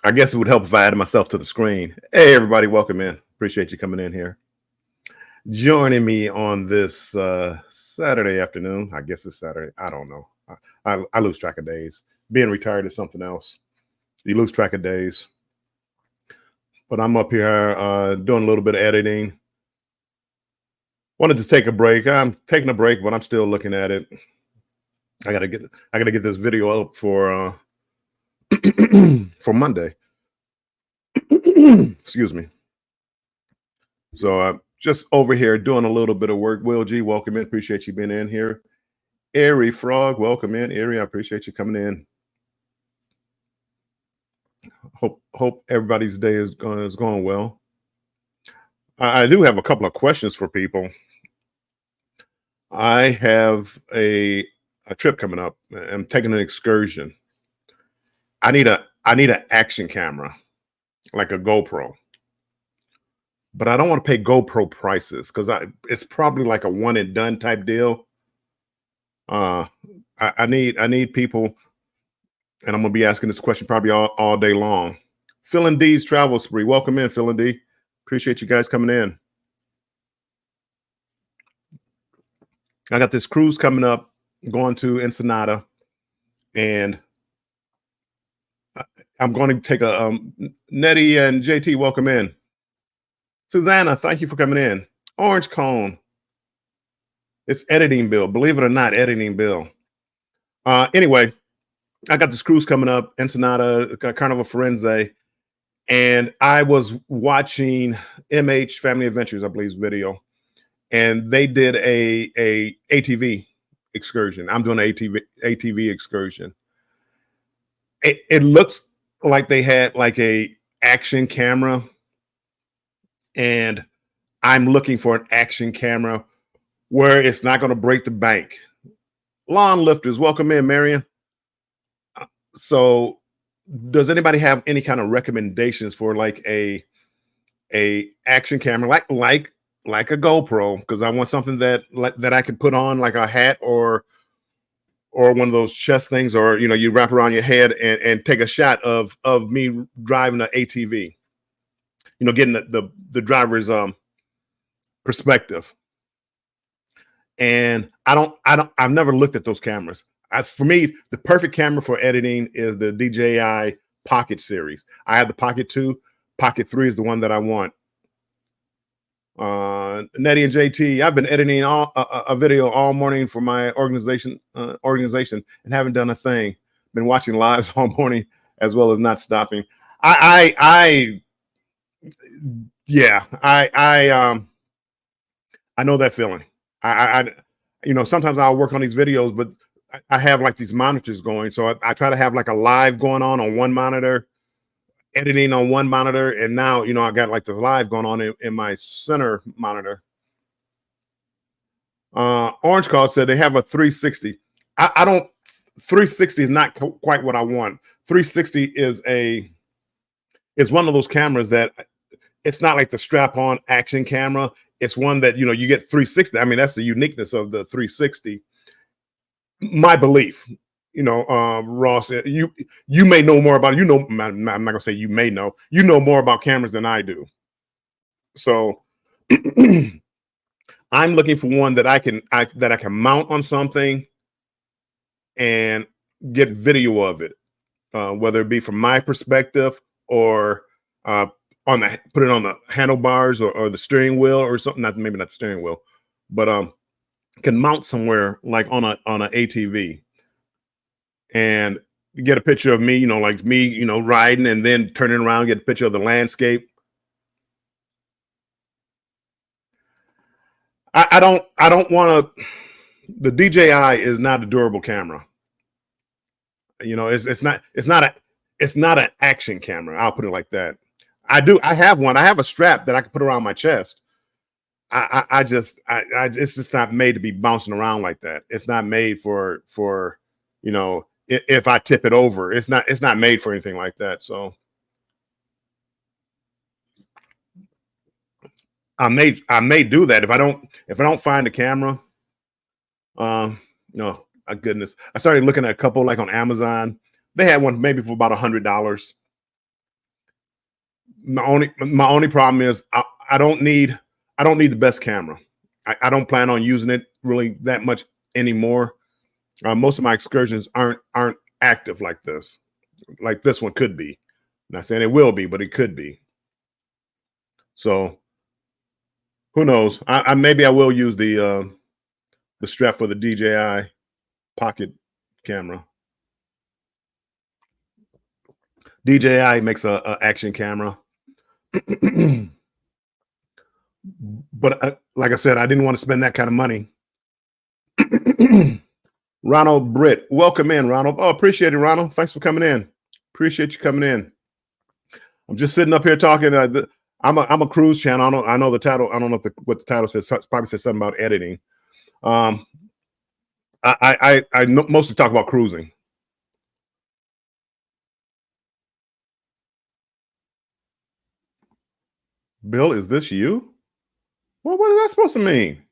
I guess it would help if I added myself to the screen. Hey, everybody, welcome in. Appreciate you coming in here. Joining me on this Saturday afternoon. I guess it's Saturday. I don't know. I lose track of days. Being retired is something else. You lose track of days. But I'm up here doing a little bit of editing. Wanted to take a break. I'm taking a break, but I'm still looking at it. I gotta get this video up for for Monday. Excuse me. So I'm just over here doing a little bit of work. Will G, welcome in. Appreciate you being in here. Airy Frog, welcome in. Airy, I appreciate you coming in. Hope everybody's day is going well. I do have a couple of questions for people. I have a trip coming up. I'm taking an excursion. I need an action camera, like a GoPro. But I don't want to pay GoPro prices because it's probably like a one and done type deal. I need people, and I'm gonna be asking this question probably all day long. Phil and D's Travel Spree, welcome in, Phil and D. Appreciate you guys coming in. I got this cruise coming up, going to Ensenada, and I'm going to take a Nettie and JT, welcome in. Susanna, thank you for coming in. Orange Cone. It's editing bill. Believe it or not, editing bill. Anyway, I got this cruise coming up, Ensenada, Carnival Firenze, and I was watching MH Family Adventures, I believe, video, and they did a ATV excursion. I'm doing an ATV excursion. It looks like they had like a action camera, and I'm looking for an action camera where it's not going to break the bank. Lawn lifters, welcome in, Marion. So, does anybody have any kind of recommendations for like a action camera, like a GoPro? Because I want something that I can put on like a hat or one of those chest things, or you wrap around your head and take a shot of me driving an ATV. Getting the driver's perspective. And I've never looked at those cameras. For me, the perfect camera for editing is the DJI Pocket series. I have the Pocket 2. Pocket 3 is the one that I want. Nettie and JT, I've been editing a video all morning for my organization and haven't done a thing. Been watching lives all morning as well as not stopping. I know that feeling. Sometimes I'll work on these videos, but I have like these monitors going. So I try to have like a live going on one monitor, editing on one monitor. And now, I got like the live going on in my center monitor. Orange Call said they have a 360. I don't, 360 is not quite what I want. 360 is one of those cameras that it's not like the strap-on action camera. It's one that, you get 360. I mean, that's the uniqueness of the 360. My belief, Ross, you may know more about it. I'm not going to say you may know. You know more about cameras than I do. So I'm looking for one that I can mount on something and get video of it, whether it be from my perspective or put it on the handlebars or the steering wheel or something. Maybe not the steering wheel, but can mount somewhere like on a ATV and get a picture of me, like me, riding, and then turning around, get a picture of the landscape. I don't want to. The DJI is not a durable camera. It's not an action camera. I'll put it like that. I have one. I have a strap that I can put around my chest. It's just not made to be bouncing around like that. It's not made for if I tip it over, it's not made for anything like that. So I may do that if I don't find a camera. No, my goodness. I started looking at a couple like on Amazon. They had one maybe for about $100. My only problem is I don't need the best camera. I don't plan on using it really that much anymore. Most of my excursions aren't active like this. Like this one could be. Not saying it will be, but it could be. So who knows? I maybe I will use the strap for the DJI pocket camera. DJI makes a action camera. But like I said, I didn't want to spend that kind of money. Ronald Britt, welcome in, Ronald. Oh, appreciate it, Ronald. Thanks for coming in. Appreciate you coming in. I'm just sitting up here talking. I'm a cruise channel. I know the title. I don't know what the title says. It probably says something about editing. I mostly talk about cruising. Bill, is this you? Well, what is that supposed to mean?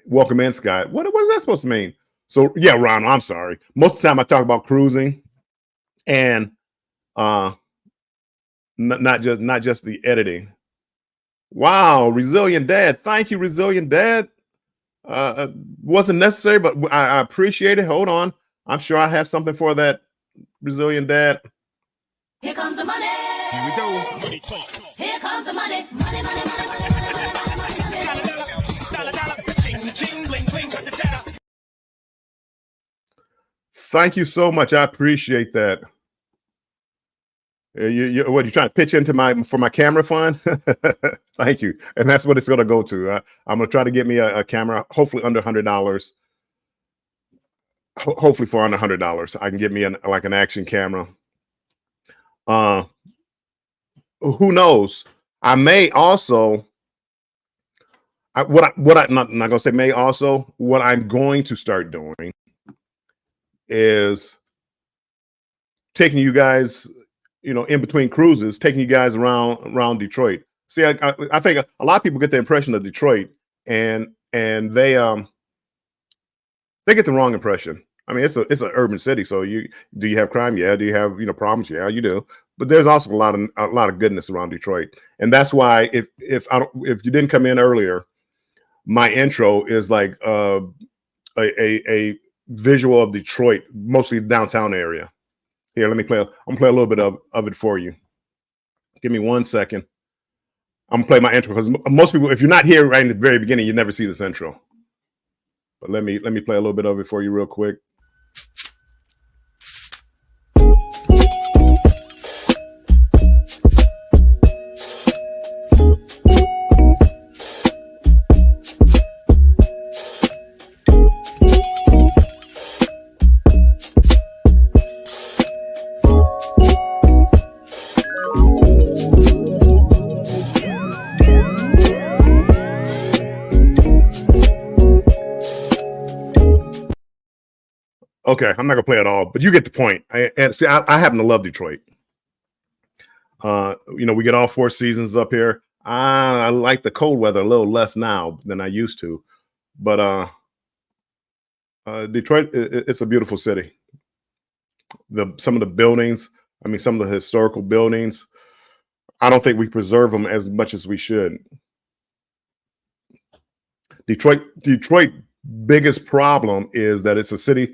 Welcome in, Scott. What is that supposed to mean? So yeah, Ron, I'm sorry. Most of the time I talk about cruising and not just the editing. Wow, Resilient Dad. Thank you, Resilient Dad. Wasn't necessary, but I appreciate it. Hold on. I'm sure I have something for that, Resilient Dad. Here comes the money. Here we go. Money talk. Here comes the money. Money, money, money, money, money, money, Thank you so much. I appreciate that. What are you trying to pitch into for my camera fund? Thank you, and that's what it's going to go to. I'm going to try to get me a camera, hopefully under $100. Hopefully for under $100, I can get me like an action camera. Who knows? I may also. I'm not gonna say may also. What I'm going to start doing is taking you guys, in between cruises, taking you guys around Detroit. See, I think a lot of people get the impression of Detroit, and they get the wrong impression. I mean, it's an urban city. So do you have crime? Yeah. Do you have problems? Yeah, you do. But there's also a lot of goodness around Detroit, and that's why if you didn't come in earlier, my intro is like a visual of Detroit, mostly downtown area. Here, let me play. I'm gonna play a little bit of it for you. Give me 1 second. I'm gonna play my intro because most people, if you're not here right in the very beginning, you never see this intro. But let me play a little bit of it for you real quick. Okay, I'm not gonna play it all, but you get the point. I happen to love Detroit. We get all 4 seasons up here. I like the cold weather a little less now than I used to, but Detroit, it's a beautiful city. Some of the buildings, some of the historical buildings, I don't think we preserve them as much as we should. Detroit biggest problem is that it's a city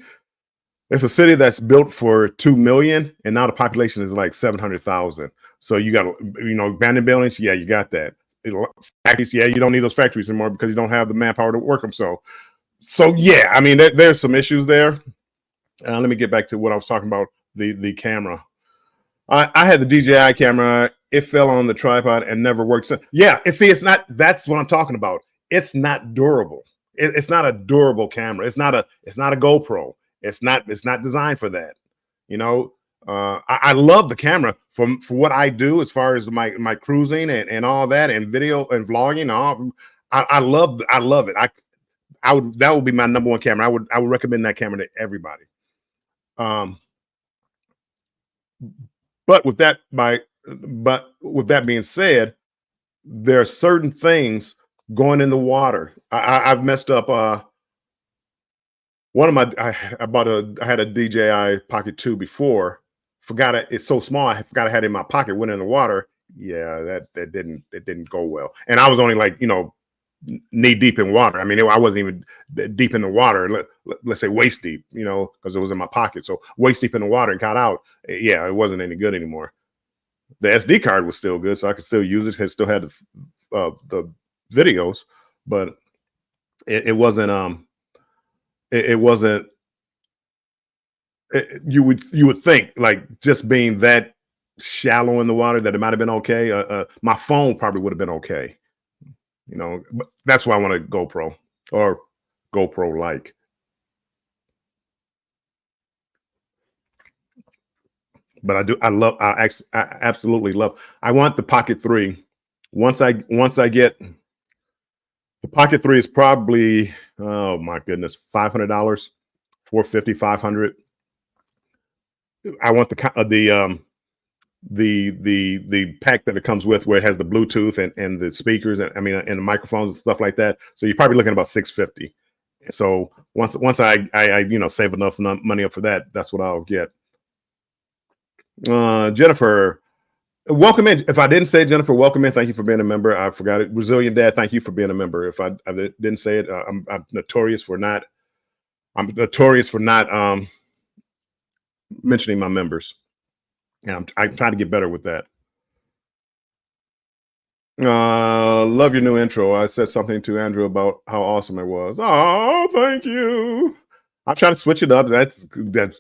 that's built for 2 million, and now the population is like 700,000. So you got abandoned buildings. Yeah, you got that. Factories. Yeah, you don't need those factories anymore because you don't have the manpower to work them. So yeah, there's some issues there. Let me get back to what I was talking about. The camera. I had the DJI camera. It fell on the tripod and never worked. So, yeah, and see, it's not. That's what I'm talking about. It's not durable. It's not a durable camera. It's not a GoPro. It's not designed for that. I love the camera for what I do as far as my cruising and all that, and video and vlogging. I love it. That would be my number one camera. I would recommend that camera to everybody. But with that being said, there are certain things going in the water. I've messed up. I had a DJI Pocket 2 before. Forgot it. It's so small. I forgot I had it in my pocket. Went in the water. yeah, that didn't go well. And I was only like, knee deep in water. I mean, I wasn't even deep in the water. Let's say waist deep, because it was in my pocket. So waist deep in the water and got out. Yeah, it wasn't any good anymore. The SD card was still good, so I could still use it. It still had the videos, but it wasn't. It wasn't. You would think, like, just being that shallow in the water, that it might have been okay. My phone probably would have been okay. But that's why I want a GoPro or GoPro like. But I absolutely love. I want the Pocket 3. Once I get the Pocket 3 is probably, oh my goodness, $500, $450, 500. I want the pack that it comes with, where it has the Bluetooth and the speakers, and and the microphones and stuff like that. So you're probably looking at about $650. So once I save enough money up for that, that's what I'll get. Jennifer, welcome in. If I didn't say it, Jennifer, welcome in. Thank you for being a member. I forgot it. Resilient Dad, thank you for being a member. If I didn't say it, I'm notorious for not. I'm notorious for not mentioning my members, and I'm trying to get better with that. Love your new intro. I said something to Andrew about how awesome it was. Oh, thank you. I'm trying to switch it up. That's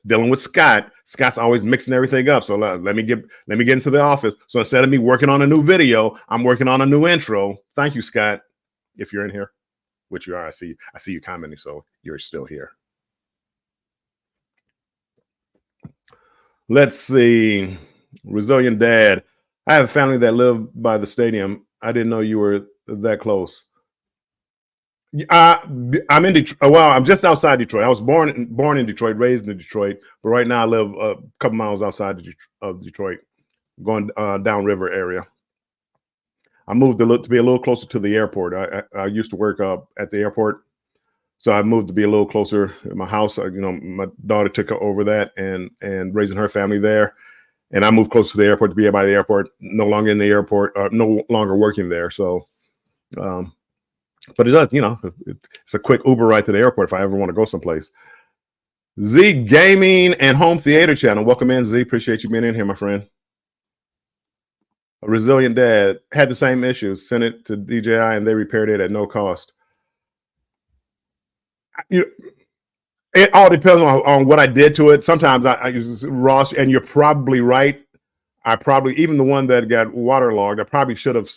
dealing with Scott. Scott's always mixing everything up. So let me get into the office. So instead of me working on a new video, I'm working on a new intro. Thank you, Scott. If you're in here, which you are, I see you commenting, so you're still here. Let's see. Resilient Dad. I have a family that live by the stadium. I didn't know you were that close. I'm in Detroit. Well, I'm just outside Detroit. I was born in Detroit, raised in Detroit, but right now I live a couple miles outside of Detroit, going downriver area. I moved to be a little closer to the airport. I used to work at the airport, so I moved to be a little closer. My house, my daughter took over that and raising her family there, and I moved close to the airport to be by the airport. No longer in the airport, no longer working there. So. But it does, it's a quick Uber ride to the airport if I ever want to go someplace. Z Gaming and Home Theater Channel. Welcome in, Z. Appreciate you being in here, my friend. A Resilient Dad had the same issues. Sent it to DJI and they repaired it at no cost. It all depends on what I did to it. Sometimes I use Ross, and you're probably right. Even the one that got waterlogged, I probably should have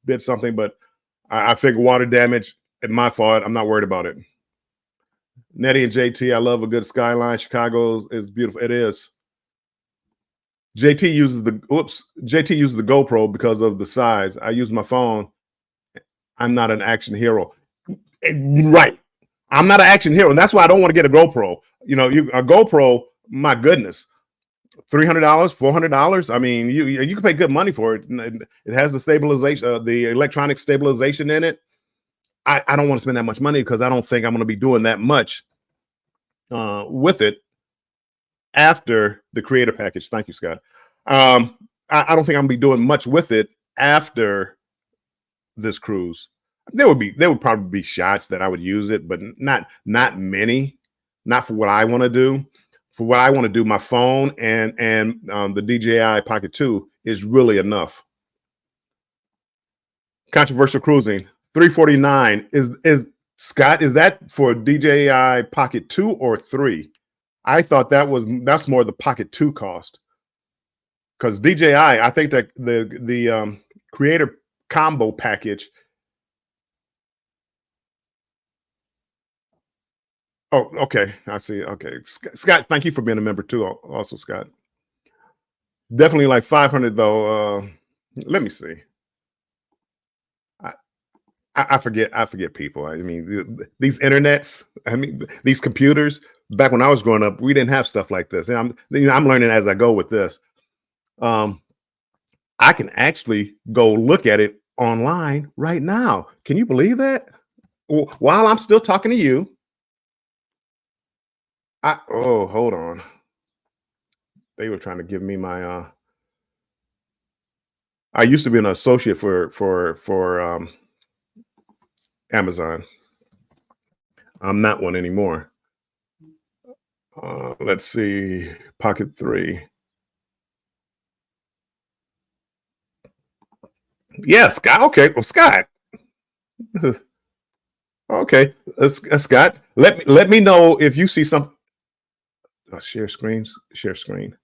did something, but I figure water damage, it's my fault. I'm not worried about it. Nettie and JT, I love a good skyline. Chicago is beautiful. It is. JT uses the GoPro because of the size. I use my phone. I'm not an action hero. Right. I'm not an action hero. And that's why I don't want to get a GoPro. A GoPro, my goodness. $300, $400. I mean, you can pay good money for it. It has the stabilization, the electronic stabilization in it. I don't want to spend that much money because I don't think I'm going to be doing that much with it after the creator package. Thank you, Scott. I don't think I'm going to be doing much with it after this cruise. There would probably be shots that I would use it, but not many. Not for what I want to do. For what I want to do, my phone and the DJI Pocket 2 is really enough. Controversial cruising, $349 is Scott. Is that for DJI Pocket 2 or 3? I thought that's more the Pocket 2 cost. Because DJI, I think that the creator combo package. Oh, okay. I see. Okay. Scott, thank you for being a member too. Also, Scott. Definitely like 500 though. Let me see. I forget people. I mean, these internets, these computers, back when I was growing up, we didn't have stuff like this. And I'm learning as I go with this. I can actually go look at it online right now. Can you believe that? While I'm still talking to you, hold on. They were trying to give me my I used to be an associate for Amazon. I'm not one anymore. Let's see, Pocket 3. Yeah, Scott. Okay, well, Scott. Okay, Scott. Let me know if you see something. Share screens. Share screen.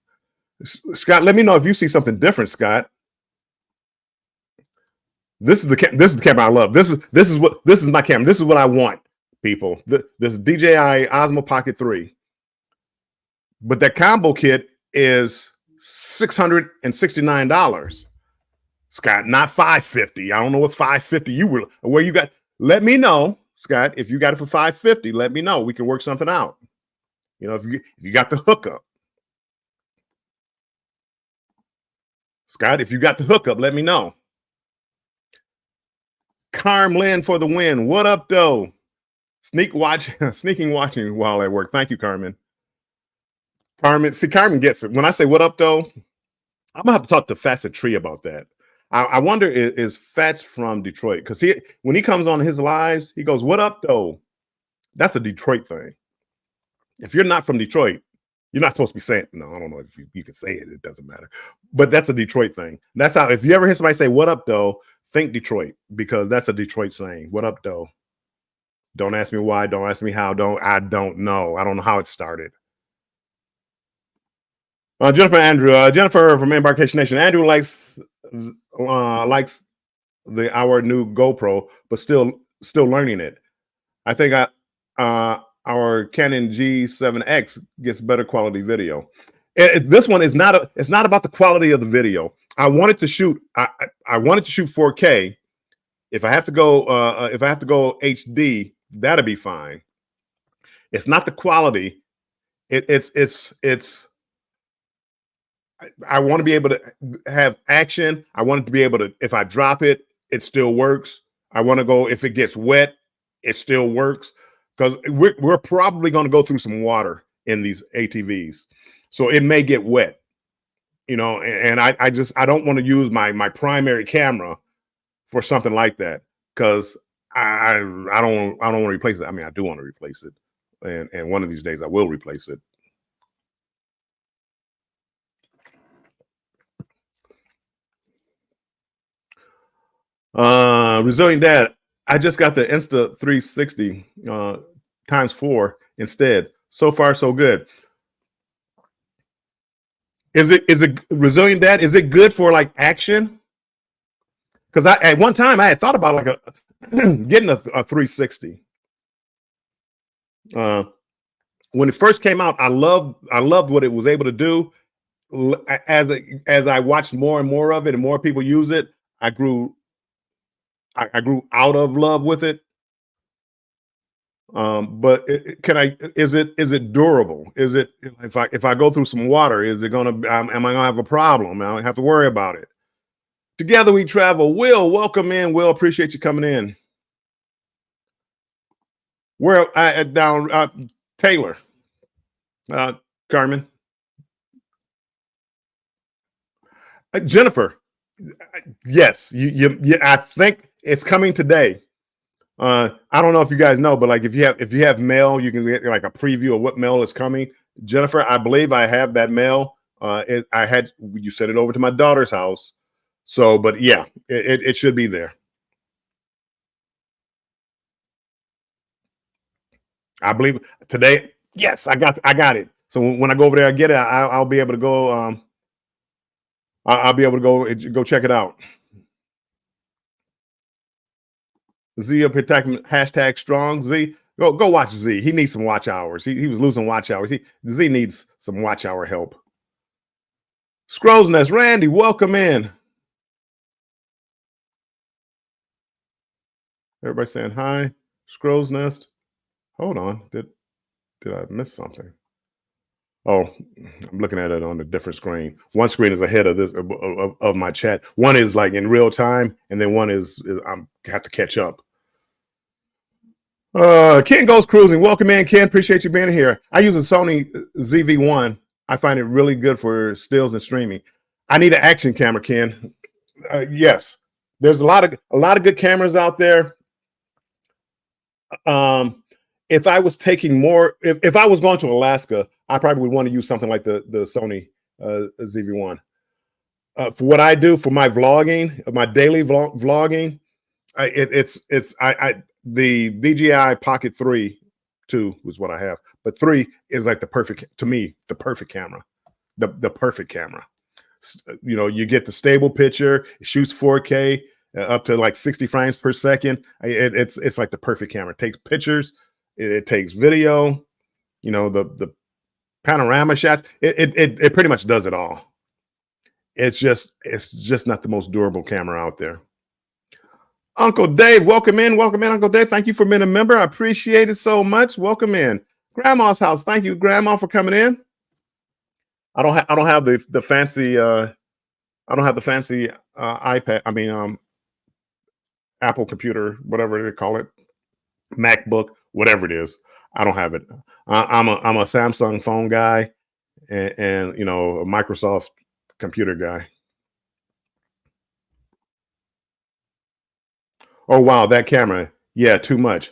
Scott, let me know if you see something different, Scott. This is the camera I love. This is my camera. This is what I want, people. This is DJI Osmo Pocket 3. But that combo kit is $669. Scott, not $550. I don't know what $550 you were where you got. Let me know, Scott, if you got it for $550, let me know. We can work something out. You know, if you got the hookup. Scott, if you got the hookup, let me know. Carm Lynn for the win. What up, though? Sneaking watching while at work. Thank you, Carmen. Carmen gets it. When I say what up, though, I'm gonna have to talk to Fats Tree about that. I wonder is Fats from Detroit? Because when he comes on his lives, he goes, "What up, though?" That's a Detroit thing. If you're not from Detroit, you're not supposed to be saying. No, I don't know if you can say it. It doesn't matter. But that's a Detroit thing. That's how. If you ever hear somebody say "What up, though," think Detroit, because that's a Detroit saying. What up, though? Don't ask me why. Don't ask me how. I don't know. I don't know how it started. Jennifer Andrew. Jennifer from Embarkation Nation. Andrew likes our new GoPro, but still learning it. I think our Canon G7X gets better quality video. This one is not it's not about the quality of the video. I wanted to shoot 4K. If I have to go HD, that'll be fine. It's not the quality. It's I want to be able to have action. I want it to be able to, if I drop it, it still works. I want to go, if it gets wet, it still works. Because we're probably going to go through some water in these ATVs. So it may get wet, you know, and I don't want to use my primary camera for something like that, because I don't want to replace it. I mean, I do want to replace it. And one of these days I will replace it. Resilient Dad, I just got the Insta360 x4 instead. So far, so good. Is it Resilient Dad? Is it good for like action? Because at one time I had thought about like getting a 360. When it first came out, I loved what it was able to do. As I watched more and more of it and more people use it, I grew out of love with it. But is it durable? Is it, if I go through some water, is it gonna, am I gonna have a problem? I don't have to worry about it. Together we travel. Will, welcome in. Will, appreciate you coming in. Where down Taylor, Carmen, Jennifer. Yes, you I think it's coming today. I don't know if you guys know, but like if you have mail, you can get like a preview of what mail is coming. Jennifer, I believe I have that mail. You sent it over to my daughter's house. So, but yeah, it should be there. I believe today. Yes, I got it. So when I go over there, I get it. I'll be able to go. I'll be able to go check it out. Z up here attacking #strong Z. Go watch Z. He needs some watch hours. He was losing watch hours. Z needs some watch hour help. Scrolls Nest, Randy, welcome in. Everybody saying hi. Scrolls Nest. Hold on. Did I miss something? Oh, I'm looking at it on a different screen. One screen is ahead of this of my chat. One is like in real time, and then one is I'm have to catch up. Ken Goes Cruising. Welcome in, Ken. Appreciate you being here. I use a Sony ZV-1. I find it really good for stills and streaming. I need an action camera, Ken. Yes, there's a lot of good cameras out there. If I was taking more, if I was going to Alaska, I probably would want to use something like the Sony ZV-1. For what I do for my vlogging, my daily vlogging, the DJI Pocket 3 2 was what I have, but 3 is like the perfect, to me, the perfect camera, the perfect camera. You know, you get the stable picture, it shoots 4K up to like 60 frames per second. It's like the perfect camera. It takes pictures, it takes video, you know, the panorama shots. It pretty much does it all. It's just not the most durable camera out there. Uncle Dave, welcome in, Uncle Dave. Thank you for being a member. I appreciate it so much. Welcome in. Grandma's house. Thank you, Grandma, for coming in. I don't have the fancy iPad. I mean, Apple computer, whatever they call it, MacBook, whatever it is. I don't have it. I'm a Samsung phone guy, and you know, a Microsoft computer guy. Oh wow, that camera. Yeah, too much.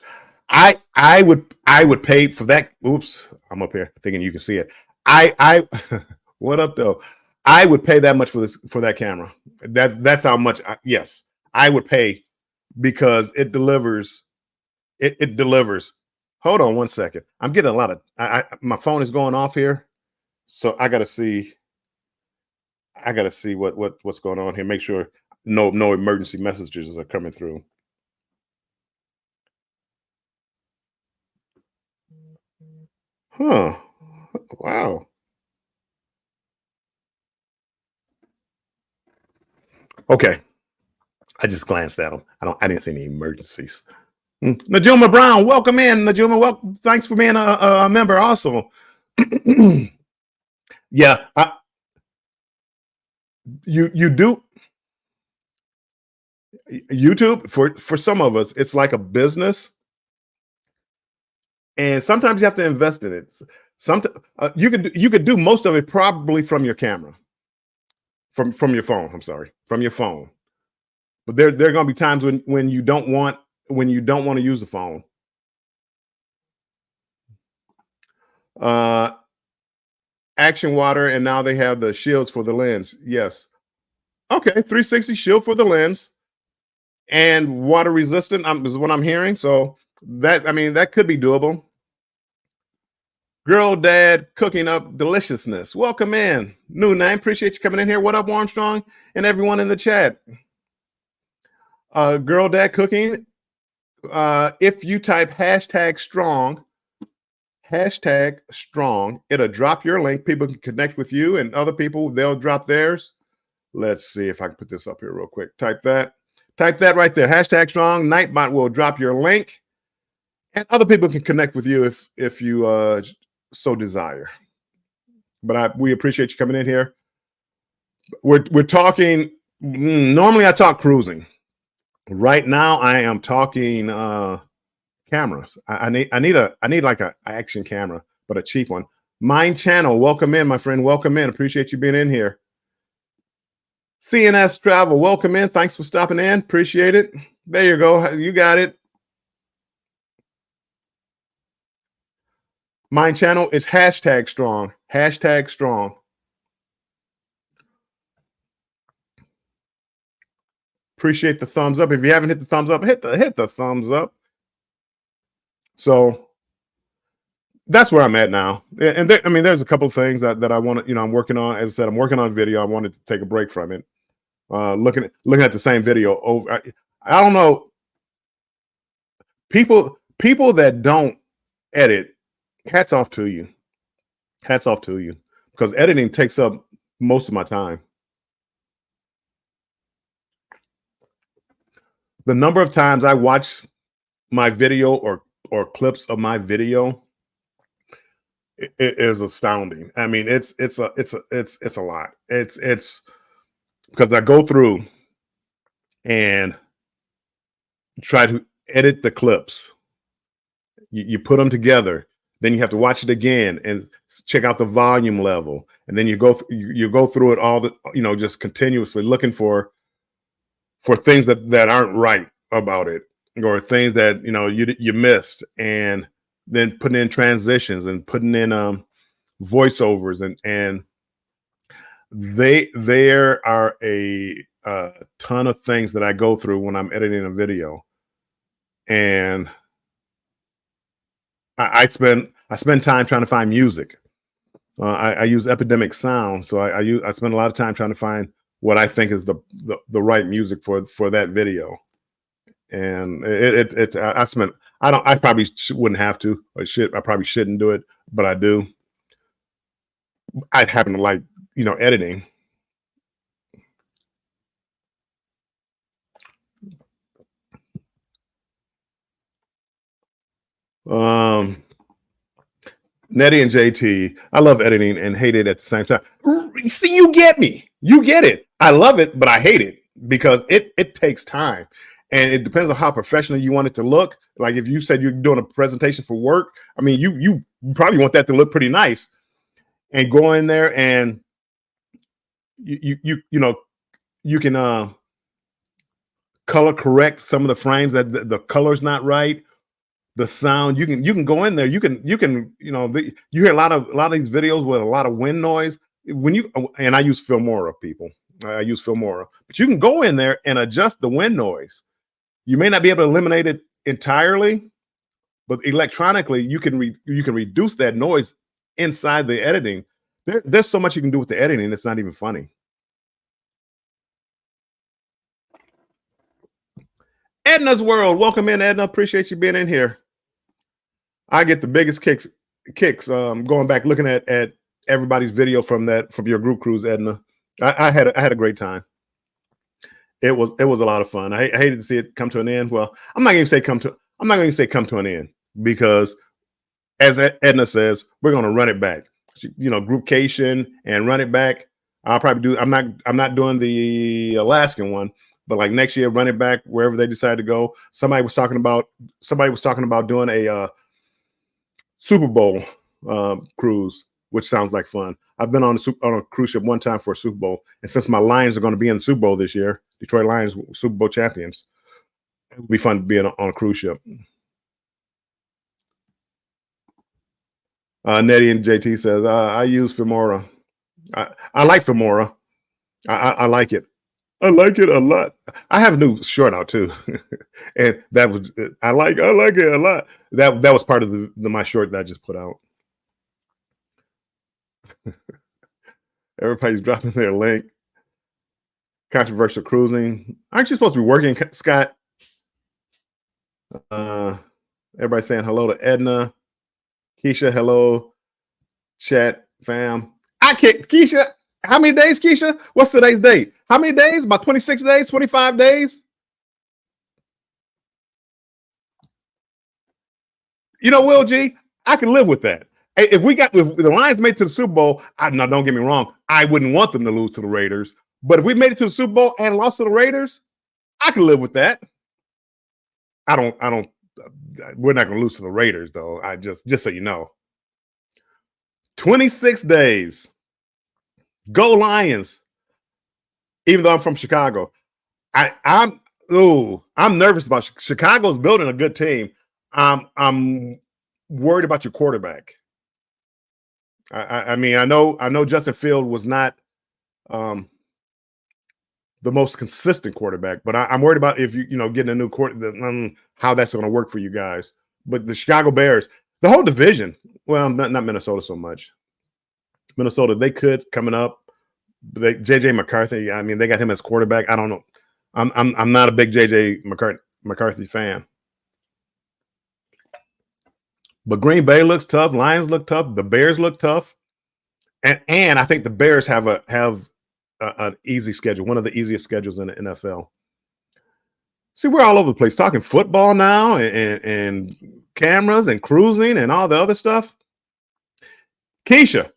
I would pay for that. Oops, I'm up here thinking you can see it. I what up though? I would pay that much for that camera. That's how much. Yes, I would pay because it delivers. It delivers. Hold on one second. I'm getting a lot of. My phone is going off here, so I gotta see. What's going on here. Make sure no emergency messages are coming through. Huh. Wow. Okay. I just glanced at them. I didn't see any emergencies. Najuma Brown, welcome in. Najuma, welcome. Thanks for being a member also. Yeah. You do YouTube for some of us, it's like a business. And sometimes you have to invest in it. Sometimes you could do most of it probably from your camera, from your phone. I'm sorry, from your phone. But there are going to be times when you don't want to use the phone. Action Water, and now they have the shields for the lens. Yes. Okay, 360 shield for the lens, and water resistant is what I'm hearing. So that could be doable. Girl Dad cooking up deliciousness. Welcome in. New name. Appreciate you coming in here. What up, Armstrong, and everyone in the chat. Girl Dad cooking. If you type #strong, it'll drop your link. People can connect with you, and other people, they'll drop theirs. Let's see if I can put this up here real quick. Type that right there. #strong. Nightbot will drop your link, and other people can connect with you if you so desire. But we appreciate you coming in here. We're talking. Normally, I talk cruising. Right now, I am talking cameras. I need like an action camera, but a cheap one. Mind Channel, welcome in, my friend. Welcome in. Appreciate you being in here. CNS Travel, welcome in. Thanks for stopping in. Appreciate it. There you go. You got it. Mind Channel is #strong. #strong. Appreciate the thumbs up. If you haven't hit the thumbs up, hit the thumbs up. So that's where I'm at now. And there's a couple of things that I want to, I'm working on. As I said, I'm working on video. I wanted to take a break from it. Looking at the same video over. I don't know. People that don't edit, hats off to you. Hats off to you, because editing takes up most of my time. The number of times I watch my video or clips of my video, it is astounding. I mean, it's a lot. It's because I go through and try to edit the clips. You put them together, then you have to watch it again and check out the volume level, and then you go through it all just continuously looking for for things that aren't right about it, or things that you missed, and then putting in transitions and putting in voiceovers, and there are a ton of things that I go through when I'm editing a video, and I spend time trying to find music. I use Epidemic Sound, so I spend a lot of time trying to find what I think is the right music for that video. And I probably wouldn't have to, or I probably shouldn't do it, but I do. I happen to like editing. Nettie and JT, I love editing and hate it at the same time. See, you get me. You get it. I love it, but I hate it because it takes time. And it depends on how professional you want it to look. Like if you said you're doing a presentation for work, I mean, you probably want that to look pretty nice. And go in there and you can color correct some of the frames that the color's not right. The sound, you can go in there, you hear a lot of these videos with a lot of wind noise. And I use Filmora, people. I use Filmora, but you can go in there and adjust the wind noise. You may not be able to eliminate it entirely, but electronically you can reduce that noise inside the editing. There's so much you can do with the editing, it's not even funny. Edna's World, welcome in, Edna. Appreciate you being in here. I get the biggest kicks going back looking at everybody's video from your group cruise, Edna. I had a great time. It was a lot of fun. I hated to see it come to an end. Well, I'm not going to say come to an end, because as Edna says, we're going to run it back. Groupcation and run it back. I'll probably do. I'm not doing the Alaskan one, but like next year, run it back wherever they decide to go. Somebody was talking about doing a Super Bowl cruise, which sounds like fun. I've been on a cruise ship one time for a Super Bowl, and since my Lions are going to be in the Super Bowl this year, Detroit Lions Super Bowl champions, it would be fun to be on a cruise ship. Nettie and JT says, I use Filmora. I like Filmora. I like it. I like it a lot. I have a new short out too, and that was I like it a lot. That was part of my short that I just put out. Everybody's dropping their link. Controversial cruising. Aren't you supposed to be working, Scott? Everybody saying hello to Edna. Keisha, hello. Chat fam. I can't. Keisha, how many days, Keisha? What's today's date? How many days? About 26 days, 25 days? Will G, I can live with that. If the Lions made it to the Super Bowl, now don't get me wrong, I wouldn't want them to lose to the Raiders. But if we made it to the Super Bowl and lost to the Raiders, I can live with that. We're not going to lose to the Raiders, though. Just so you know. 26 days. Go Lions. Even though I'm from Chicago. I'm nervous about Chicago's building a good team. I'm worried about your quarterback. I mean, I know Justin Field was not the most consistent quarterback, but I'm worried about if getting a new quarterback, how that's going to work for you guys. But the Chicago Bears, the whole division, well, not Minnesota so much. Minnesota, they could coming up. JJ McCarthy, I mean, they got him as quarterback. I don't know. I'm not a big JJ McCarthy fan. But Green Bay looks tough. Lions look tough. The Bears look tough, and I think the Bears have an easy schedule, one of the easiest schedules in the NFL. See, we're all over the place talking football now, and cameras and cruising and all the other stuff. Keisha,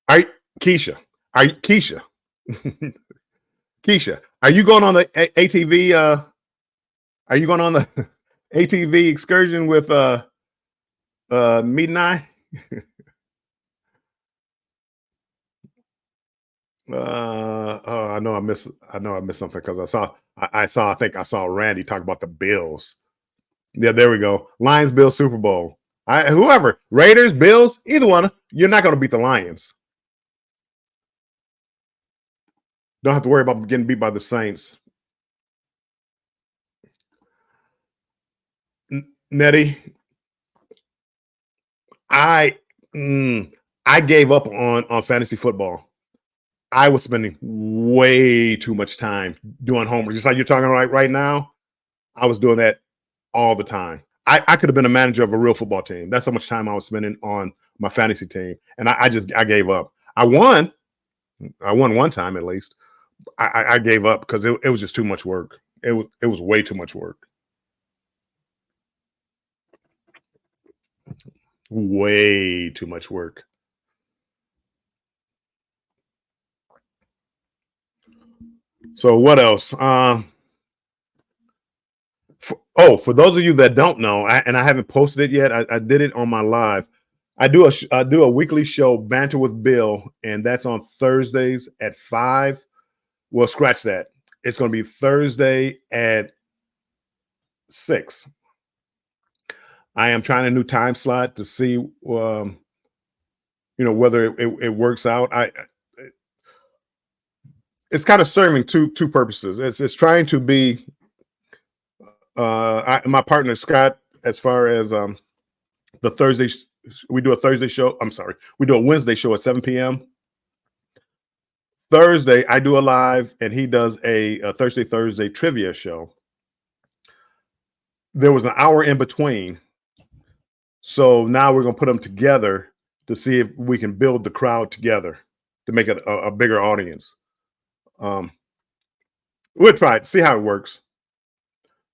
are you going on the ATV? Are you going on the ATV excursion with Mead and I? I know I missed. I know I missed something because I think I saw Randy talk about the Bills. Yeah, there we go. Lions Bills Super Bowl. Whoever Raiders Bills, either one, you're not going to beat the Lions. Don't have to worry about getting beat by the Saints. Nettie, I I gave up on fantasy football. I was spending way too much time doing homework, just like you're talking right now. I was doing that all the time. I could have been a manager of a real football team. That's how much time I was spending on my fantasy team, and I gave up. I won. I won one time at least. I gave up because it was just too much work. It was way too much work. Way too much work. So what else? For those of you that don't know, and I haven't posted it yet, I did it on my live. I do a weekly show, Banter with Bill, and that's on Thursdays at 5. Well, scratch that. It's going to be Thursday at 6. I am trying a new time slot to see, whether it works out. It's kind of serving two purposes. It's trying to be my partner Scott, as far as the Thursday. We do a Thursday show. I'm sorry, we do a Wednesday show at 7 p.m. Thursday, I do a live, and he does a Thursday trivia show. There was an hour in between, so now we're going to put them together to see if we can build the crowd together to make it a bigger audience. We'll try it, see how it works.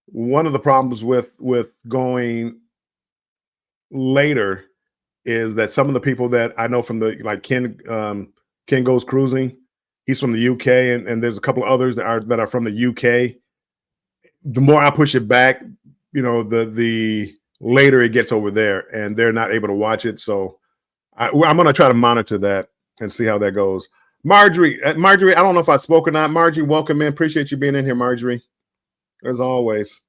One of the problems with going later is that some of the people that I know from Ken Goes Cruising, he's from the UK, and there's a couple of others that are from the UK. The more I push it back, the later it gets over there, and they're not able to watch it. So I'm going to try to monitor that and see how that goes. Marjorie, I don't know if I spoke or not. Marjorie, welcome in. Appreciate you being in here, Marjorie. As always.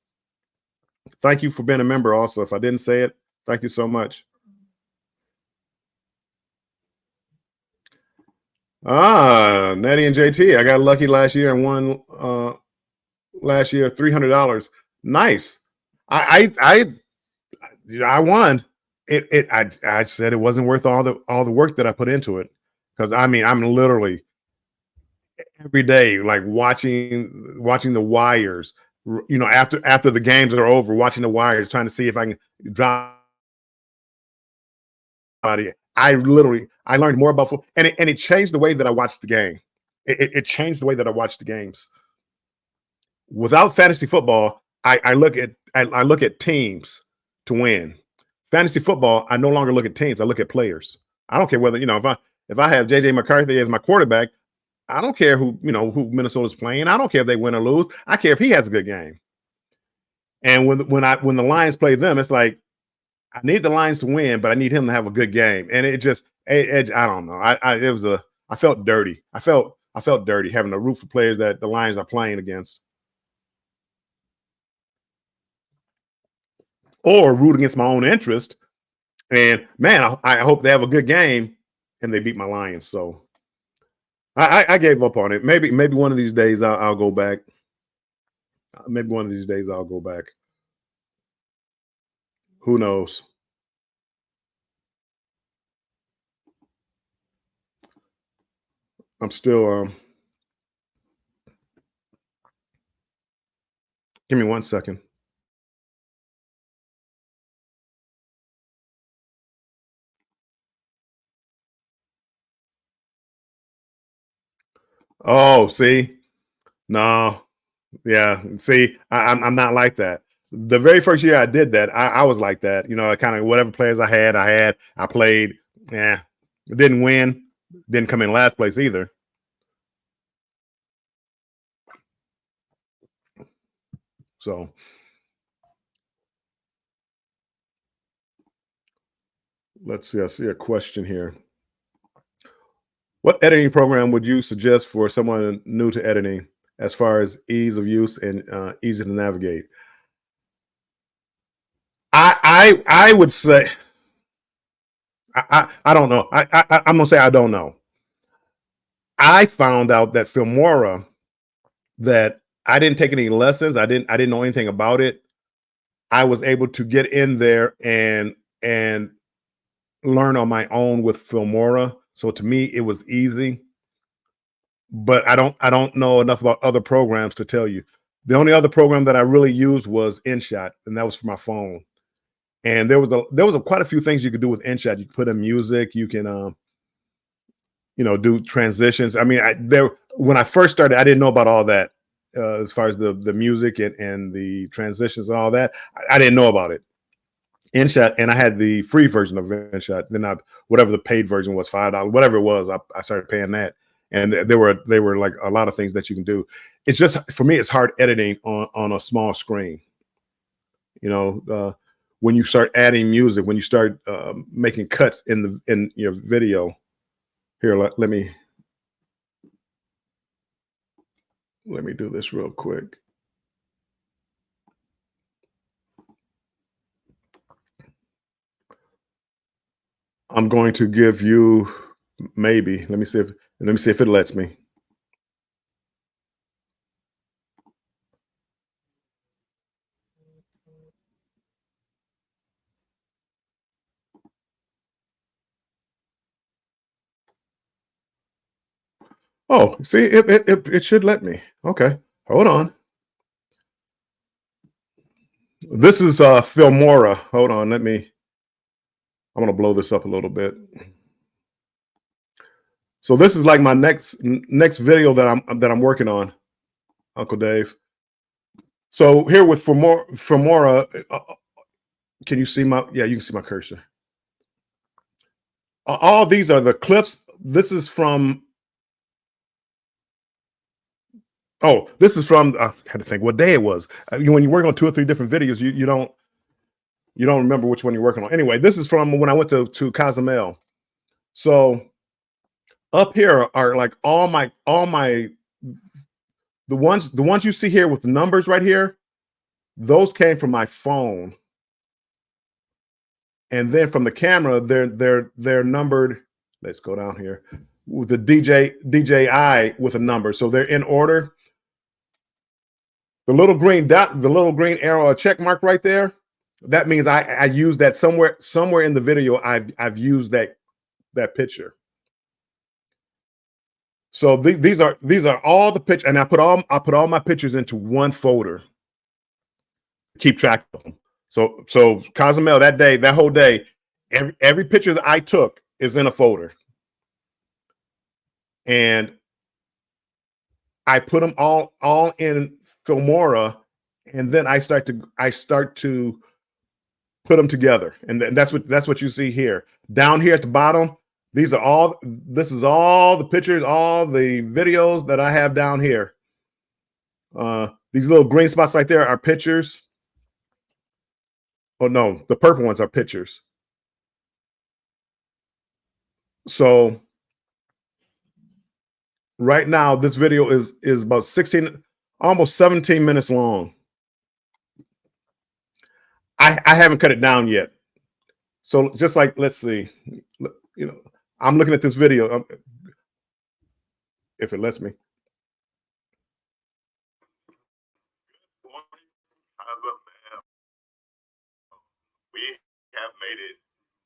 Thank you for being a member also. If I didn't say it, thank you so much. Nettie and JT, I got lucky last year and won last year $300. Nice. I won. I said it wasn't worth all the work that I put into it, because I'm literally every day like watching the wires. After the games are over, watching the wires, trying to see if I can drop. I learned more about football, and it changed the way that I watched the game. It changed the way that I watched the games. Without fantasy football, I look at teams to win. Fantasy football, I no longer look at teams. I look at players. I don't care whether if I have JJ McCarthy as my quarterback, I don't care who Minnesota's playing. I don't care if they win or lose. I care if he has a good game. And when the Lions play them, it's like I need the Lions to win, but I need him to have a good game. And I don't know. I felt dirty. I felt dirty having to root for players that the Lions are playing against, or root against my own interest. And man, I hope they have a good game and they beat my Lions. So I gave up on it. Maybe one of these days I'll go back. Maybe one of these days I'll go back. Who knows? I'm still give me 1 second. Oh, see? No. Yeah. See, I'm not like that. The very first year I did that, I was like that. I kind of whatever players I had, I played. Yeah. Didn't win. Didn't come in last place either. So let's see. I see a question here. What editing program would you suggest for someone new to editing as far as ease of use and easy to navigate? I would say I don't know. I'm gonna say I don't know. I found out that Filmora, that I didn't take any lessons. I didn't know anything about it. I was able to get in there and learn on my own with Filmora. So to me, it was easy. But I don't know enough about other programs to tell you. The only other program that I really used was InShot, and that was for my phone. And there was quite a few things you could do with InShot. You can put in music. You can do transitions. I mean, when I first started, I didn't know about all that as far as the music and the transitions and all that. I didn't know about it. InShot, and I had the free version of InShot. Then whatever the paid version was, $5, whatever it was, I started paying that. And they were like a lot of things that you can do. It's just, for me, it's hard editing on a small screen. When you start adding music, when you start making cuts in your video. Here, let me do this real quick. I'm going to give you maybe. Let me see if it lets me. Oh, see, it should let me. Okay, hold on. This is Filmora. Hold on, I'm gonna blow this up a little bit. So this is like my next video that I'm working on, Uncle Dave. So here with Filmora, can you see my? Yeah, you can see my cursor. All these are the clips. This is from. Oh, this is from. I had to think what day it was. When you work on 2 or 3 different videos, you don't remember which one you're working on. Anyway, this is from when I went to Cozumel. So up here are like all my the ones you see here with the numbers right here. Those came from my phone, and then from the camera, they're numbered. Let's go down here with the DJI with a number, so they're in order. The little green dot, the little green arrow, a check mark right there, that means I use that somewhere in the video. I've used that picture. So these are all the pictures, and I put all my pictures into one folder. Keep track of them. So Cozumel, that whole day, every picture that I took is in a folder, and I put them all in Filmora, and then I start to put them together, and that's what you see here. Down here at the bottom, this is all the pictures, all the videos that I have down here. These little green spots right there are pictures. Oh no, the purple ones are pictures. So right now, this video is about 16, almost 17 minutes long. I haven't cut it down yet. So just like, let's see, I'm looking at this video, if it lets me. We have made it.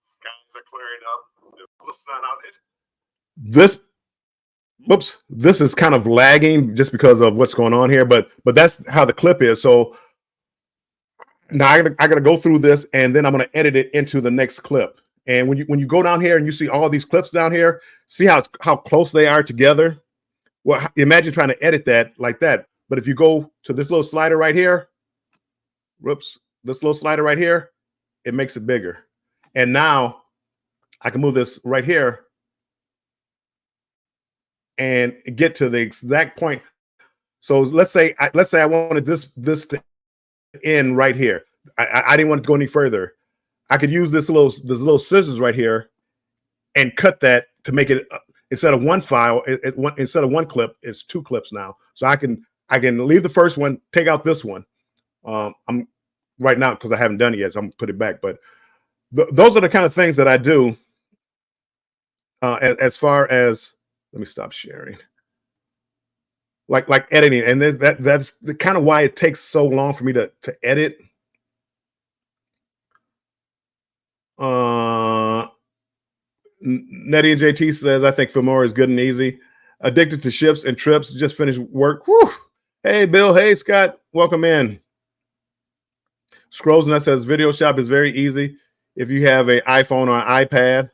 Skies are clearing up. There's the sun out. This is kind of lagging just because of what's going on here, but that's how the clip is. So now I gotta go through this, and then I'm gonna edit it into the next clip. And when you go down here and you see all these clips down here, see how close they are together. Well, imagine trying to edit that like that. But if you go to this little slider right here, this little slider right here, it makes it bigger. And now I can move this right here and get to the exact point. So let's say I wanted this to end right here. I didn't want to go any further. I could use this little scissors right here and cut that to make it instead of one file, instead of one clip, it's 2 clips now. So I can leave the first one, take out this one. I'm right now because I haven't done it yet, so I'm gonna put it back. But those are the kind of things that I do. As far as, let me stop sharing. Like editing, and that's the kind of why it takes so long for me to edit. Nettie and JT says, I think Filmora is good and easy. Addicted to ships and trips. Just finished work. Whew. Hey, Bill. Hey, Scott. Welcome in. Scrolls Nut says, Video Shop is very easy if you have an iPhone or an iPad.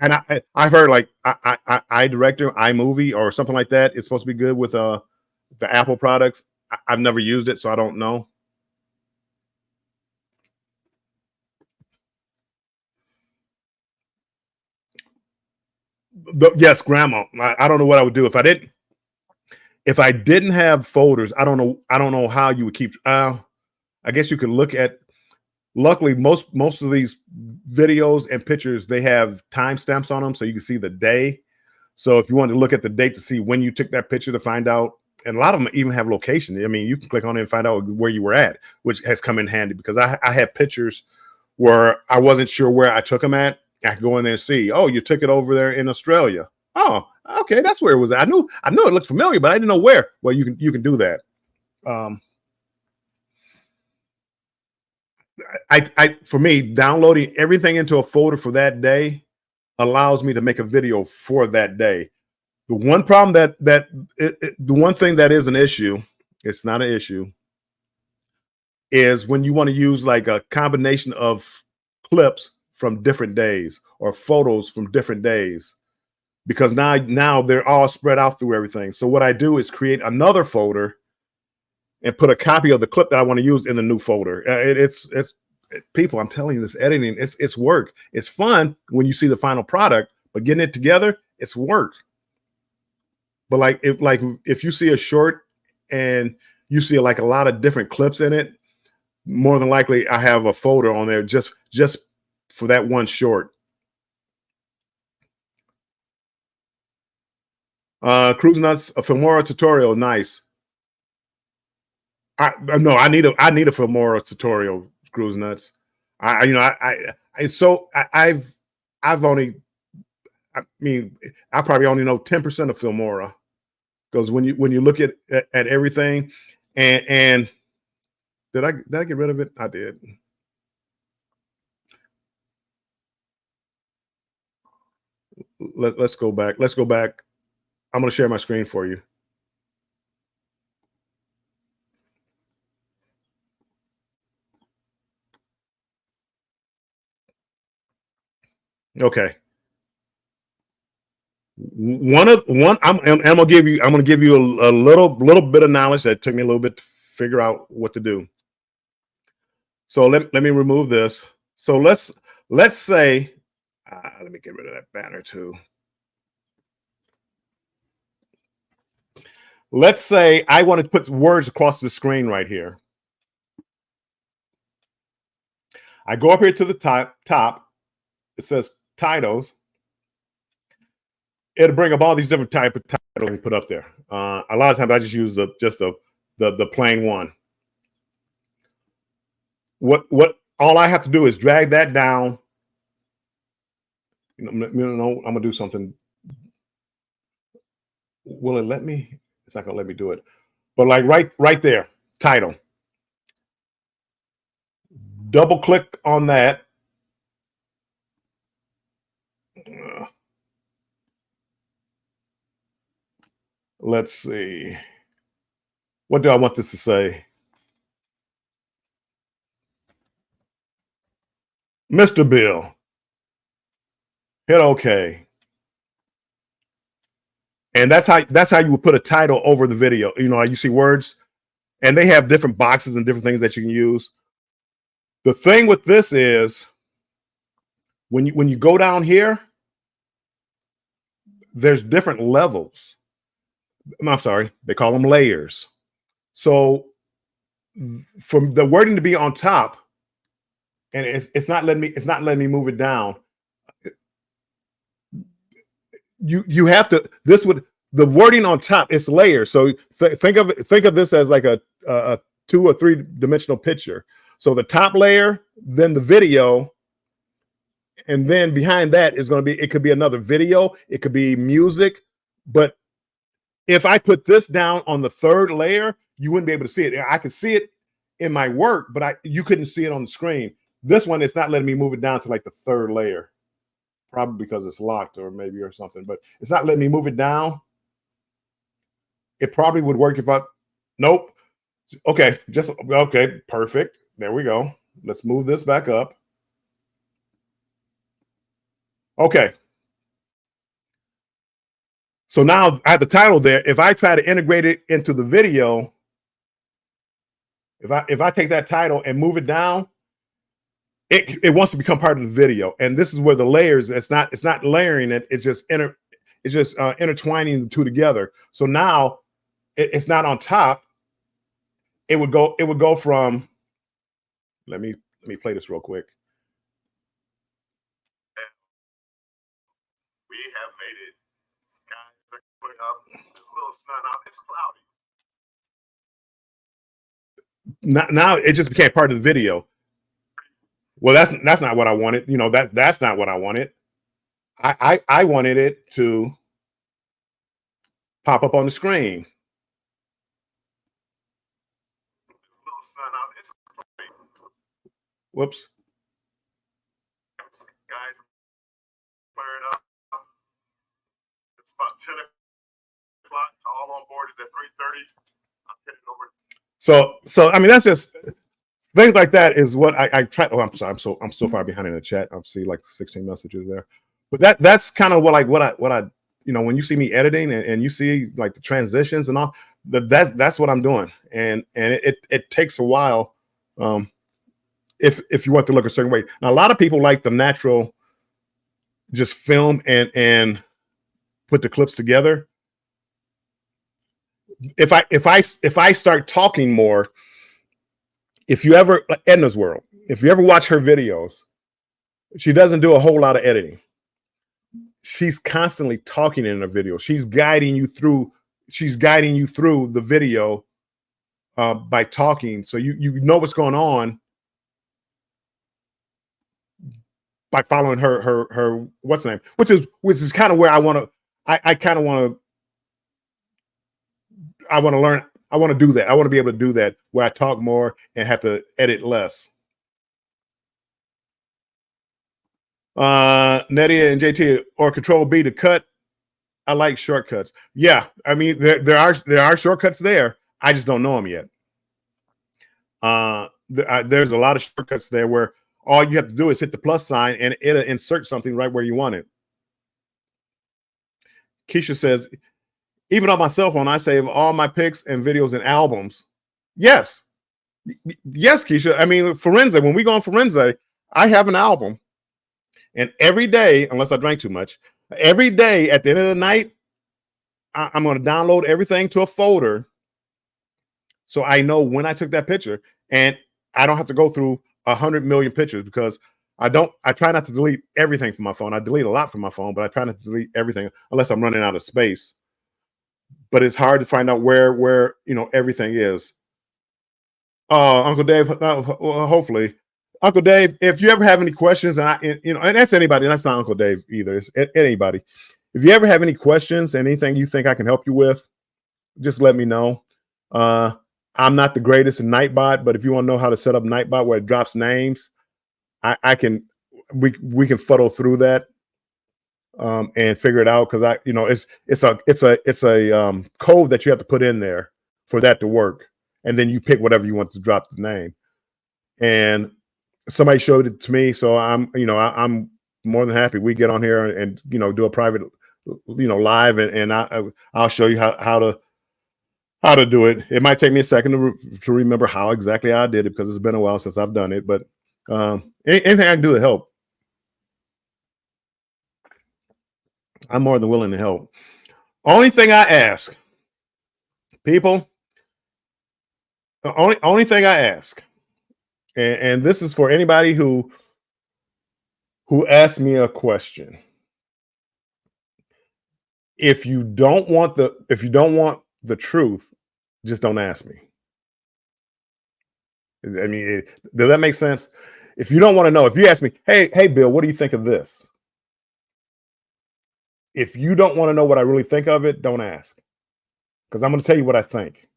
And I've heard like iDirector, iMovie, or something like that. It's supposed to be good with the Apple products. I've never used it, so I don't know. Yes, Grandma. I don't know what I would do if I didn't. If I didn't have folders, I don't know how you would keep. I guess you could look at. Luckily, most of these videos and pictures, they have timestamps on them, so you can see the day. So if you want to look at the date to see when you took that picture to find out, and a lot of them even have location. I mean, you can click on it and find out where you were at, which has come in handy because I had pictures where I wasn't sure where I took them at. I could go in there and see, oh, you took it over there in Australia. Oh, okay, that's where it was. I knew it looked familiar, but I didn't know where. Well, you can do that. For me, downloading everything into a folder for that day allows me to make a video for that day. The one problem the one thing that is an issue, it's not an issue, is when you want to use like a combination of clips from different days or photos from different days, because now they're all spread out through everything. So what I do is create another folder and put a copy of the clip that I want to use in the new folder. It's people, I'm telling you, this editing, it's work. It's fun when you see the final product, but getting it together, it's work. But if you see a short and you see like a lot of different clips in it, more than likely I have a folder on there just for that one short. Cruise Nuts, a Filmora tutorial, nice. I need a Filmora tutorial, Cruise Nuts. I've only, I mean, I probably only know 10% of Filmora, because when you look at everything, and did I get rid of it? I did. Let's go back. Let's go back. I'm going to share my screen for you. Okay. I'm gonna give you a little bit of knowledge that took me a little bit to figure out what to do. So let me remove this. So let's say, let me get rid of that banner too. Let's say I want to put words across the screen right here. I go up here to the top. It says titles. It'll bring up all these different type of titles and put up there. A lot of times I just use the plain one. What all I have to do is drag that down. I'm gonna do something. Will it let me? It's not gonna let me do it. But like right there, title. Double click on that. Let's see. What do I want this to say? Mr. Bill. Hit OK. And that's how you would put a title over the video. You know, you see words, and they have different boxes and different things that you can use. The thing with this is when you go down here, there's different levels. I'm sorry, they call them layers. So for the wording to be on top, and it's not letting me move it down. you have to, this would, the wording on top, it's layers. So think of this as like a 2 or 3 dimensional picture. So the top layer, then the video, and then behind that is going to be, it could be another video, it could be music. But if I put this down on the 3rd layer, you wouldn't be able to see it. I could see it in my work, but you couldn't see it on the screen. This one, it's not letting me move it down to like the 3rd layer, probably because it's locked or something, but it's not letting me move it down. It probably would work if nope. Okay, okay, perfect. There we go. Let's move this back up. Okay. So now I have the title there. If I try to integrate it into the video, if I take that title and move it down, it wants to become part of the video. And this is where the layers, it's not layering it, it's just intertwining the two together. So now it's not on top. It would go from, let me play this real quick. We have made it. Skies are clearing up. There's a little sun out. It's cloudy. Now it just became part of the video. Well, that's not what I wanted. You know, that's not what I wanted. I wanted it to pop up on the screen. Whoops. Guys, clear it up. It's about 10 o'clock. All on board is at 3:30. I'm heading over. So I mean, that's just things like that is what I try. Oh, I'm sorry. I'm so far behind in the chat. I see like 16 messages there. But that's kind of what I you know, when you see me editing and you see like the transitions and all, that's what I'm doing. And it takes a while. If you want to look a certain way. Now, a lot of people like the natural, just film and put the clips together. If I start talking more, if you ever, Edna's World, if you ever watch her videos, she doesn't do a whole lot of editing. She's constantly talking in her video. She's guiding you through the video by talking. So you know what's going on by following her what's the name, which is kind of where I want to learn. I want to do that. I want to be able to do that where I talk more and have to edit less. Nedia and JT, or Control B to cut. I like shortcuts. Yeah, I mean there are shortcuts there. I just don't know them yet. There's a lot of shortcuts there where all you have to do is hit the plus sign and it'll insert something right where you want it. Keisha says, even on my cell phone, I save all my pics and videos and albums. Yes, Keisha. I mean, Forenza, when we go on Forenza, I have an album. And every day, unless I drank too much, every day at the end of the night, I'm going to download everything to a folder so I know when I took that picture, and I don't have to go through 100 million pictures because I try not to delete everything from my phone. I delete a lot from my phone, but I try not to delete everything unless I'm running out of space. But it's hard to find out where you know everything is. Uncle Dave, hopefully. Uncle Dave, if you ever have any questions, and that's anybody, that's not Uncle Dave either, it's anybody. If you ever have any questions, anything you think I can help you with, just let me know. I'm not the greatest in Nightbot, but if you want to know how to set up Nightbot where it drops names, we can fuddle through that and figure it out, because it's a code that you have to put in there for that to work, and then you pick whatever you want to drop the name. And somebody showed it to me, so I'm more than happy we get on here and do a private live, and I'll show you how to do it. It might take me a second to remember how exactly I did it, because it's been a while since I've done it, but anything I can do to help, I'm more than willing to help. Only thing I ask people, the only thing I ask, and this is for anybody who asks me a question. if you don't want the truth, just don't ask me. I mean, does that make sense? If you don't want to know, if you ask me, hey, Bill, what do you think of this? If you don't want to know what I really think of it, don't ask, because I'm going to tell you what I think.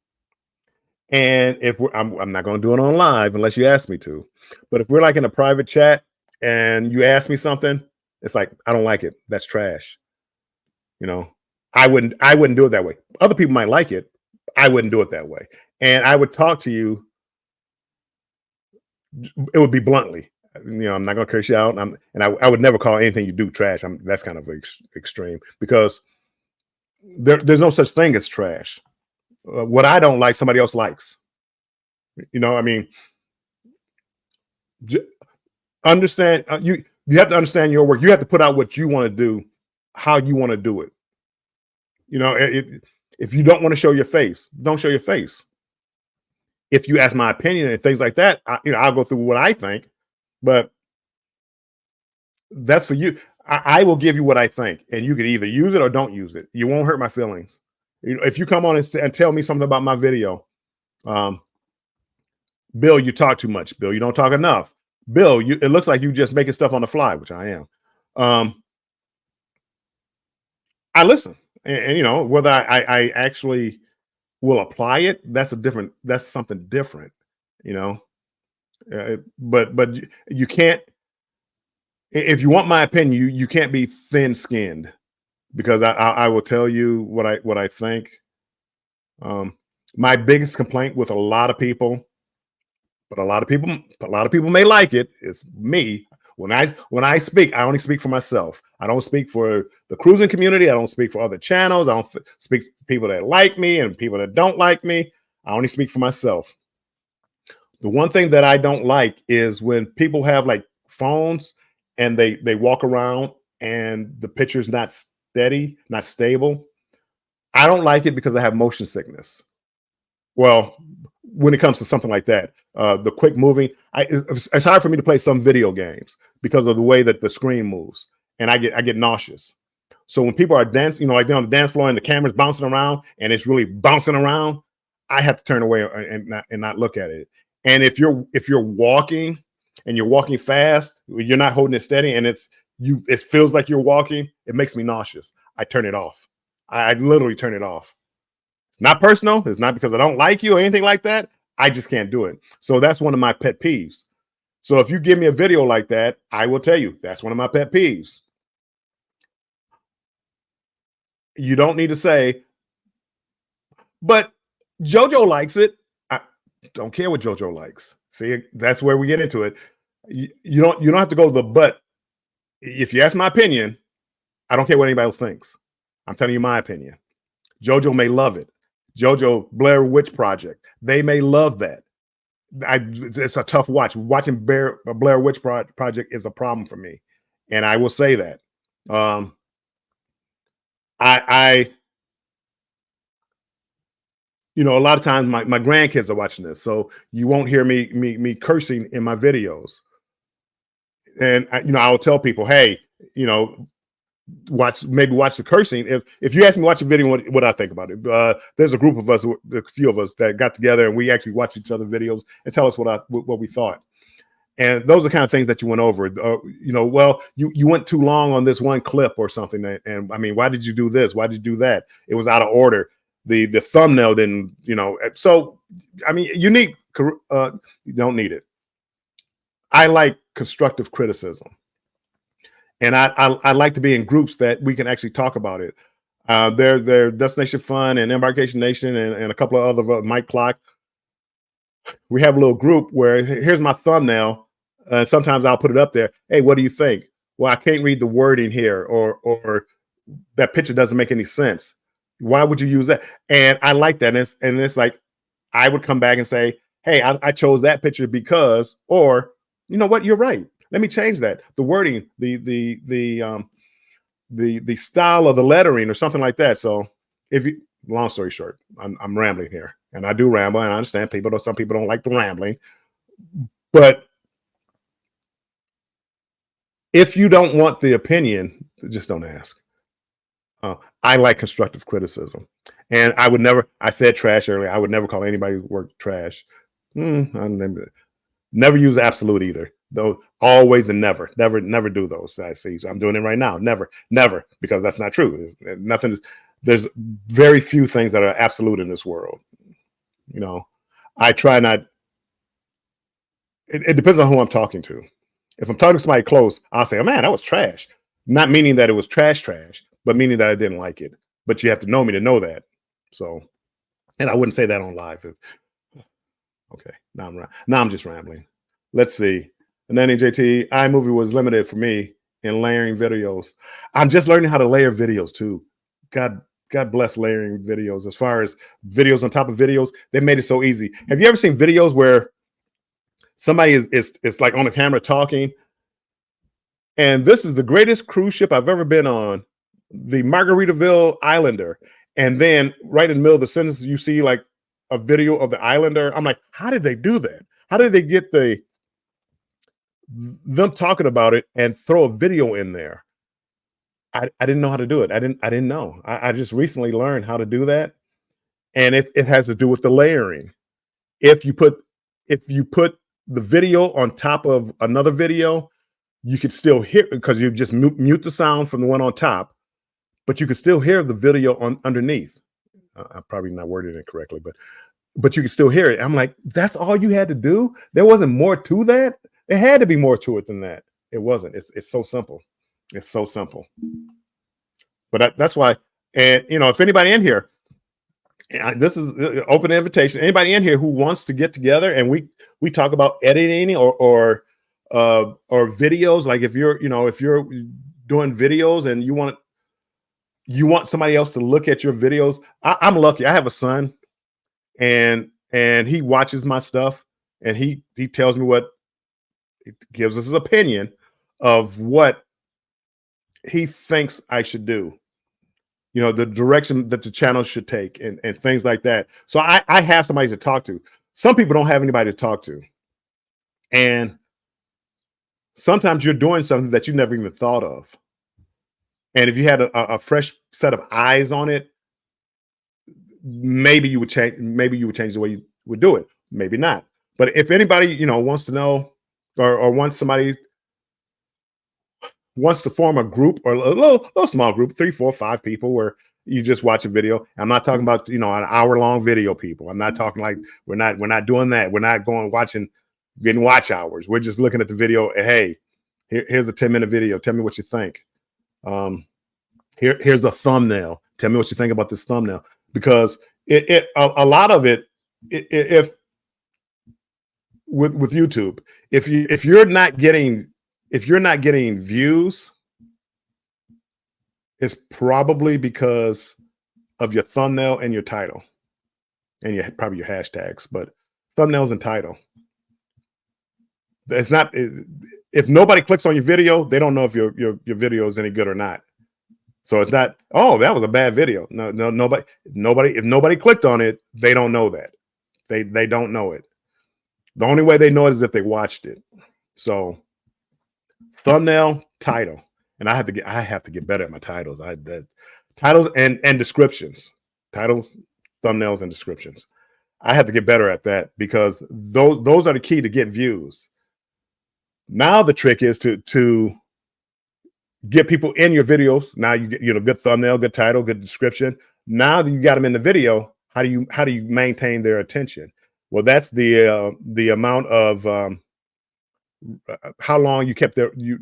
And if I'm not going to do it on live unless you ask me to. But if we're like in a private chat and you ask me something, it's like, I don't like it. That's trash. You know, I wouldn't do it that way. Other people might like it. I wouldn't do it that way. And I would talk to you. It would be bluntly. You know, I'm not going to curse you out. I would never call anything you do trash. That's kind of extreme, because there's no such thing as trash. What I don't like, somebody else likes. You know, I mean, understand. You have to understand your work. You have to put out what you want to do, how you want to do it. You know, if you don't want to show your face, don't show your face. If you ask my opinion and things like that, I'll go through what I think, but that's for you. I will give you what I think, and you can either use it or don't use it. You won't hurt my feelings. You know, if you come on and tell me something about my video, Bill, you talk too much. Bill, you don't talk enough. Bill, it looks like you just making stuff on the fly, which I am. I listen, and you know, whether I actually will apply it, that's something different, you know. But you can't. If you want my opinion, you can't be thin-skinned, because I will tell you what I think. My biggest complaint with a lot of people, but a lot of people may like it. It's me. When I speak, I only speak for myself. I don't speak for the cruising community. I don't speak for other channels. I don't speak for people that like me and people that don't like me. I only speak for myself. The one thing that I don't like is when people have like phones and they walk around and the picture's not steady, not stable. I don't like it because I have motion sickness. Well, when it comes to something like that, the quick moving, it's hard for me to play some video games because of the way that the screen moves, and I get nauseous. So when people are dancing, you know, like they're on the dance floor and the camera's bouncing around and it's really bouncing around, I have to turn away and not look at it. And if you're walking and you're walking fast, you're not holding it steady, and it feels like you're walking, it makes me nauseous. I turn it off. I literally turn it off. It's not personal. It's not because I don't like you or anything like that. I just can't do it. So that's one of my pet peeves. So if you give me a video like that, I will tell you that's one of my pet peeves. You don't need to say, but JoJo likes it. I don't care what JoJo likes. See, that's where we get into it. You don't have to go to the but. If you ask my opinion, I don't care what anybody else thinks. I'm telling you my opinion. JoJo may love it. JoJo Blair Witch Project, they may love that. It's a tough watch. Watching Blair Witch Project is a problem for me, and I will say that. I you know, a lot of times my grandkids are watching this, so you won't hear me cursing in my videos. And you know, I'll tell people, hey, you know, watch the cursing. If you ask me to watch a video, what I think about it, there's a group of us, a few of us that got together and we actually watched each other's videos and tell us what we thought. And those are the kind of things that you went over. You know, well, you went too long on this one clip or something. And I mean, why did you do this? Why did you do that? It was out of order. The thumbnail didn't, you know. So, I mean, you don't need it. I like constructive criticism. And I like to be in groups that we can actually talk about it. They're Destination Fun and Embarkation Nation and a couple of other, Mike Clock. We have a little group where here's my thumbnail. Sometimes I'll put it up there. Hey, what do you think? Well, I can't read the wording here, or that picture doesn't make any sense. Why would you use that? And I like that. And it's like, I would come back and say, hey, I chose that picture because, or, you know what, you're right. Let me change that. The wording, the style of the lettering or something like that. So long story short, I'm rambling here, and I do ramble, and I understand some people don't like the rambling, but if you don't want the opinion, just don't ask. I like constructive criticism, and I would never. I said trash earlier. I would never call anybody's work trash. Never use absolute either. Though always and never do those. I see. I'm doing it right now. Never, because that's not true. There's nothing. There's very few things that are absolute in this world. You know, I try not. It depends on who I'm talking to. If I'm talking to somebody close, I'll say, "Oh man, that was trash." Not meaning that it was trash, but meaning that I didn't like it. But you have to know me to know that. So, and I wouldn't say that on live. Okay, now I'm just rambling. Let's see. And then JT, iMovie was limited for me in layering videos. I'm just learning how to layer videos too. God bless layering videos. As far as videos on top of videos, they made it so easy. Have you ever seen videos where somebody is like on the camera talking, and this is the greatest cruise ship I've ever been on, the Margaritaville Islander, and then right in the middle of the sentence you see like a video of the Islander? I'm like, how did they do that? How did they get them talking about it and throw a video in there? I didn't know how to do it. I didn't know. I just recently learned how to do that, and it has to do with the layering. If you put the video on top of another video, you could still hear, because you just mute the sound from the one on top, but you can still hear the video on underneath. I'm probably not wording it correctly, but you can still hear it. I'm like, that's all you had to do? There wasn't more to that? There had to be more to it than that. It wasn't. It's so simple. It's so simple. But that's why. And if anybody in here, this is an open invitation. Anybody in here who wants to get together and we talk about editing or videos, like if you're doing videos and you want somebody else to look at your videos. I'm lucky. I have a son, and he watches my stuff, and he tells me what, he gives us his opinion of what he thinks I should do. The direction that the channel should take and things like that. So I have somebody to talk to. Some people don't have anybody to talk to. And sometimes you're doing something that you never even thought of. And if you had a fresh set of eyes on it, maybe you would change the way you would do it. Maybe not. But if anybody, wants to know or wants to form a group, or a little small group, 3, 4, 5 people, where you just watch a video. I'm not talking about, an hour-long video, people. I'm not talking like we're not doing that. We're not getting watch hours. We're just looking at the video. Hey, here's a 10-minute video. Tell me what you think. Here's the thumbnail. Tell me what you think about this thumbnail, because a lot of it, if with YouTube, if you're not getting views, it's probably because of your thumbnail and your title, and probably your hashtags. But thumbnails and title, it's not. If nobody clicks on your video, they don't know if your video is any good or not. So it's not, oh, that was a bad video. No, nobody. If nobody clicked on it, they don't know that. They don't know it. The only way they know it is if they watched it. So thumbnail, title, and I have to get better at my titles. Titles and descriptions, titles, thumbnails, and descriptions. I have to get better at that, because those are the key to get views. Now the trick is to get people in your videos. Now you get good thumbnail, good title, good description. Now that you got them in the video, how do you maintain their attention? Well, that's the amount of how long you kept the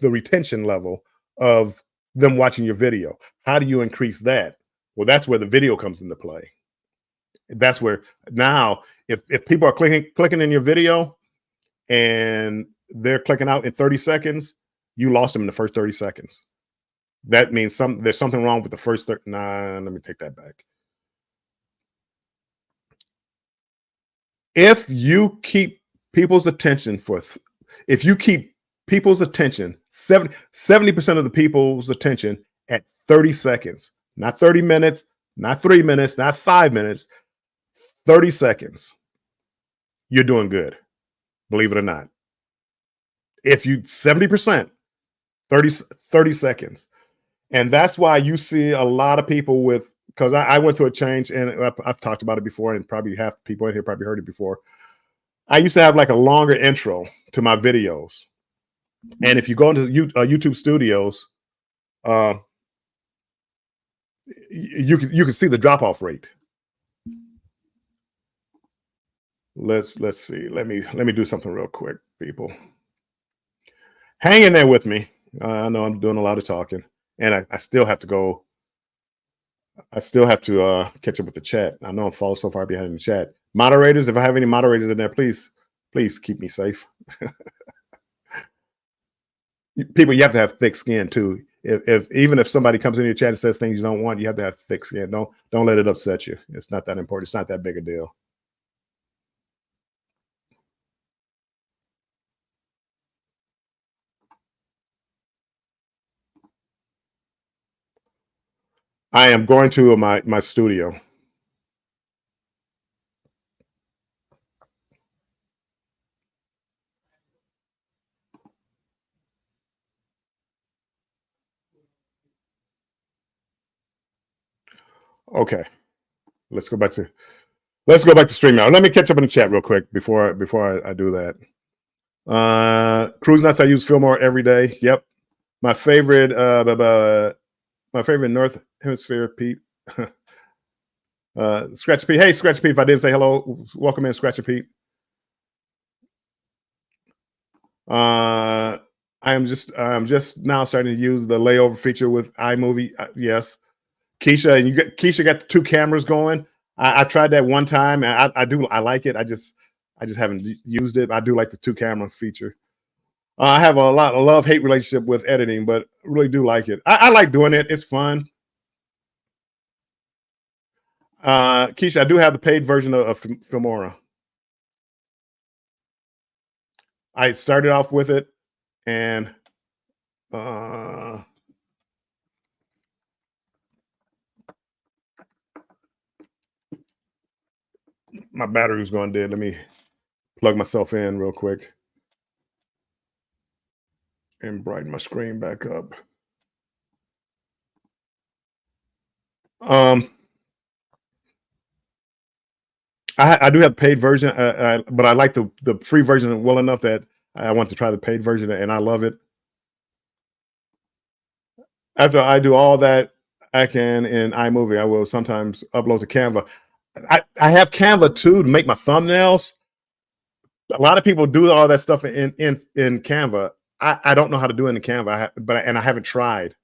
retention level of them watching your video. How do you increase that? Well, that's where the video comes into play. That's where now, if people are clicking in your video and they're clicking out in 30 seconds, you lost them in the first 30 seconds. That means there's something wrong with the first 30. Nah, let me take that back. If you keep people's attention 70% of the people's attention at 30 seconds, not 30 minutes, not 3 minutes, not 5 minutes, 30 seconds, you're doing good. Believe it or not. If you 70%, 30 seconds. And that's why you see a lot of people with, because I went through a change, and I've talked about it before, and probably half the people in here probably heard it before. I used to have like a longer intro to my videos. And if you go into YouTube Studios, uh, you can see the drop off rate. Let's see. Let me do something real quick, people. Hang in there with me. I know I'm doing a lot of talking, and I still have to go. I still have to catch up with the chat. I know I'm falling so far behind in the chat. Moderators, if I have any moderators in there, please keep me safe. People, you have to have thick skin too. If even if somebody comes in your chat and says things you don't want, you have to have thick skin. Don't let it upset you. It's not that important. It's not that big a deal. I am going to my studio. Okay, let's go back to StreamYard. Let me catch up in the chat real quick before I do that. Cruise nuts I use Fillmore every day. Yep, my favorite North Hemisphere Pete. Scratch Pete. Hey, Scratch Pete. If I didn't say hello, welcome in, Scratch Pete. I'm just now starting to use the layover feature with iMovie. Yes, Keisha, and Keisha got the 2 cameras going. I tried that one time, and I like it. I just haven't used it. I do like the 2 camera feature. I have a lot of love-hate relationship with editing, but really do like it. I like doing it. It's fun. Keisha, I do have the paid version of Filmora. I started off with it, and my battery was going dead. Let me plug myself in real quick and brighten my screen back up. I do have a paid version, but I like the free version well enough that I want to try the paid version, and I love it. After I do all that I can in iMovie, I will sometimes upload to Canva. I have Canva too to make my thumbnails. A lot of people do all that stuff in Canva. I don't know how to do it in Canva, and I haven't tried.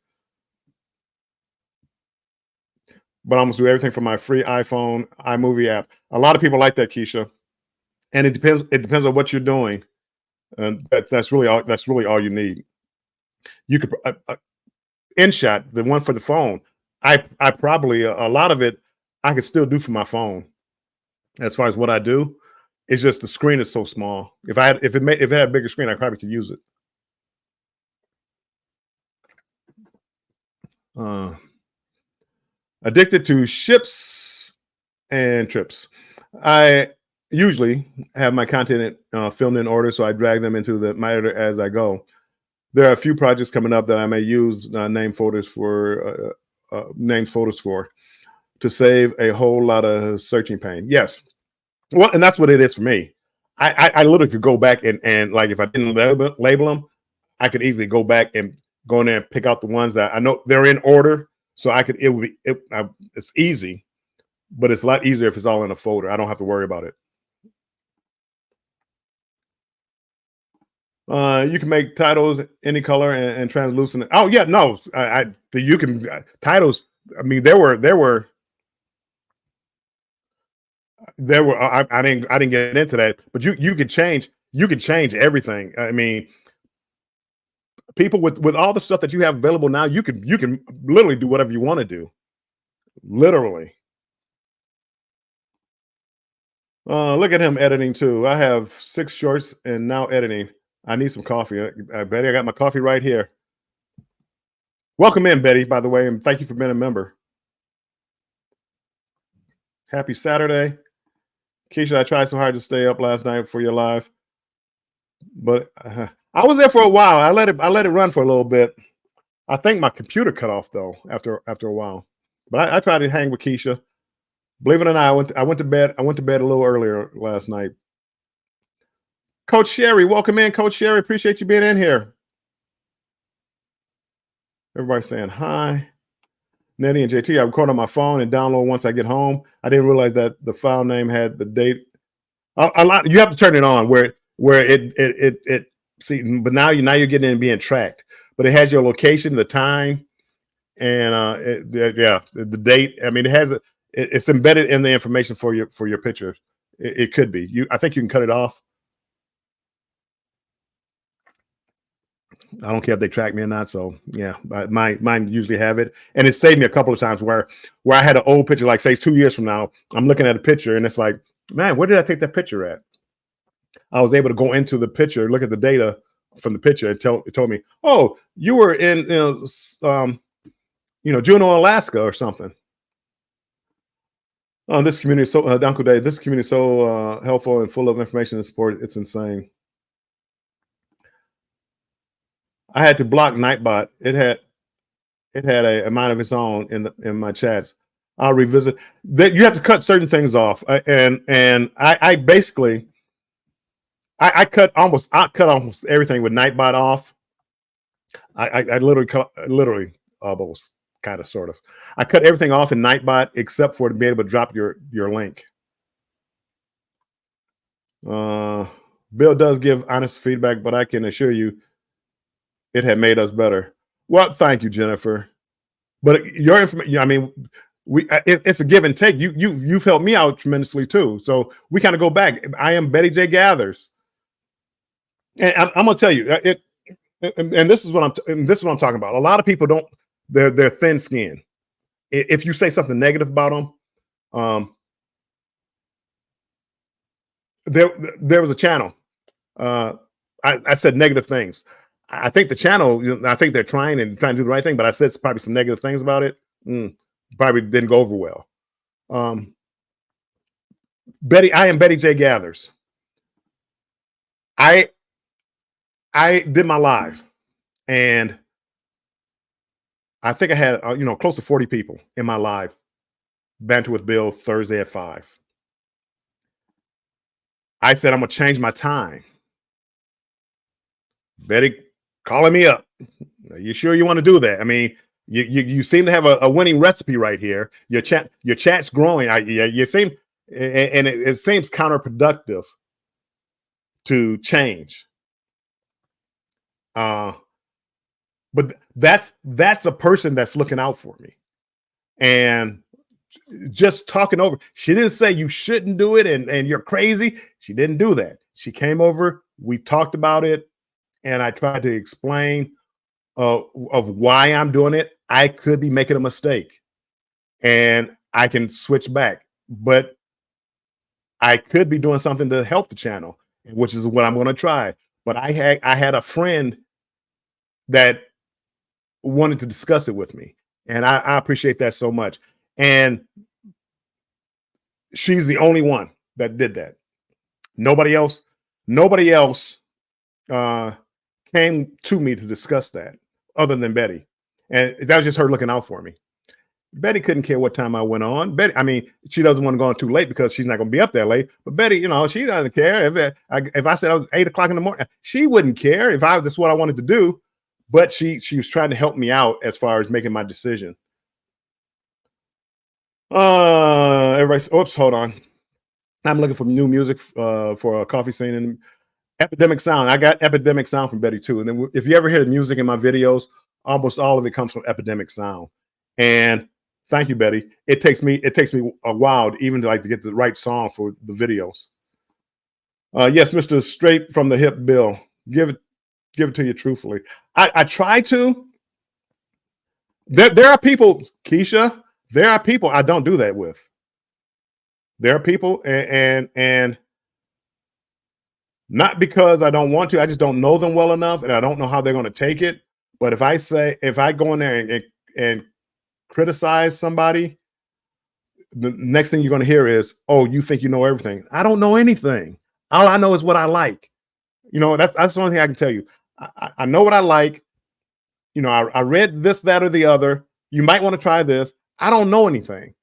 But I almost do everything from my free iPhone iMovie app. A lot of people like that, Keisha, and it depends. It depends on what you're doing, and that's really all you need. You could InShot, the one for the phone. I probably a lot of it I could still do for my phone. As far as what I do, it's just the screen is so small. If it had a bigger screen, I probably could use it. Addicted to ships and trips. I usually have my content filmed in order, so I drag them into my editor as I go. There are a few projects coming up that I may use names photos for to save a whole lot of searching pain. Yes, well, and that's what it is for me. I literally could go back and like if I didn't label them, I could easily go back and go in there and pick out the ones that I know they're in order. So it's easy, but it's a lot easier if it's all in a folder. I don't have to worry about it. You can make titles any color and translucent. Oh yeah, no, you can titles. I mean, there were I didn't get into that, but you could change everything. I mean, people with all the stuff that you have available now, you can literally do whatever you want to do. Literally. Look at him editing too. I have 6 shorts and now editing. I need some coffee. Betty, I got my coffee right here. Welcome in, Betty, by the way, and thank you for being a member. Happy Saturday. Keisha, I tried so hard to stay up last night for your live, but I was there for a while. I let it run for a little bit. I think my computer cut off though after a while. But I tried to hang with Keisha. Believe it or not, I went to bed. I went to bed a little earlier last night. Coach Sherry, welcome in, Coach Sherry. Appreciate you being in here. Everybody saying hi. Nettie and JT, I record on my phone and download once I get home. I didn't realize that the file name had the date. A lot. You have to turn it on where it see. But now you're getting in and being tracked. But it has your location, the time, and the date. I mean, it's embedded in the information for your picture. It could be. I think you can cut it off. I don't care if they track me or not. So yeah, mine usually have it, and it saved me a couple of times where I had an old picture, like say 2 years from now, I'm looking at a picture and it's like, man, where did I take that picture at? I was able to go into the picture, look at the data from the picture, and it told me, oh, you were in Juneau, Alaska, or something. Oh, this community is so Uncle Dave. This community is so helpful and full of information and support. It's insane. I had to block Nightbot. It had a mind of its own in my chats. I'll revisit that. You have to cut certain things off, and I basically I cut almost everything with Nightbot off. I literally almost kind of sort of. I cut everything off in Nightbot except for to be able to drop your link. Bill does give honest feedback, but I can assure you it had made us better. Well, thank you, Jennifer. But your information, I mean, it's a give and take. You've helped me out tremendously too. So we kind of go back. I am Betty J Gathers, and I'm gonna tell you and this is what I'm talking about. A lot of people don't. They're thin skinned. If you say something negative about them, there was a channel. I said negative things. I think the channel, I think they're trying to do the right thing, but I said probably some negative things about it. Probably didn't go over well. I am Betty J Gathers. I did my live, and I think I had close to 40 people in my live banter with Bill Thursday at 5. I said I'm gonna change my time. Betty calling me up. Are you sure you want to do that? I mean, you seem to have a winning recipe right here. Your chat's growing. You seem, and it seems counterproductive to change. But that's a person that's looking out for me, and just talking over. She didn't say you shouldn't do it and you're crazy. She didn't do that. She came over. We talked about it. And I tried to explain of why I'm doing it. I could be making a mistake, and I can switch back, but I could be doing something to help the channel, which is what I'm going to try. But I had a friend that wanted to discuss it with me, and I appreciate that so much. And she's the only one that did that. Nobody else came to me to discuss that other than Betty. And that was just her looking out for me. Betty couldn't care what time I went on. Betty, I mean, she doesn't want to go on too late because she's not going to be up that late. But Betty, she doesn't care. If I said I was 8 o'clock in the morning, she wouldn't care if that's what I wanted to do. But she was trying to help me out as far as making my decision. Everybody, oops, hold on. I'm looking for new music for a coffee scene and Epidemic Sound. I got Epidemic Sound from Betty too. And then if you ever hear the music in my videos, almost all of it comes from Epidemic Sound. And thank you, Betty. It takes me a while to even to get the right song for the videos. Yes, Mr. Straight from the Hip Bill. Give it to you truthfully. I try to. There are people, Keisha. There are people I don't do that with. There are people, and not because I don't want to. I just don't know them well enough, and I don't know how they're going to take it. But if I go in there and criticize somebody, the next thing you're going to hear is, "Oh, you think you know everything." I don't know anything. All I know is what I like. That's the only thing I can tell you. I know what I like. I read this, that, or the other. You might want to try this. I don't know anything.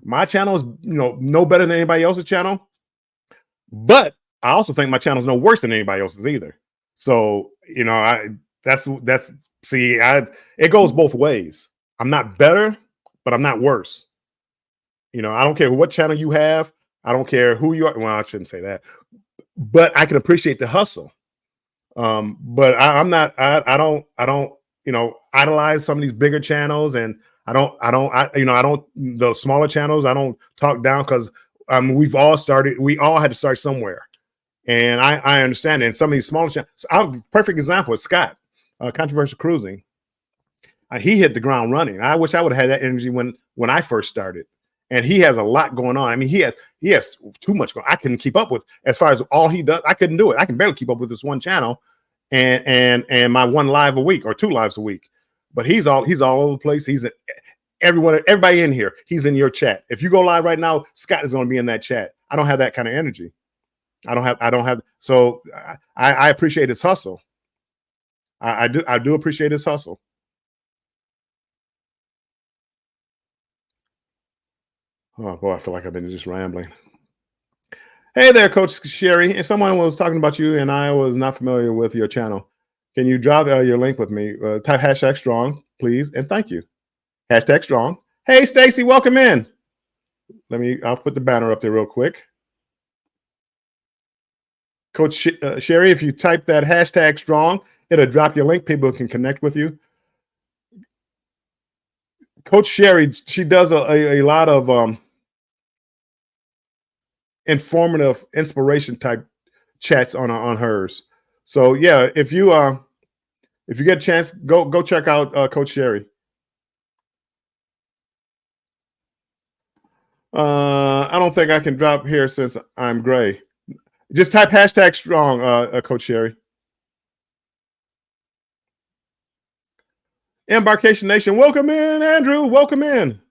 My channel is, no better than anybody else's channel, but I also think my channel is no worse than anybody else's either. So, it goes both ways. I'm not better, but I'm not worse. I don't care what channel you have. I don't care who you are. Well, I shouldn't say that, but I can appreciate the hustle. But I don't idolize some of these bigger channels, and the smaller channels, I don't talk down, because we all had to start somewhere. And I understand it. And some of these smaller channels, perfect example is Scott, Controversial Cruising. He hit the ground running. I wish I would have had that energy when I first started. And he has a lot going on. I mean, he has too much going on. I couldn't keep up with, as far as all he does. I couldn't do it. I can barely keep up with this one channel and my one live a week or 2 lives a week. But he's all over the place. He's everybody in here. He's in your chat. If you go live right now, Scott is going to be in that chat. I don't have that kind of energy. I don't have. So I appreciate his hustle. I do appreciate his hustle. Oh boy, I feel like I've been just rambling. Hey there, Coach Sherry. And someone was talking about you, and I was not familiar with your channel. Can you drop your link with me? Type #strong, please, and thank you. #strong. Hey, Stacy, welcome in. I'll put the banner up there real quick. Coach Sherry, if you type that #strong, it'll drop your link. People can connect with you. Coach Sherry, she does a lot of informative, inspiration type chats on hers. So yeah, if you get a chance, go check out Coach Sherry. I don't think I can drop here since I'm gray. Just type #strong, Coach Sherry. Embarkation Nation, welcome in, Andrew. Welcome in.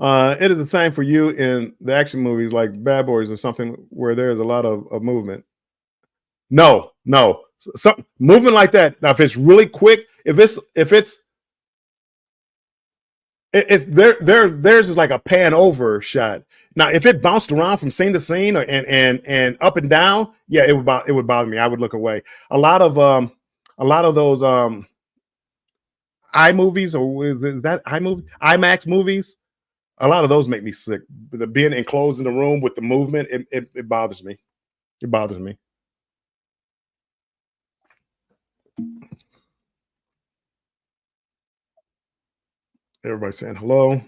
It is the same for you in the action movies like Bad Boys or something where there's a lot of movement. No. Some movement like that. Now, if it's really quick, if it's theirs is like a pan over shot. Now, if it bounced around from scene to scene and up and down, yeah, it would bother me. I would look away. A lot of those iMovies, or is that iMovie? IMAX movies. A lot of those make me sick. Being enclosed in the room with the movement, it bothers me. It bothers me. Everybody saying hello.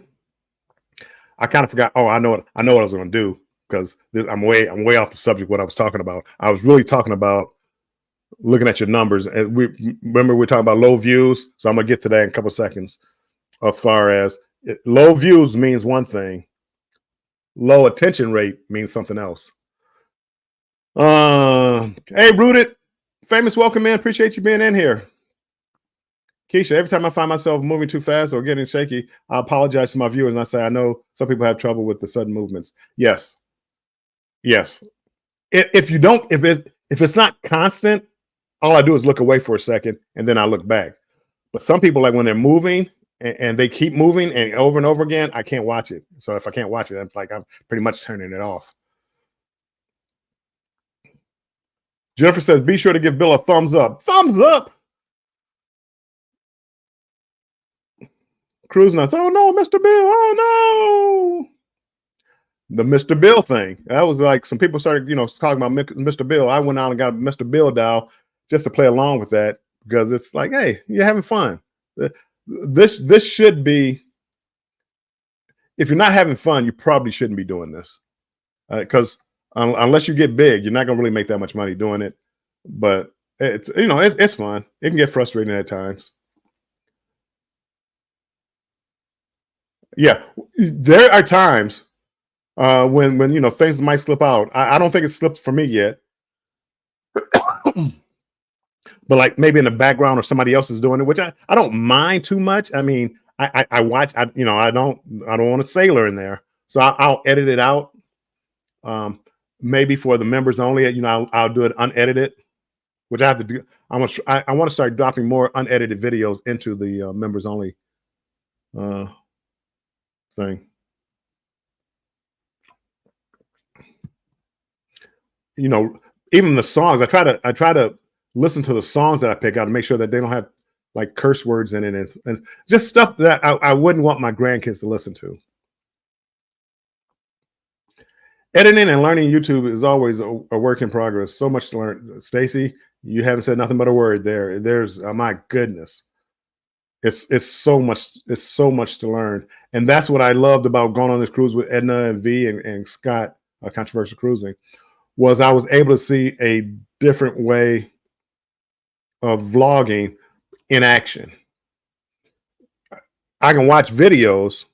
I kind of forgot. Oh, I know what I was going to do, because I'm way off the subject. What I was talking about, I was really talking about looking at your numbers. And we're talking about low views, so I'm gonna get to that in a couple of seconds. As far as low views means one thing, low attention rate means something else. Hey, Rooted, famous, welcome in. Appreciate you being in here. Keisha, every time I find myself moving too fast or getting shaky, I apologize to my viewers, and I say I know some people have trouble with the sudden movements. Yes. If it's not constant, all I do is look away for a second and then I look back. But some people, like when they're moving and they keep moving and over again, I can't watch it. So if I can't watch it, I'm pretty much turning it off. Jennifer says, be sure to give Bill a thumbs up. Thumbs up. Cruise nuts. Oh no, Mr. Bill. Oh no. The Mr. Bill thing. That was like some people started, talking about Mr. Bill. I went out and got a Mr. Bill dial just to play along with that, because it's like, hey, you're having fun. This should be, if you're not having fun, you probably shouldn't be doing this, because unless you get big, you're not going to really make that much money doing it. But it's fun. It can get frustrating at times. Yeah, there are times when things might slip out. I don't think it's slipped for me yet. But like maybe in the background or somebody else is doing it, which I don't mind too much. I mean, I watch, I don't want a sailor in there. So I'll edit it out. Maybe for the members only, I'll do it unedited which I have to do. I want to start dropping more unedited videos into the members only thing. You know, even the songs, I try to listen to the songs that I pick out to make sure that they don't have like curse words in it and just stuff that I wouldn't want my grandkids to listen to. Editing and learning YouTube is always a work in progress. So much to learn. Stacy, you haven't said nothing but a word there. There's my goodness. It's so much to learn. And that's what I loved about going on this cruise with Edna and V and Scott, Controversial Cruising, was I was able to see a different way of vlogging in action. I can watch videos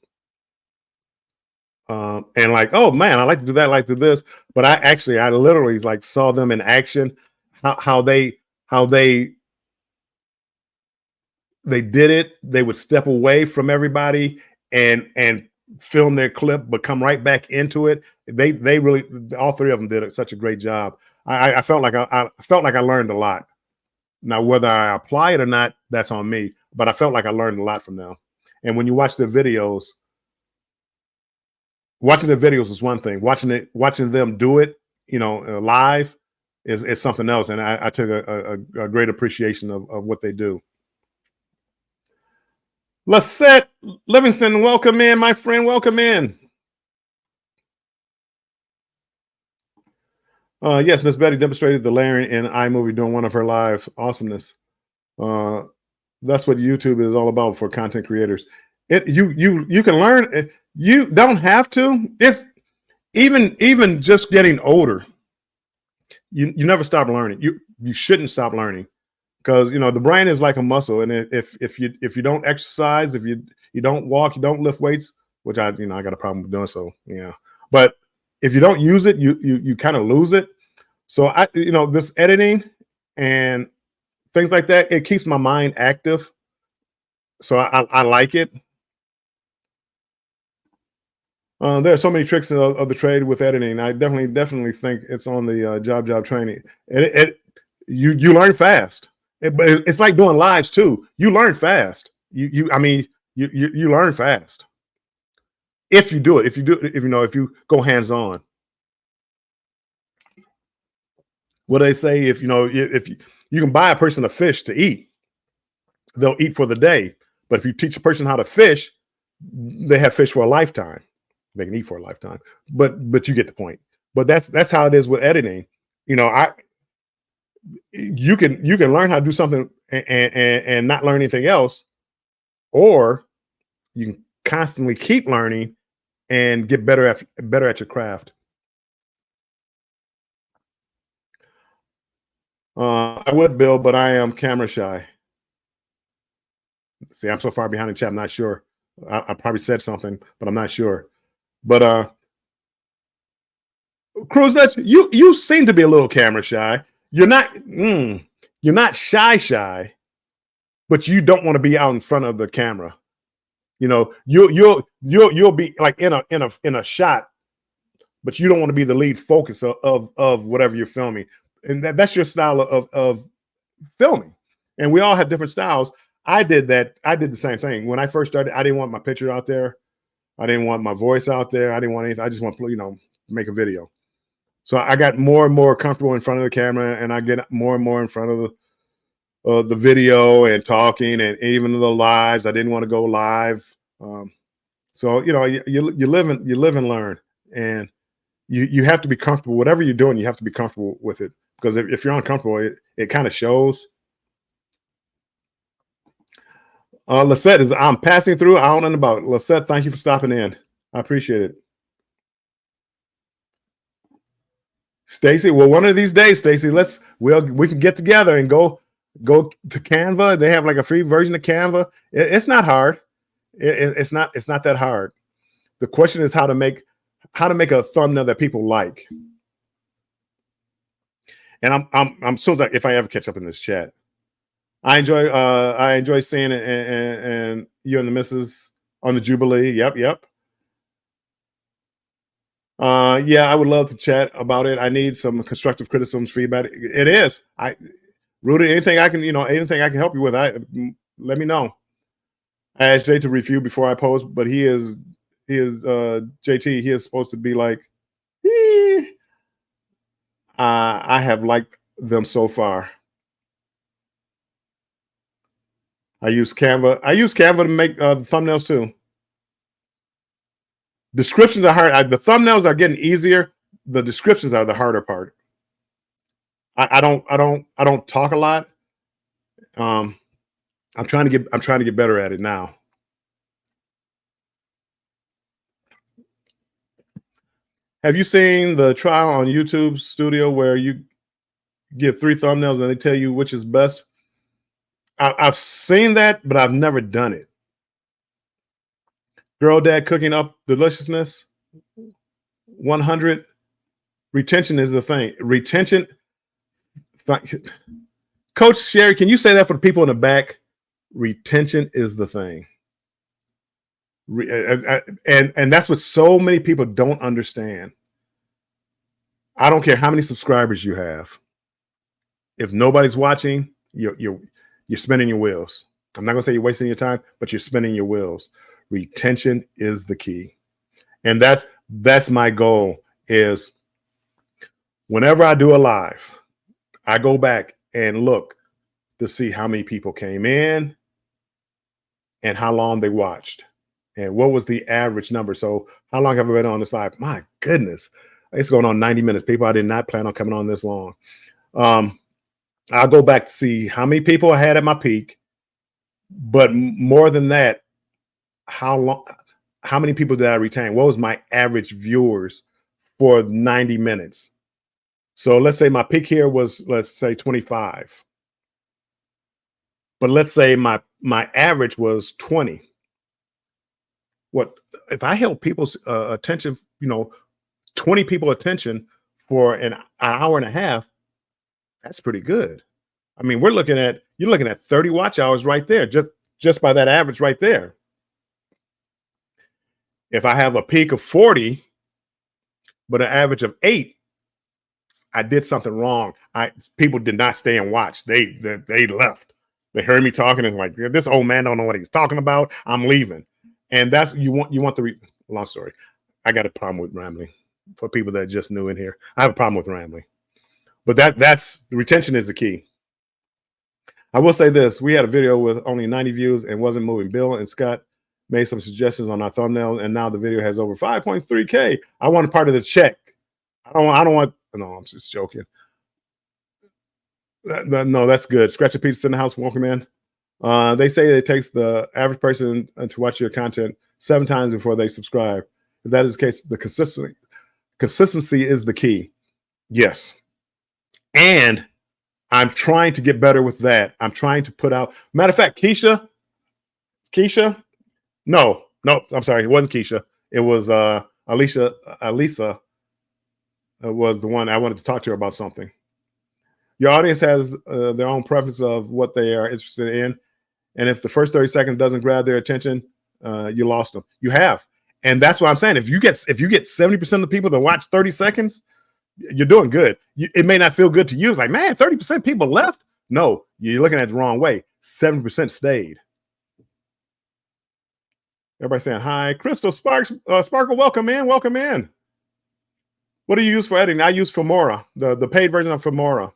and like, oh man, I like to do that, I like to do this. But I literally like saw them in action, how they did it. They would step away from everybody and film their clip, but come right back into it. They really, all three of them did such a great job. I felt like I felt like I learned a lot. Now, whether I apply it or not, that's on me. But I felt like I learned a lot from them. And when you watch their videos, watching the videos is one thing. Watching them do it, live is something else. And I took a great appreciation of what they do. Lisette Livingston, welcome in, my friend. Welcome in. Yes, Miss Betty demonstrated the layering in iMovie during one of her lives. Awesomeness. That's what YouTube is all about for content creators. You can learn. You don't have to. It's even just getting older. You never stop learning. You shouldn't stop learning, because the brain is like a muscle, and if you don't exercise, if you don't walk, you don't lift weights, which I got a problem with doing so. Yeah, but if you don't use it, you kind of lose it. So this editing and things like that, it keeps my mind active. So I like it. There are so many tricks of the trade with editing. I definitely think it's on the job training. You learn fast. It's like doing lives too. You learn fast. You learn fast if you do it. If you go hands on. What they say, if you can buy a person a fish to eat, they'll eat for the day. But if you teach a person how to fish, they have fish for a lifetime. They can eat for a lifetime. But you get the point. But that's how it is with editing. You can learn how to do something and not learn anything else, or you can constantly keep learning and get better at your craft. I would build, but I am camera shy. See, I'm so far behind the chat. I'm not sure. I probably said something, but I'm not sure. But Cruise Nuts, you seem to be a little camera shy. You're not shy, but you don't want to be out in front of the camera. You'll be like in a shot, but you don't want to be the lead focus of whatever you're filming. And that's your style of filming. And we all have different styles. I did that. I did the same thing. When I first started, I didn't want my picture out there. I didn't want my voice out there. I didn't want anything. I just want to, make a video. So I got more and more comfortable in front of the camera, and I get more and more in front of the video and talking, and even the lives. I didn't want to go live. So you live and learn, and you have to be comfortable. Whatever you're doing, you have to be comfortable with it, because if you're uncomfortable, it kind of shows. Lisette is, I'm passing through. I don't know about Lisette. Thank you for stopping in. I appreciate it. Stacy, well, one of these days, Stacy, we can get together and go to Canva. They have like a free version of Canva. It's not hard. It's not that hard. The question is how to make a thumbnail that people like. And I'm so like, if I ever catch up in this chat, I enjoy seeing it and you and the missus on the Jubilee. Yep. Yeah, I would love to chat about it. I need some constructive criticism, feedback. It is. Rudy, anything I can, anything I can help you with, let me know. I asked Jay to review before I post, but he is JT. He is supposed to be like, I have liked them so far. I use Canva. I use Canva to make the thumbnails too. Descriptions are hard. The thumbnails are getting easier. The descriptions are the harder part. I don't talk a lot. I'm trying to get better at it now. Have you seen the trial on YouTube Studio where you give 3 thumbnails and they tell you which is best? I've seen that, but I've never done it. Girl Dad Cooking Up Deliciousness. 100. Retention is the thing. Retention. Coach Sherry, can you say that for the people in the back? Retention is the thing. And that's what so many people don't understand. I don't care how many subscribers you have. If nobody's watching, you're spinning your wheels. I'm not gonna say you're wasting your time, but you're spinning your wheels. Retention is the key. And that's my goal, is whenever I do a live, I go back and look to see how many people came in and how long they watched and what was the average number. So how long have I been on this live? My goodness, it's going on 90 minutes. People, I did not plan on coming on this long. I'll go back to see how many people I had at my peak, but more than that, how many people did I retain? What was my average viewers for 90 minutes? So let's say my peak here was, let's say 25. But let's say my average was 20. What if I held people's attention, 20 people attention for an hour and a half? That's pretty good. I mean, you're looking at 30 watch hours right there, just by that average right there. If I have a peak of 40, but an average of 8, I did something wrong. People did not stay and watch. They left. They heard me talking and like, this old man don't know what he's talking about. I'm leaving. And that's you want long story. I got a problem with rambling. For people that are just new in here, I have a problem with rambling. But that's retention is the key. I will say this: we had a video with only 90 views and wasn't moving. Bill and Scott made some suggestions on our thumbnail, and now the video has over 5.3K. I want a part of the check. I don't want. No, I'm just joking. No, that's good. Scratch a Pizza in the house. Welcome in. They say it takes the average person to watch your content 7 times before they subscribe. If that is the case, the consistency is the key. Yes. And I'm trying to get better with that. I'm trying to put out, matter of fact, Keisha, no, I'm sorry. It wasn't Keisha. It was Alisa was the one I wanted to talk to her about something. Your audience has their own preference of what they are interested in. And if the first 30 seconds doesn't grab their attention, you lost them. You have. And that's what I'm saying. If you get 70% of the people that watch 30 seconds, you're doing good. It may not feel good to you. It's like, man, 30% people left. No, you're looking at it the wrong way. 70% stayed. Everybody saying hi. Crystal Sparks, Sparkle, welcome in. Welcome in. What do you use for editing? I use Filmora, the paid version of Filmora.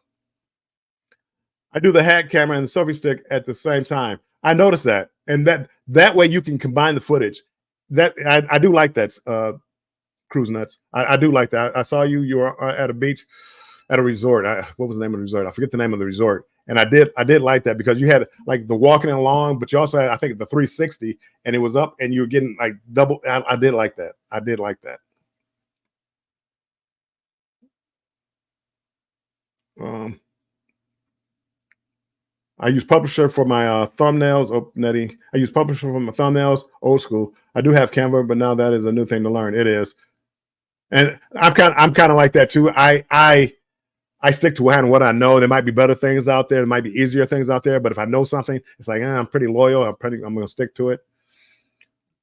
I do the hack camera and the selfie stick at the same time. I noticed that. And that way you can combine the footage. That I do like that, Cruise Nuts. I do like that. I saw you were at a beach, at a resort. What was the name of the resort? I forget the name of the resort. And I did like that because you had like the walking along, but you also had, I think, the 360, and it was up and you were getting like double. I did like that. I did like that. I use Publisher for my thumbnails. Oh, Nettie. I use Publisher for my thumbnails. Old school. I do have Canva, but now that is a new thing to learn. It is, and I'm kind of like that too. I stick to what I know. There might be better things out there. There might be easier things out there. But if I know something, it's like I'm pretty loyal. I'm going to stick to it.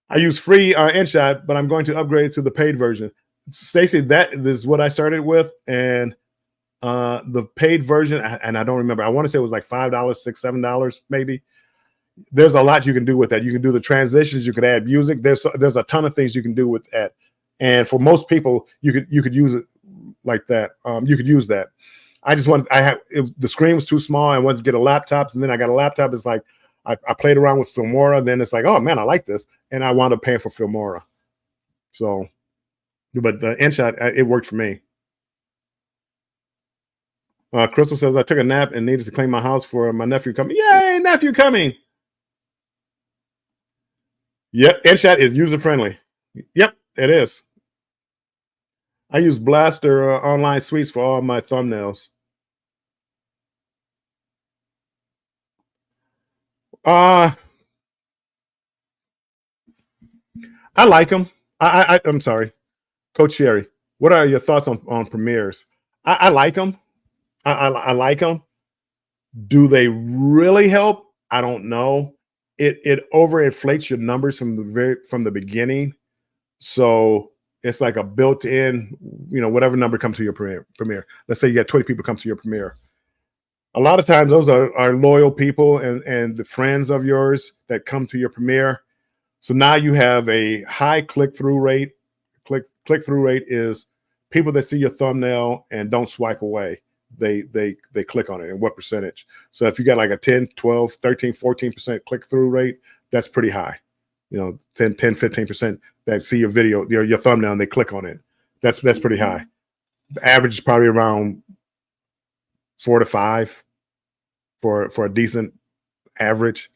I use free InShot, but I'm going to upgrade to the paid version. Stacy, that is what I started with, and The paid version, and I don't remember. I want to say it was like $5, $6, $7, maybe. There's a lot you can do with that. You can do the transitions. You could add music. There's a ton of things you can do with that. And for most people, you could use it like that. You could use that. The screen was too small. I wanted to get a laptop, and then I got a laptop. It's like I played around with Filmora. Then it's like, oh man, I like this, and I wound up paying for Filmora. So, but the InShot, it worked for me. Crystal says, I took a nap and needed to clean my house for my nephew coming. Yay, nephew coming. Yep, InShot is user-friendly. Yep, it is. I use Blaster Online Suites for all my thumbnails. I like them. I'm sorry. Coach Sherry, what are your thoughts on premieres? I like them. I like them. Do they really help? I don't know. It overinflates your numbers from the beginning, so it's like a built-in, whatever number comes to your premiere. Let's say you got 20 people come to your premiere. A lot of times those are loyal people and the friends of yours that come to your premiere. So now you have a high click-through rate. Click-through rate is people that see your thumbnail and don't swipe away. They click on it, and what percentage. So if you got like a 10, 12, 13, 14% click-through rate, that's pretty high. 10, 15% that see your video, your thumbnail, and they click on it. That's pretty high. The average is probably around 4 to 5 for a decent average.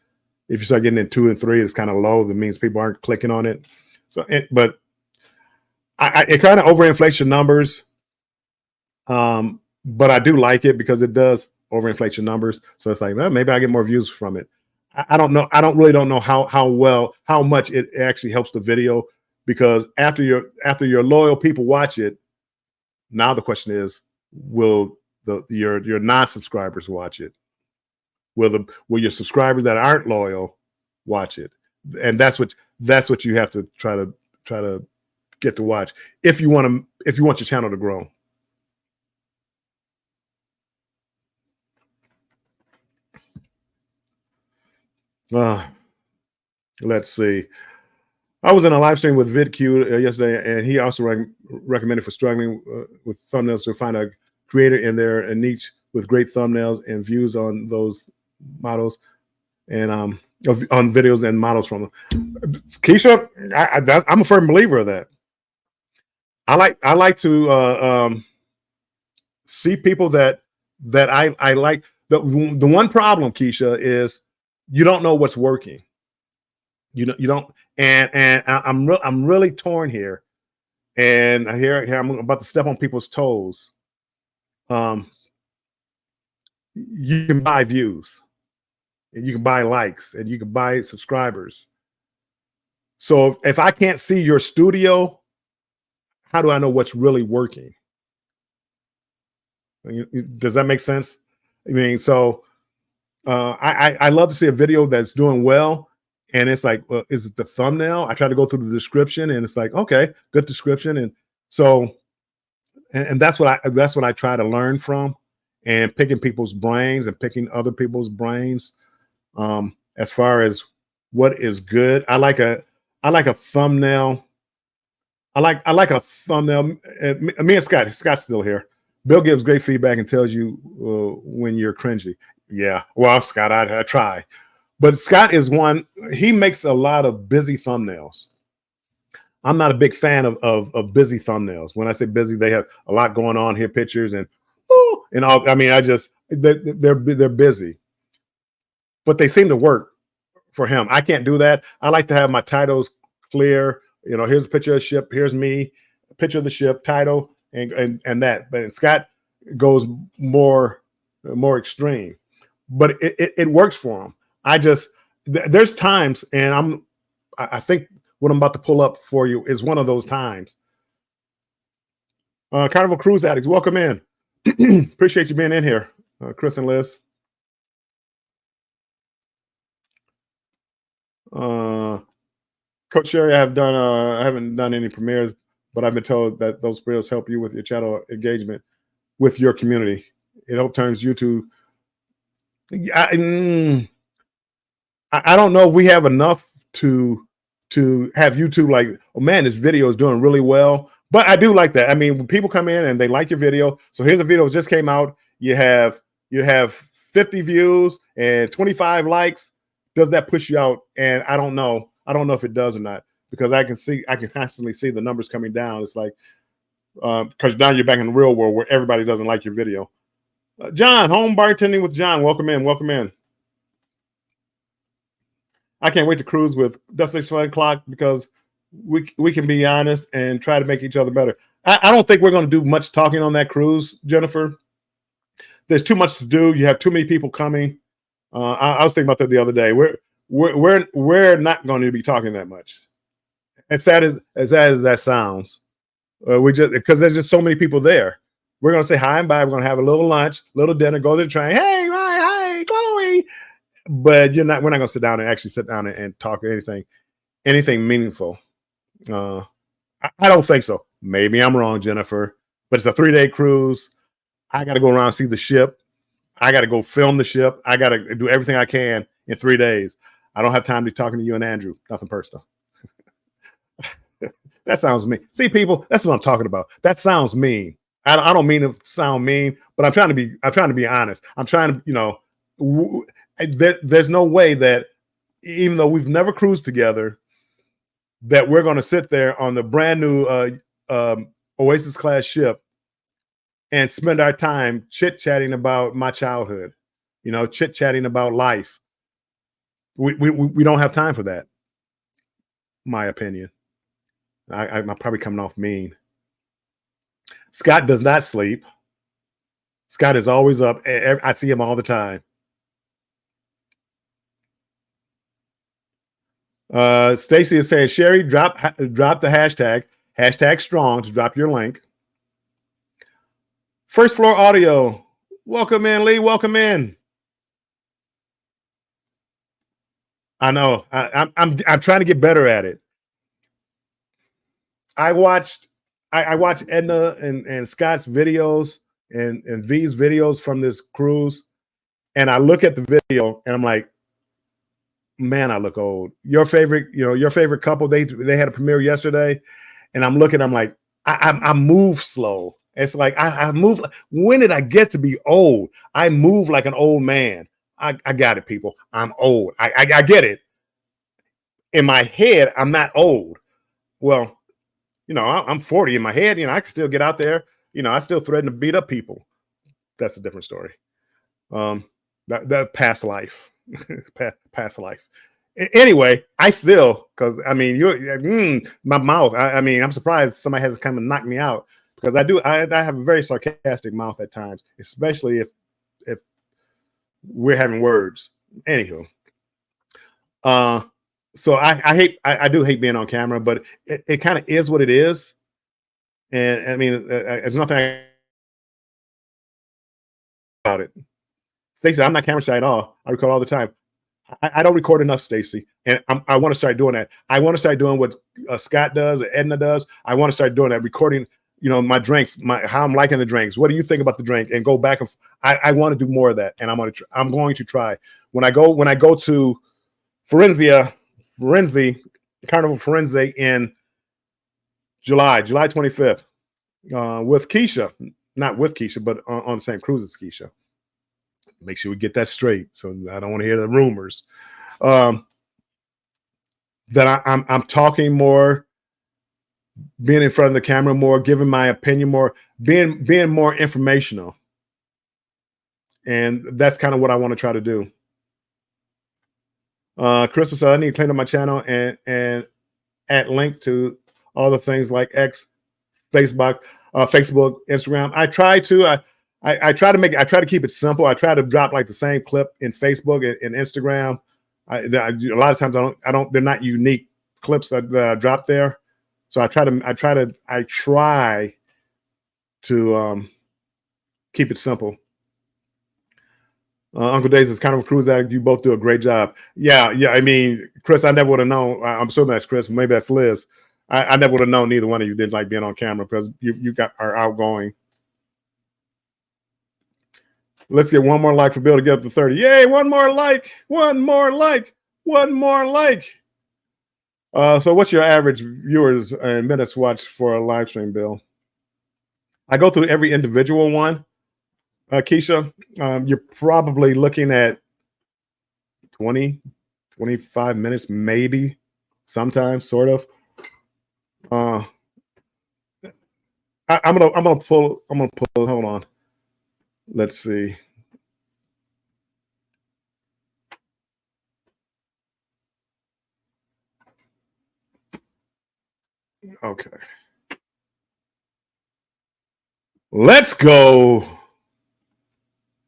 If you start getting in 2 and 3, it's kind of low. That means people aren't clicking on it. So, but it kind of overinflates your numbers. But I do like it because it does overinflate your numbers. So it's like, well, maybe I get more views from it. I don't know. I don't know how much it actually helps the video, because after your loyal people watch it, now the question is, will your non-subscribers watch it? Will your subscribers that aren't loyal watch it? And that's what you have to try to get to watch if you want your channel to grow. Let's see. I was in a live stream with VidQ yesterday, and he also recommended for struggling with thumbnails to find a creator in there, a niche with great thumbnails and views on those models, and on videos and models from them. Keisha, I'm a firm believer of that. I like to see people that I like. The one problem, Keisha, is you don't know what's working. You don't, and I'm really torn here, and here I'm about to step on people's toes. You can buy views, and you can buy likes, and you can buy subscribers. So if I can't see your studio, how do I know what's really working? Does that make sense? I mean, so I love to see a video that's doing well. And it's like, is it the thumbnail? I try to go through the description, and it's like, okay, good description. And so, and that's what I try to learn from, and picking people's brains and picking other people's brains. As far as what is good, I like a thumbnail. I like a thumbnail. Me and Scott's still here. Bill gives great feedback and tells you when you're cringy. Yeah, well, Scott, I try. But Scott is one, he makes a lot of busy thumbnails. I'm not a big fan of busy thumbnails. When I say busy, they have a lot going on here, pictures and all. I mean, they're busy, but they seem to work for him. I can't do that. I like to have my titles clear. Here's a picture of the ship. Here's me, a picture of the ship, title, and that. But Scott goes more extreme, but it works for him. There's times, and I think what I'm about to pull up for you is one of those times. Carnival Cruise Addicts, welcome in. Appreciate you being in here, Chris and Liz. Coach Sherry, I haven't done any premieres, but I've been told that those premieres help you with your channel engagement. with your community. It helps turns you to. I don't know if we have enough to have YouTube like, oh man, this video is doing really well. But I do like that. I mean, when people come in and they like your video, so here's a video that just came out. You have 50 views and 25 likes. Does that push you out? And I don't know. I don't know if it does or not, because I can constantly see the numbers coming down. It's like, because now you're back in the real world where everybody doesn't like your video. John, home bartending with John. Welcome in. Welcome in. I can't wait to cruise with Destination Fun Clock, because we can be honest and try to make each other better. I don't think we're going to do much talking on that cruise, Jennifer. There's too much to do. You have too many people coming. I was thinking about that the other day. We're not going to be talking that much. As sad as that sounds, we just, because there's just so many people there. We're going to say hi and bye. We're going to have a little lunch, little dinner, go to the train. Hey, hi, Chloe. But we're not going to sit down and actually sit down and talk anything meaningful. I don't think so. Maybe I'm wrong, Jennifer, but it's a 3-day cruise. I got to go around and see the ship. I got to go film the ship. I got to do everything I can in 3 days. I don't have time to be talking to you and Andrew. Nothing personal. That sounds mean. See, people, that's what I'm talking about. That sounds mean. I don't mean to sound mean, but I'm trying to be honest. I'm trying to, there's no way that, even though we've never cruised together, that we're going to sit there on the brand new Oasis class ship and spend our time chit-chatting about my childhood, chit-chatting about life. We don't have time for that, my opinion. I'm probably coming off mean. Scott does not sleep. Scott is always up. I see him all the time. Stacy is saying, Sherry, drop the hashtag strong to drop your link. First Floor Audio. Welcome in, Lee. Welcome in. I know. I'm trying to get better at it. I watched Edna and Scott's videos and V's videos from this cruise, and I look at the video and I'm like, man, I look old. Your favorite couple, they had a premiere yesterday, and I'm like, I move slow. It's like I move. When did I get to be old? I move like an old man. I got it, people. I'm old. I get it. In my head, I'm not old. Well, I'm 40 in my head. I can still get out there. I still threaten to beat up people. That's a different story. That past life, past life. Anyway, I still, because I mean, my mouth. I mean, I'm surprised somebody hasn't come and knocked me out, because I have a very sarcastic mouth at times, especially if we're having words. Anywho, so I do hate being on camera, but it kind of is what it is. And I mean, there's nothing about it. Stacey, I'm not camera shy at all. I record all the time. I don't record enough, Stacey, and I want to start doing that. I want to start doing what Scott does, or Edna does. I want to start doing that, recording, my drinks, how I'm liking the drinks. What do you think about the drink? And go back and I want to do more of that, and I'm going to try. When I go to Carnival Firenze in July 25th, with Keisha, not with Keisha, but on the same cruise as Keisha. Make sure we get that straight. So I don't want to hear the rumors. That I'm talking more, being in front of the camera more, giving my opinion more, being more informational. And that's kind of what I want to try to do. Crystal said, I need to clean up my channel and add link to all the things like X, Facebook, Instagram. I try to. I try to keep it simple. I try to drop like the same clip in Facebook and Instagram. A lot of times I don't. They're not unique clips that I drop there. So I try to keep it simple. Uncle Days is kind of a cruise addict. You both do a great job. Yeah. I mean, Chris, I never would have known. I'm assuming that's Chris. Maybe that's Liz. I never would have known neither one of you didn't like being on camera, because you are outgoing. Let's get one more like for Bill to get up to 30. Yay, one more like, one more like, one more like. So what's your average viewers and minutes watched for a live stream, Bill? I go through every individual one. Keisha, you're probably looking at 20, 25 minutes, maybe, sometimes, sort of. I'm gonna pull, hold on. Let's see. Okay. Let's go.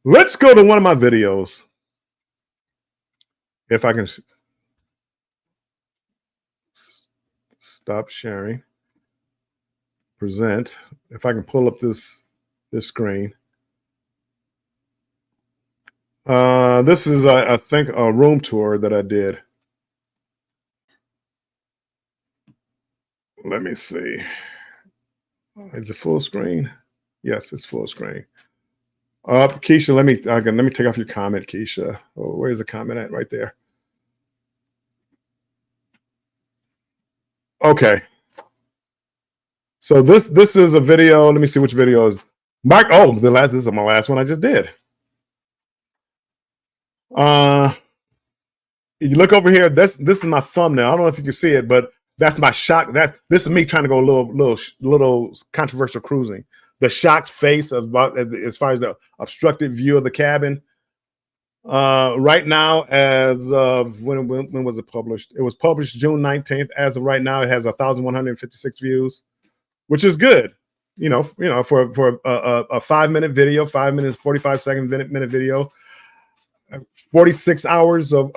Let's go to one of my videos. If I can stop sharing, present. If I can pull up this screen. This is, I think, a room tour that I did. Let me see. Is it full screen? Yes, it's full screen. Keisha, let me take off your comment, Keisha. Oh, where's the comment at? Right there. Okay. So this is a video. Let me see which video is Mark. Oh, this is my last one I just did. You look over here. This is my thumbnail. I don't know if you can see it, but that's my shock. This is me trying to go a little controversial cruising. The shocked face of as far as the obstructed view of the cabin. Right now, as of when was it published? It was published June 19th. As of right now, it has 1,156 views, which is good. You know, for a 5-minute video, 5 minutes, 45-second minute video. 46 hours of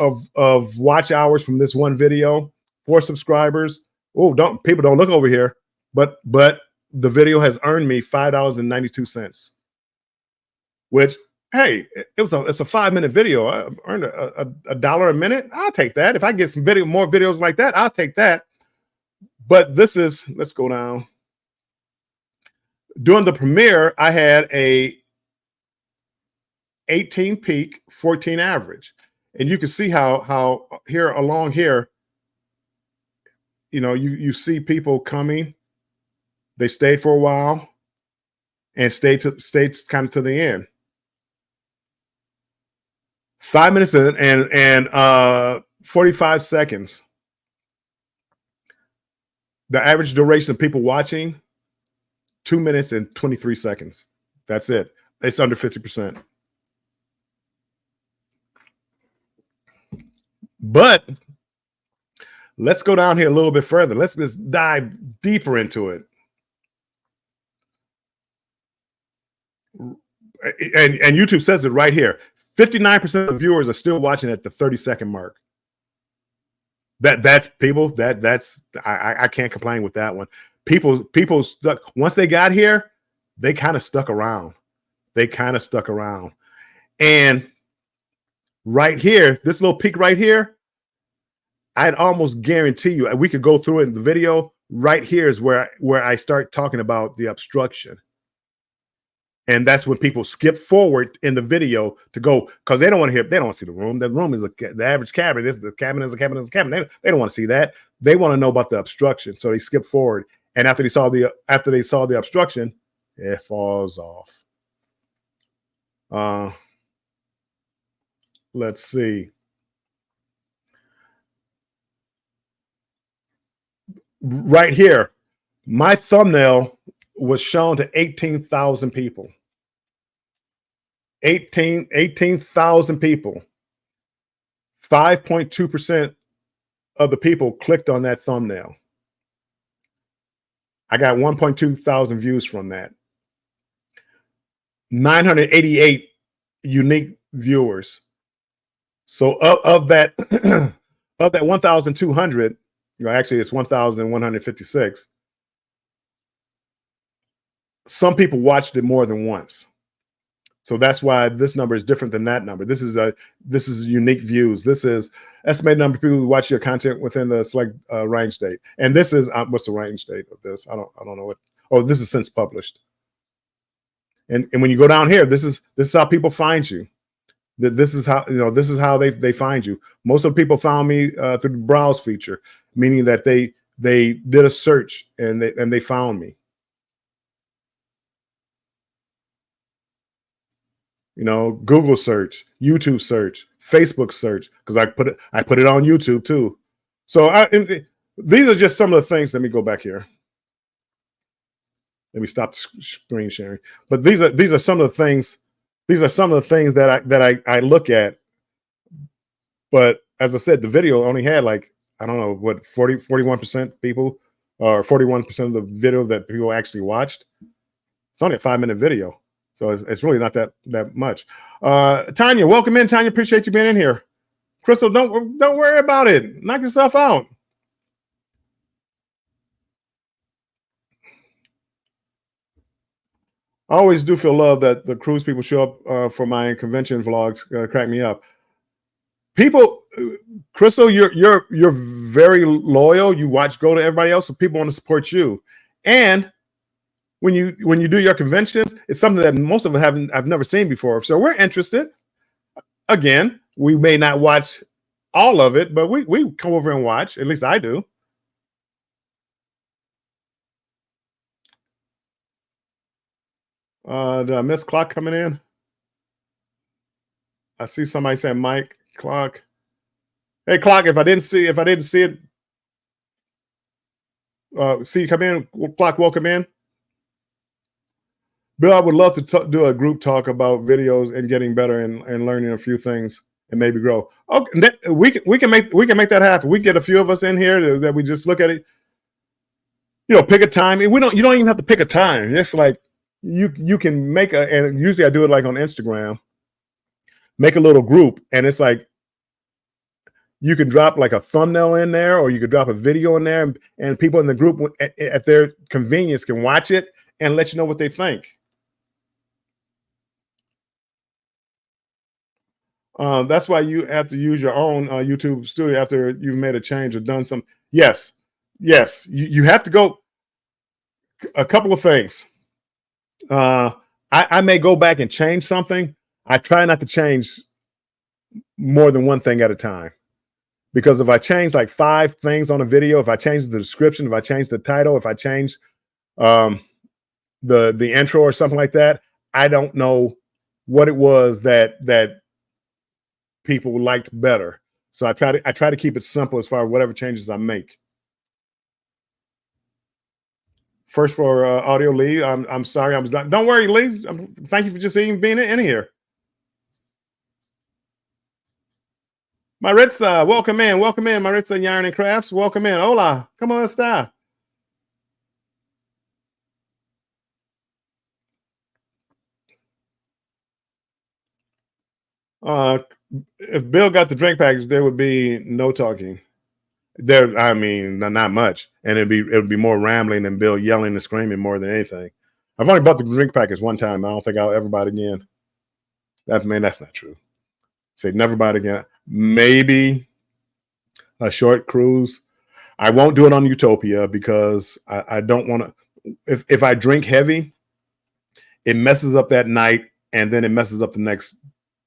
watch hours from this one video. 4 subscribers. Oh, people don't look over here, but the video has earned me $5.92, which, hey, it's a 5-minute video. I earned a dollar a minute. I'll take that. If I get more videos like that, I'll take that. But this is, let's go down. During the premiere, I had a 18 peak, 14 average. And you can see how here along here, you see people coming. They stayed for a while and stayed kind of to the end. 5 minutes and 45 seconds. The average duration of people watching, 2 minutes and 23 seconds. That's it. It's under 50%. But let's go down here a little bit further. Let's just dive deeper into it. And YouTube says it right here. 59% of viewers are still watching at the 30-second mark. That's people. I can't complain with that one. People stuck once they got here, they kind of stuck around. And right here, this little peak right here, I'd almost guarantee you, we could go through it in the video. Right here is where I start talking about the obstruction. And that's when people skip forward in the video to go, because they don't want to hear, they don't want to see the room. The room is the average cabin. The cabin is a cabin is a cabin. They don't want to see that. They want to know about the obstruction. So they skip forward. And after they saw the obstruction, it falls off. Let's see. Right here, my thumbnail was shown to 18,000 people. 18,000 people. 5.2% of the people clicked on that thumbnail. I got 1.2 thousand views from that. 988 unique viewers. So of that of that 1,200, actually it's 1,156. Some people watched it more than once. So that's why this number is different than that number. This is unique views. This is estimated number of people who watch your content within the select range date. And this is what's the range date of this? I don't know what. Oh, this is since published. And when you go down here, this is how people find you. This is how they find you. Most of the people found me through the browse feature, meaning that they did a search and they found me. You know, Google search, YouTube search, Facebook search, because I put it on YouTube too. So these are just some of the things. Let me go back here. Let me stop the screen sharing. But these are some of the things. These are some of the things that I look at. But as I said, the video only had like, I don't know what, 41% people, or 41% of the video that people actually watched. It's only a 5-minute video. So it's really not that much. Tanya, welcome in. Tanya, appreciate you being in here. Crystal, don't worry about it. Knock yourself out. I always do feel love that the cruise people show up for my convention vlogs. Crack me up. People, Crystal, you're very loyal. You go to everybody else, so people want to support you. And when you do your conventions, it's something that most of them I've never seen before. So we're interested. Again, we may not watch all of it, but we come over and watch. At least I do. Did I miss Clock coming in? I see somebody saying Mike Clock. Hey Clock, if I didn't see it, see you come in. Clock, welcome in. Bill, I would love to do a group talk about videos and getting better and learning a few things and maybe grow. Okay, we can make that happen. We get a few of us in here that we just look at it. You know, pick a time. You don't even have to pick a time. It's like you can make and usually I do it like on Instagram. Make a little group, and it's like you can drop like a thumbnail in there, or you could drop a video in there, and people in the group at their convenience can watch it and let you know what they think. That's why you have to use your own YouTube studio after you've made a change or done some. Yes. You have to go. A couple of things. I may go back and change something. I try not to change more than one thing at a time, because if I change like 5 things on a video, if I change the description, if I change the title, if I change the intro or something like that, I don't know what it was that people liked better. So I try to keep it simple as far as whatever changes I make. First for audio, Lee. I'm sorry. Don't worry, Lee. Thank you for just even being in here. Maritza, welcome in. Welcome in, Maritza Yarn and Crafts. Welcome in. Hola. Come on, está. If Bill got the drink package, there would be no talking. There, I mean, not much, and it would be more rambling than Bill yelling and screaming more than anything. I've only bought the drink package one time. I don't think I'll ever buy it again. That's not true. Say never buy it again. Maybe a short cruise. I won't do it on Utopia because I don't want to. If I drink heavy, it messes up that night, and then it messes up the next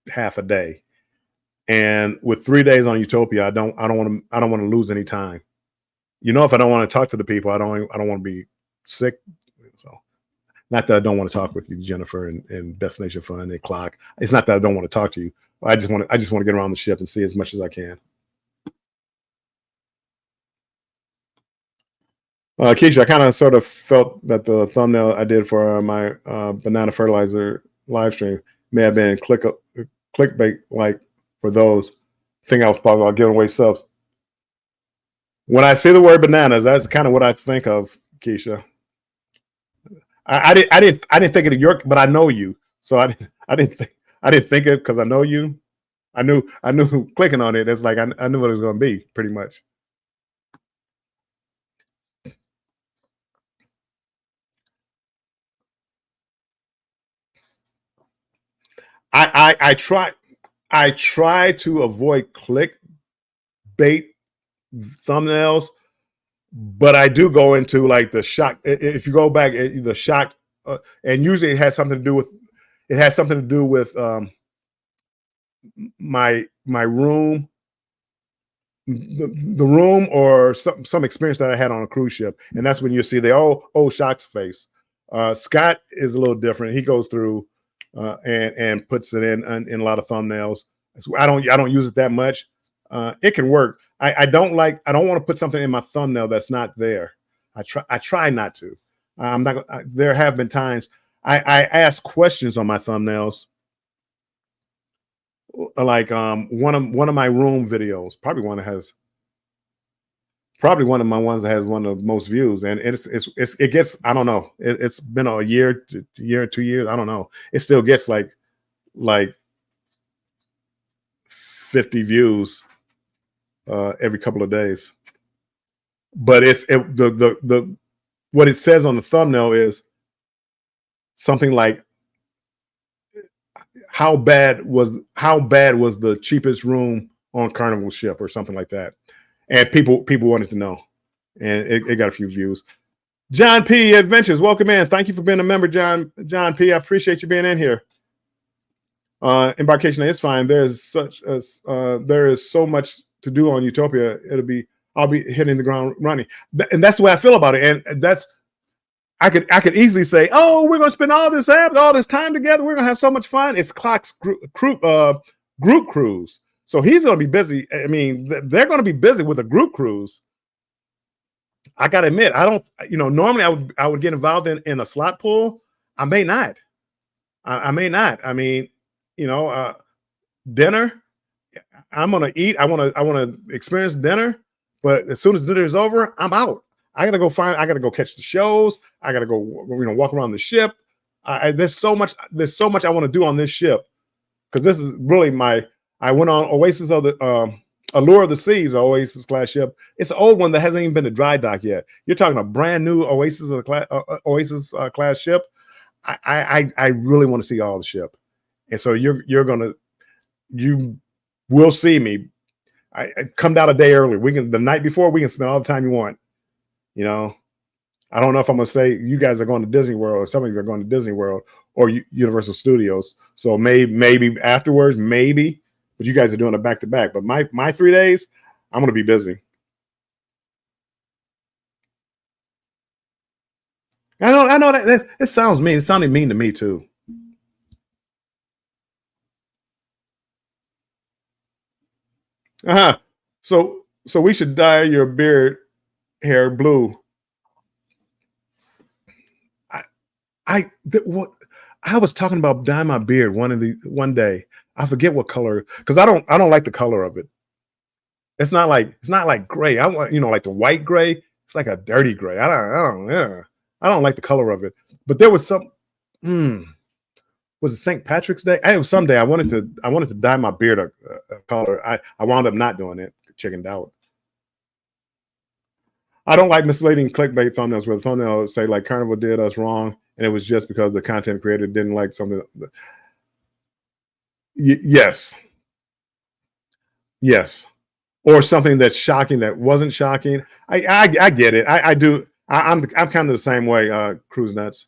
half a day. And with 3 days on Utopia, I don't want to lose any time. You know, if I don't want to talk to the people, I don't want to be sick. So, not that I don't want to talk with you, Jennifer, and Destination Fun and Clock. It's not that I don't want to talk to you. I just want to get around the ship and see as much as I can. Keisha, I kind of sort of felt that the thumbnail I did for my banana fertilizer live stream may have been clickbait, like for those. Think I was talking about giving away subs. When I say the word bananas, that's kind of what I think of, Keisha. I didn't think of York, but I know you, so I didn't think it because I know you. I knew clicking on it. It's like I knew what it was going to be, pretty much. I try to avoid clickbait thumbnails, but I do go into like the shock. If you go back, the shock and usually it has something to do with my room, the room, or some experience that I had on a cruise ship, and that's when you see the old Shock's face. Scott is a little different. He goes through and puts it in a lot of thumbnails. I don't use it that much. It can work. I don't want to put something in my thumbnail that's not there. I try not to. I'm not. There have been times I ask questions on my thumbnails, like one of my room videos, probably one of my ones that has one of the most views, and it gets, I don't know, it's been a year, 2 years, I don't know, it still gets like 50 views every couple of days. But the what it says on the thumbnail is something like, how bad was the cheapest room on Carnival ship, or something like that, and people wanted to know, and it got a few views. John P. Adventures, welcome in. Thank you for being a member, John P. I appreciate you being in here. Embarkation Day is fine. There is so much to do on Utopia. I'll be hitting the ground running, and that's the way I feel about it. And that's, I could easily say, oh, we're going to spend all this time together. We're going to have so much fun. It's Clock's group cruise, so he's going to be busy. I mean, they're going to be busy with a group cruise. I got to admit, I don't. Normally I would get involved in a slot pool. I may not. I may not. I mean, dinner. I'm gonna eat. I want to experience dinner. But as soon as dinner is over, I'm out. I gotta go catch the shows. I gotta go, walk around the ship. There's so much I want to do on this ship, because this is really I went on Oasis of the Allure of the Seas, Oasis class ship. It's an old one that hasn't even been to dry dock yet. You're talking a brand new Oasis class ship. I really want to see all the ship, and so you will see me. I come down a day early. The night before, we can spend all the time you want. I don't know if I'm going to say you guys are going to Disney World, or some of you are going to Disney World or Universal Studios. So maybe afterwards, maybe, but you guys are doing it back to back. But my 3 days, I'm going to be busy. I know that it sounds mean. It sounded mean to me too. So we should dye your beard hair blue. I was talking about dyeing my beard one day. I forget what color, because I don't like the color of it. It's not like gray. I want, like the white gray. It's like a dirty gray. I don't like the color of it. But there was some. Was it St. Patrick's Day? It was some day. I wanted to dye my beard a color. I wound up not doing it. Chickened out. I don't like misleading clickbait thumbnails where the thumbnail say like Carnival did us wrong, and it was just because the content creator didn't like something. Yes, or something that's shocking that wasn't shocking. I get it. I do. I'm kind of the same way. Cruise Nuts.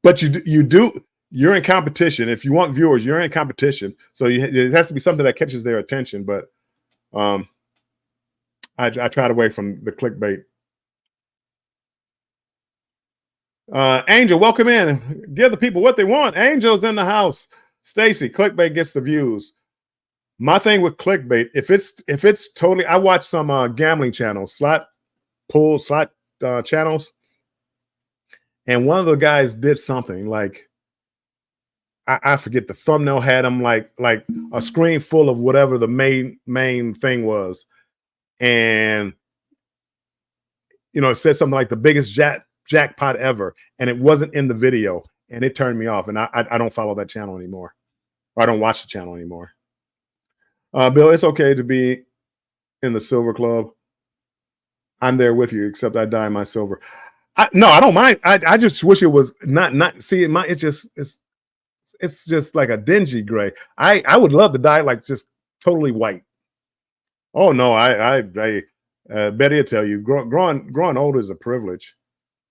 But you're in competition. If you want viewers, you're in competition. So it has to be something that catches their attention. But I tried away from the clickbait. Angel, welcome in. Give the people what they want. Angel's in the house. Stacy, clickbait gets the views. My thing with clickbait, if it's totally, I watch some gambling channels, slot channels. And one of the guys did something like, I forget, the thumbnail had him like a screen full of whatever the main thing was. And, it said something like the biggest jackpot ever. And it wasn't in the video. And it turned me off. And I don't follow that channel anymore. Or I don't watch the channel anymore. Bill, it's okay to be in the Silver Club. I'm there with you, except I dye my silver. No, I don't mind. I just wish it was not. See, it's just like a dingy gray. I would love to dye like just totally white. Oh no, Betty will tell you, growing old is a privilege.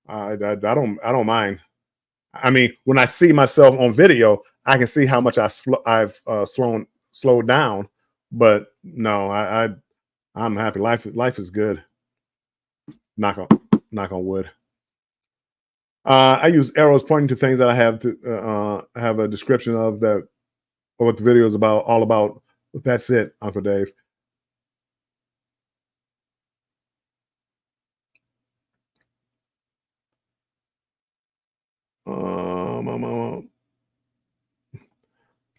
I don't mind. I mean, when I see myself on video, I can see how much I've slowed down. But no, I'm happy. Life is good. Knock on wood. I use arrows pointing to things that I have to have a description of that, or what the video is about, all about. That's it, Uncle Dave.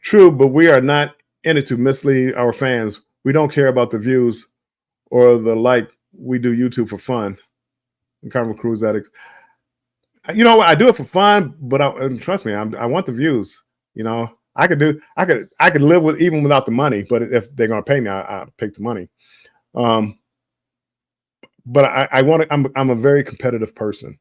True, but we are not in it to mislead our fans. We don't care about the views or the like. We do YouTube for fun. Carnival Cruise Addicts. You know what? I do it for fun, but and trust me, I want the views. You know, I could live with even without the money. But if they're gonna pay me, I take the money. But I want to. I'm a very competitive person,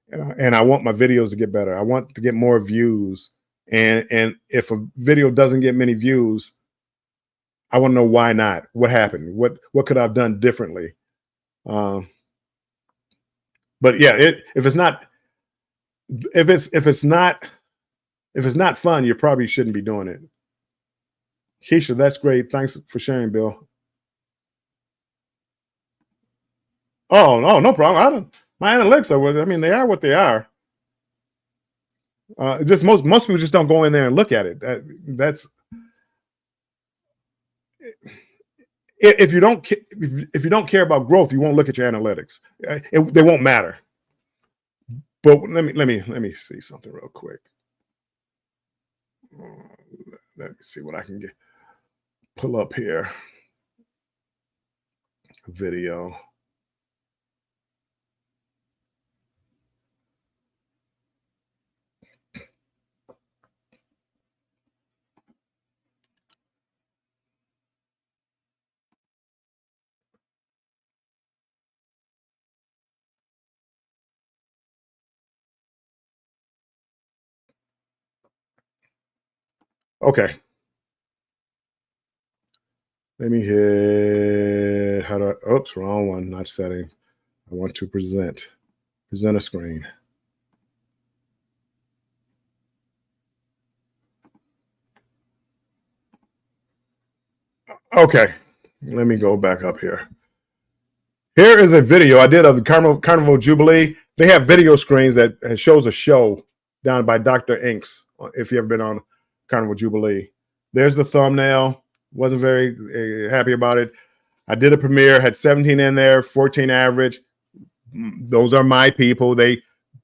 and I want my videos to get better. I want to get more views. And if a video doesn't get many views, I want to know why not. What happened? What could I have done differently? But yeah, if it's not fun, you probably shouldn't be doing it. Keisha, that's great. Thanks for sharing, Bill. Oh no problem. My analytics are. I mean, they are what they are. Just most people just don't go in there and look at it. That's if you don't care about growth, you won't look at your analytics. They won't matter. But let me see something real quick. Let me see what I can pull up here. Video. Okay. Let me hit oops, wrong one, not settings. I want to present a screen. Okay, let me go back up here. Here is a video I did of the Carnival Jubilee. They have video screens that shows a show down by Dr. Inks. If you ever been on Carnival Jubilee, there's the thumbnail. Wasn't very happy about it. I did a premiere, had 17 in there, 14 average. Those are my people.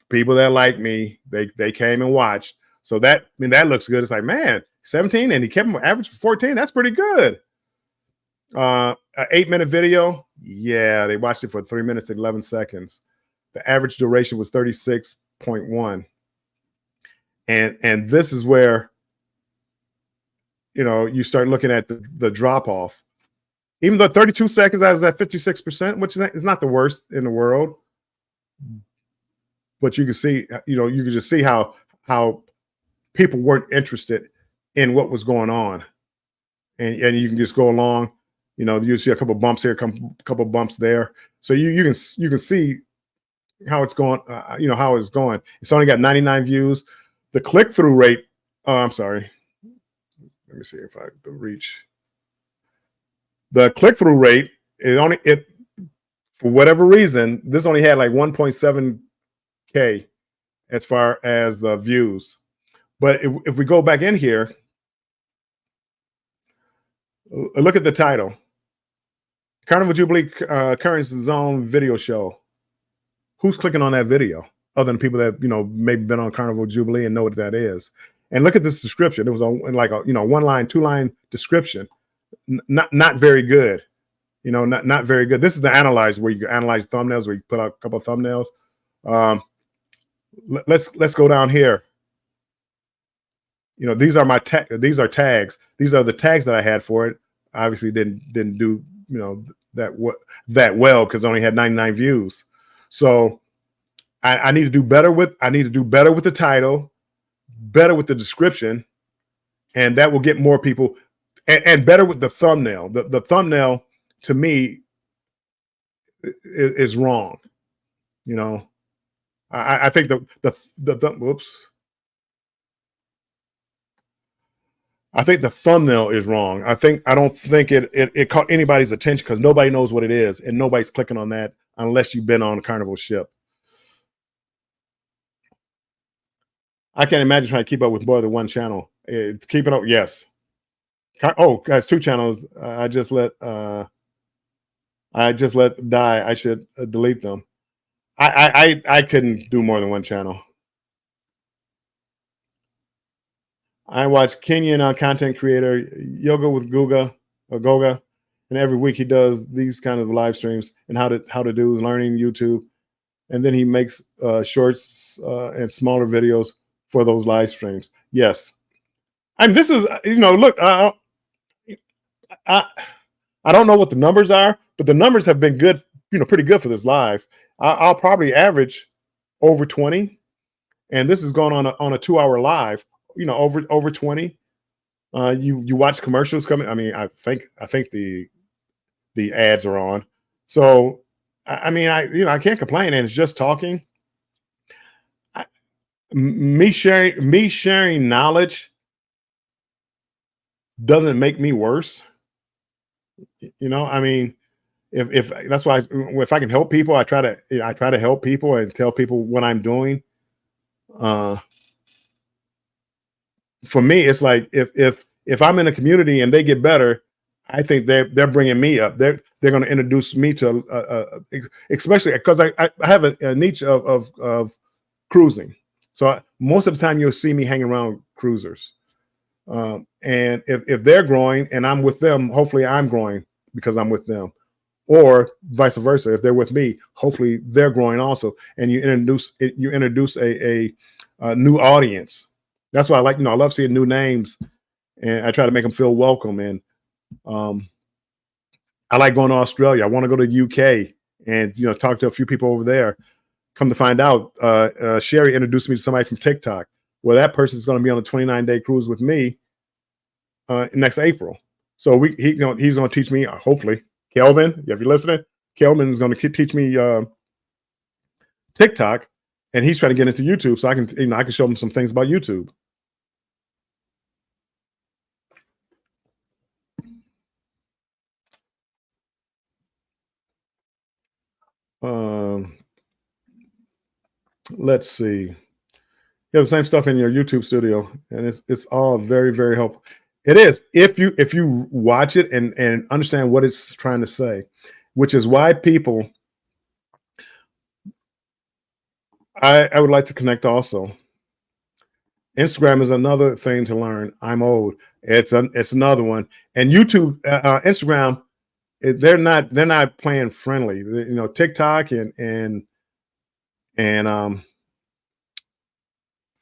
People that like me. They came and watched. So that looks good. It's like, man, 17 and he kept them average for 14. That's pretty good. An 8-minute video. Yeah, they watched it for 3 minutes and 11 seconds. The average duration was 36.1. And this is where, you start looking at the drop off. Even though 32 seconds, I was at 56%, which is not the worst in the world. But you can see, you can just see how people weren't interested in what was going on. And you can just go along, you see a couple bumps here, couple bumps there. So you can see how it's going, how it's going. It's only got 99 views. The click-through rate, I'm sorry. Let me see if I can reach. The click-through rate is for whatever reason, this only had like 1.7K as far as views. But if we go back in here, look at the title. Carnival Jubilee Current Zone video show. Who's clicking on that video other than people that, maybe been on Carnival Jubilee and know what that is? And look at this description. It was like a 1-line, 2-line description. Not very good. Not very good. This is the analyze where you analyze thumbnails, where you put out a couple of thumbnails. Let's go down here. These are my these are tags. These are the tags that I had for it. Obviously didn't do that well because it only had 99 views. So I need to do better with the title, better with the description, and that will get more people, and better with the thumbnail. The thumbnail to me is wrong. I think the whoops. I think the thumbnail is wrong. I don't think it caught anybody's attention because nobody knows what it is and nobody's clicking on that unless you've been on a Carnival ship. I can't imagine trying to keep up with more than one channel. Keep it up, yes. Oh, guys, 2 channels. I just let die. I should delete them. I couldn't do more than one channel. I watch Kenyan content creator Yoga with Goga, and every week he does these kind of live streams and how to do learning YouTube, and then he makes shorts and smaller videos for those live streams. Yes, and this is look, I don't know what the numbers are, but the numbers have been good, pretty good for this live. I'll probably average over 20, and this is going on a 2-hour live. Over 20. You watch commercials coming. I mean, I think the ads are on. So I mean, I can't complain, and it's just talking. Me sharing knowledge doesn't make me worse. I mean, if that's why if I can help people, I try to help people and tell people what I'm doing. For me, it's like if I'm in a community and they get better, I think they're bringing me up. They're going to introduce me to, especially because I have a niche of cruising. So most of the time you'll see me hanging around cruisers, and if they're growing and I'm with them, hopefully I'm growing because I'm with them, or vice versa. If they're with me, hopefully they're growing also. And you introduce a new audience. That's why I like, I love seeing new names, and I try to make them feel welcome. And I like going to Australia. I want to go to the UK and talk to a few people over there. Come to find out, Sherry introduced me to somebody from TikTok. Well, that person is going to be on a 29-day cruise with me next April. So he's going to teach me, hopefully, Kelvin. If you're listening, Kelvin is going to teach me TikTok. And he's trying to get into YouTube, so I can show him some things about YouTube. Let's see. You have the same stuff in your YouTube studio, and it's all very, very helpful. It is if you watch it and understand what it's trying to say, which is why people. I would like to connect also. Instagram is another thing to learn. I'm old. It's another one. And YouTube, Instagram, they're not playing friendly. TikTok and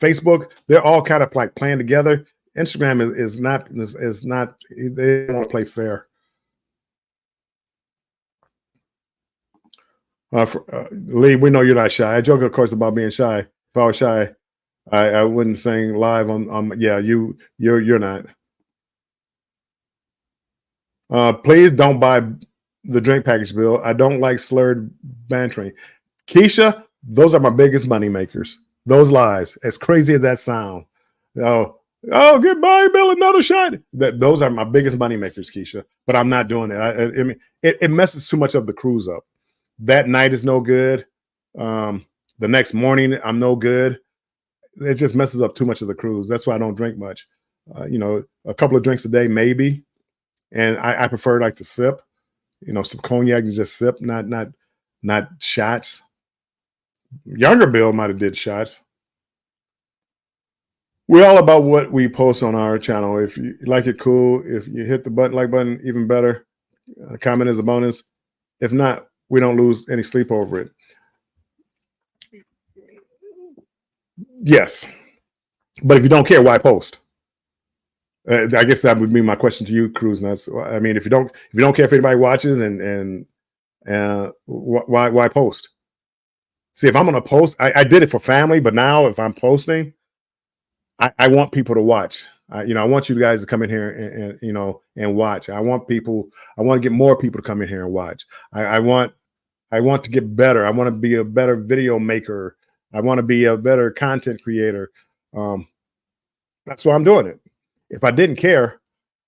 Facebook, they're all kind of like playing together. Instagram is not. They don't want to play fair. Lee, we know you're not shy. I joke, of course, about being shy. If I was shy, I wouldn't sing live on. Yeah, you're not. Please don't buy the drink package, Bill. I don't like slurred bantering. Keisha, those are my biggest money makers. Those lives, as crazy as that sound. Oh, goodbye, Bill. Another shot. Those are my biggest money makers, Keisha. But I'm not doing it. I mean, it messes too much of the cruise up. That night is no good. The next morning, I'm no good. It just messes up too much of the cruise. That's why I don't drink much. A couple of drinks a day, maybe. And I prefer like to sip, some cognac and just sip, not shots. Younger Bill might have did shots. We're all about what we post on our channel. If you like it, cool. If you hit the like button, even better. Comment is a bonus. If not, we don't lose any sleep over it. Yes. But if you don't care, why post? I guess that would be my question to you, Cruz. And I mean, if you don't care if anybody watches, and why post? See, if I'm going to post, I did it for family, but now if I'm posting, I want people to watch. I want you guys to come in here and watch. I want to get more people to come in here and watch. I want to get better. I want to be a better video maker. I want to be a better content creator. That's why I'm doing it. If I didn't care,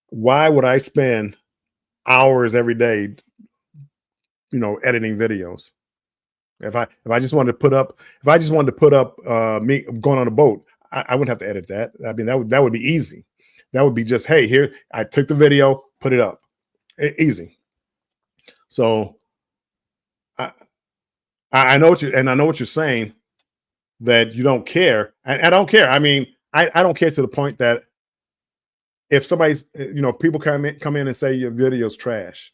why would I spend hours every day, editing videos? If I just wanted to put up, me going on a boat, I wouldn't have to edit that. I mean, that would be easy. That would be just, hey, here I took the video, put it up, easy. So I know what you're saying, that you don't care. I don't care. I mean, I don't care to the point that if somebody's, people come in and say your video's trash,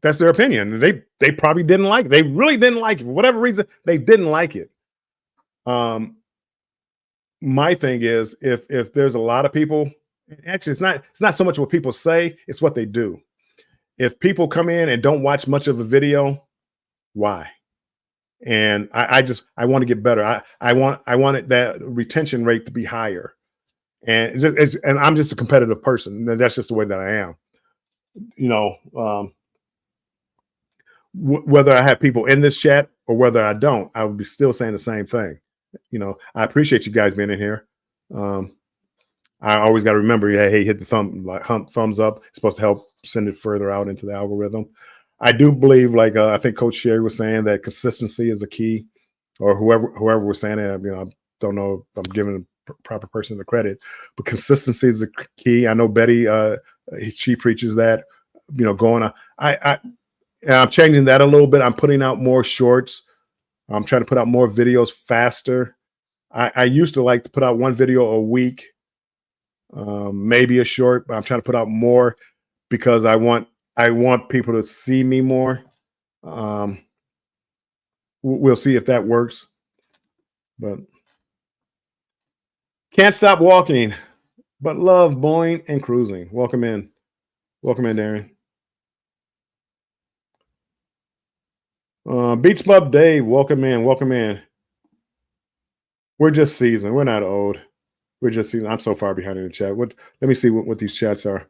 that's their opinion. They probably didn't like it. They really didn't like it for whatever reason. They didn't like it. My thing is, if there's a lot of people, actually, it's not so much what people say, it's what they do. If people come in and don't watch much of the video, why? And I want to get better. I wanted that retention rate to be higher. And and I'm just a competitive person. That's just the way that I am. Whether I have people in this chat or whether I don't, I would be still saying the same thing. I appreciate you guys being in here. I always got to remember, hey, hit the thumbs up. It's supposed to help send it further out into the algorithm. I do believe, like I think Coach Sherry was saying, that consistency is a key, or whoever was saying it. I don't know if I'm giving the proper person the credit, but consistency is the key. I know Betty, she preaches that. Going on. I'm changing that a little bit. I'm putting out more shorts. I'm trying to put out more videos faster. I used to like to put out one video a week, maybe a short, but I'm trying to put out more because I want people to see me more. We'll see if that works. But can't stop walking, but love Boeing and cruising. Welcome in, Darren. Beach Bub Dave, welcome in. We're just seasoned. We're not old. We're just seasoned. I'm so far behind in the chat. Let me see what these chats are.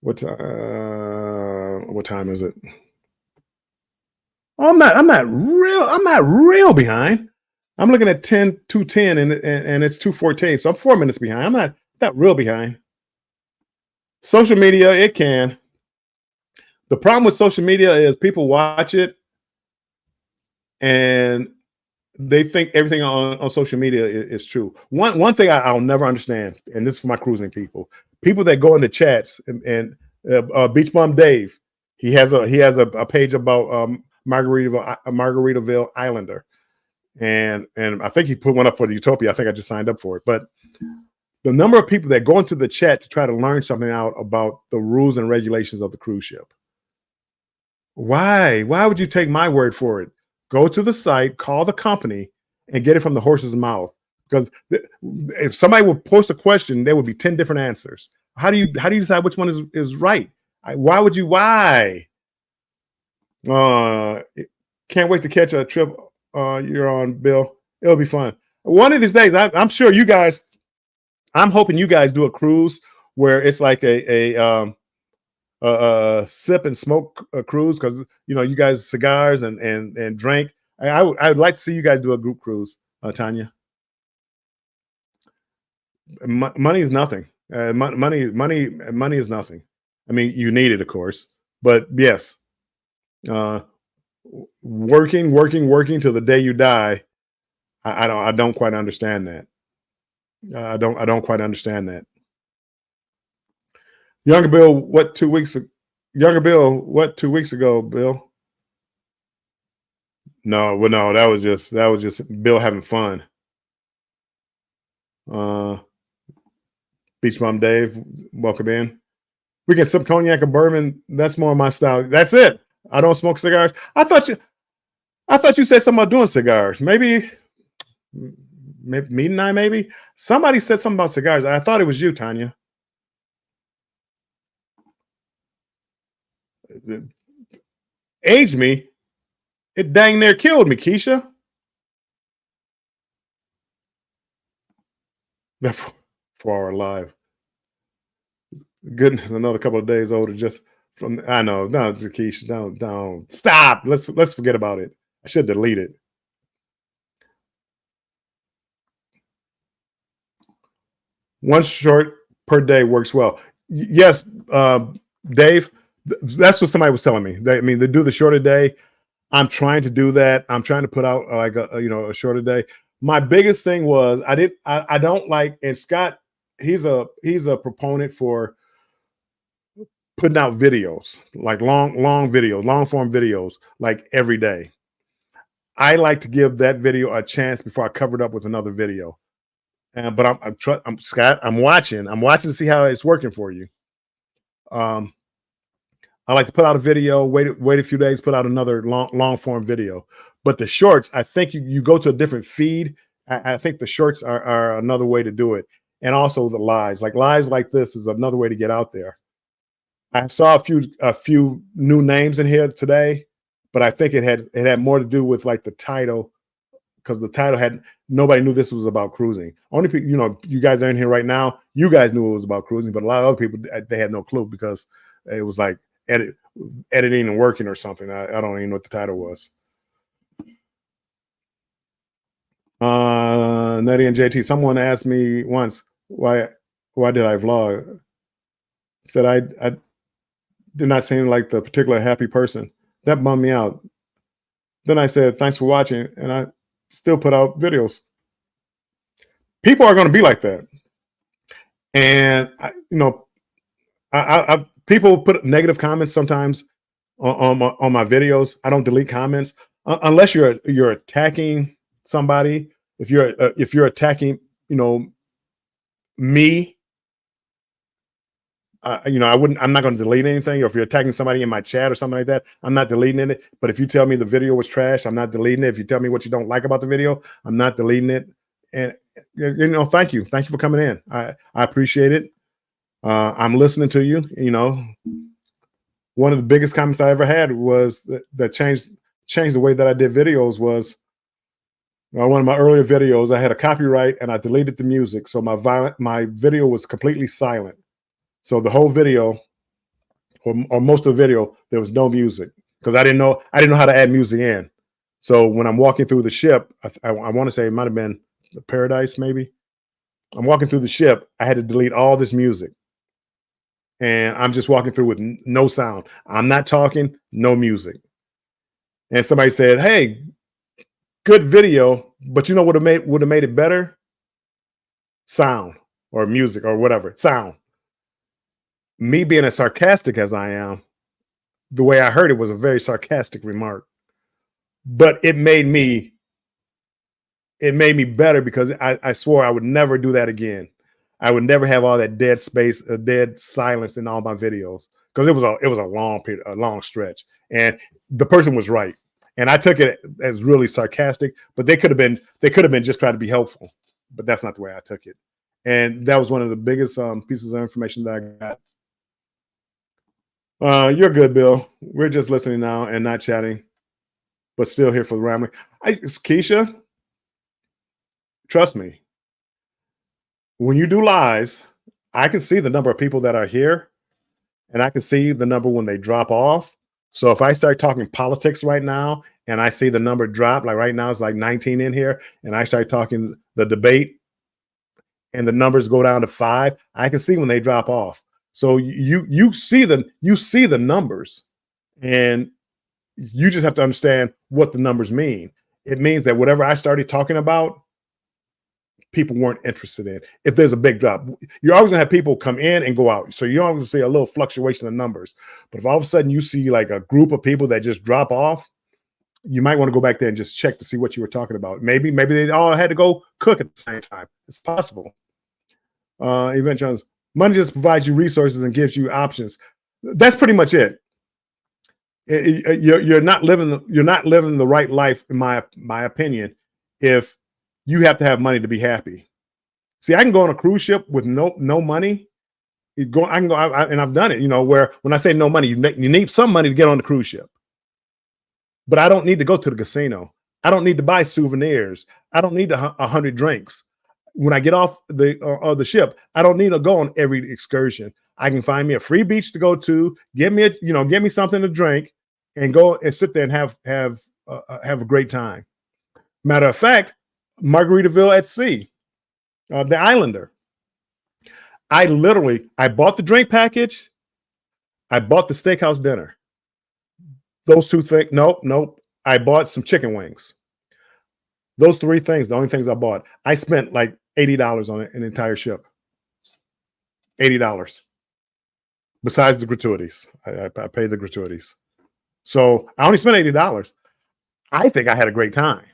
What time is it? Oh, I'm not real behind. I'm looking at 2:10 and it's 2:14. So I'm 4 minutes behind. I'm not real behind. Social media, it can. The problem with social media is people watch it and they think everything on social media is true. One thing I'll never understand, and this is for my cruising people that go into chats and Beach Bum Dave, he has a page about Margaritaville Islander, and I think he put one up for the Utopia. I think I just signed up for it, but the number of people that go into the chat to try to learn something out about the rules and regulations of the cruise ship. Why would you take my word for it? Go to the site, call the company, and get it from the horse's mouth. Because if somebody would post a question, there would be 10 different answers. How do you decide which one is right? Why would you? Why? Can't wait to catch a trip you're on, Bill. It'll be fun. One of these days, I'm sure you guys. I'm hoping you guys do a cruise where it's like a sip and smoke cruise, because you guys cigars and drink. I would like to see you guys do a group cruise, Tanya. Money is nothing. Money is nothing. I mean, you need it, of course, but yes, working till the day you die. I don't quite understand that. I don't quite understand that. Younger Bill, what 2 weeks ago, Bill? No, that was just Bill having fun. Beach Bum Dave, welcome in. We can sip cognac or bourbon. That's more my style. That's it. I don't smoke cigars. I thought you said something about doing cigars. Maybe maybe somebody said something about cigars. I thought it was you, Tanya. Aged me. It dang near killed me, Keisha. That 4-hour live. Goodness, another couple of days older. Just from, I know. No, Keisha, don't stop. Let's forget about it. I should delete it. One short per day works well. Yes, Dave, that's what somebody was telling me. I mean, they do the shorter day. I'm trying to do that. I'm trying to put out like a shorter day. My biggest thing was I don't like, and Scott, he's a proponent for putting out videos, like long videos, long form videos, like every day. I like to give that video a chance before I cover it up with another video. But I'm Scott. I'm watching to see how it's working for you. I like to put out a video, wait a few days, put out another long form video. But the shorts, I think you go to a different feed. I think the shorts are another way to do it, and also the lives. Like lives like this is another way to get out there. I saw a few new names in here today, but I think it had more to do with like the title, because the title had nobody knew this was about cruising. Only people, you guys are in here right now. You guys knew it was about cruising, but a lot of other people they had no clue because it was like editing and working or something. I don't even know what the title was. Nettie and JT, someone asked me once why did I vlog? Said I did not seem like the particular happy person. That bummed me out. Then I said thanks for watching, and I still put out videos. People are going to be like that, and I people put negative comments sometimes on my videos. I don't delete comments unless you're attacking somebody. If you're attacking, me, I wouldn't. I'm not going to delete anything. Or if you're attacking somebody in my chat or something like that, I'm not deleting it. But if you tell me the video was trash, I'm not deleting it. If you tell me what you don't like about the video, I'm not deleting it. And thank you for coming in. I appreciate it. I'm listening to you. One of the biggest comments I ever had was that changed the way that I did videos was one of my earlier videos. I had a copyright and I deleted the music, so my video was completely silent. So the whole video, or most of the video, there was no music because I didn't know how to add music in. So when I'm walking through the ship, I want to say it might have been the Paradise, maybe. I'm walking through the ship. I had to delete all this music. And I'm just walking through with no sound. I'm not talking, no music. And somebody said, "Hey, good video, but you know what would have made it better? Sound or music or whatever. Sound." Me being as sarcastic as I am, the way I heard it was a very sarcastic remark. But it made me better because I swore I would never do that again. I would never have all that dead space, dead silence in all my videos because it was a long period, a long stretch, and the person was right, and I took it as really sarcastic. But they could have been just trying to be helpful, but that's not the way I took it, and that was one of the biggest pieces of information that I got. You're good, Bill. We're just listening now and not chatting, but still here for the rambling. Keisha, trust me. When you do lives, I can see the number of people that are here, and I can see the number when they drop off. So if I start talking politics right now and I see the number drop, like right now it's like 19 in here, and I start talking the debate and the numbers go down to 5, I can see when they drop off. So you see the numbers, and you just have to understand what the numbers mean. It means that whatever I started talking about, people weren't interested in. If there's a big drop, you're always gonna have people come in and go out. So you're always gonna see a little fluctuation of numbers. But if all of a sudden you see like a group of people that just drop off, you might want to go back there and just check to see what you were talking about. Maybe they all had to go cook at the same time. It's possible. Event Jones, money just provides you resources and gives you options. That's pretty much it. You're not living the right life, in my opinion, if you have to have money to be happy. See, I can go on a cruise ship with no money. I can go, and I've done it. Where when I say no money, you need some money to get on the cruise ship. But I don't need to go to the casino. I don't need to buy souvenirs. I don't need 100 drinks. When I get off the ship, I don't need to go on every excursion. I can find me a free beach to go to. Give me something to drink, and go and sit there and have have a great time. Matter of fact, Margaritaville at Sea, the Islander. I bought the drink package. I bought the steakhouse dinner. Those two things. Nope. I bought some chicken wings. Those three things, the only things I bought. I spent like $80 on an entire ship. $80. Besides the gratuities. I paid the gratuities. So I only spent $80. I think I had a great time.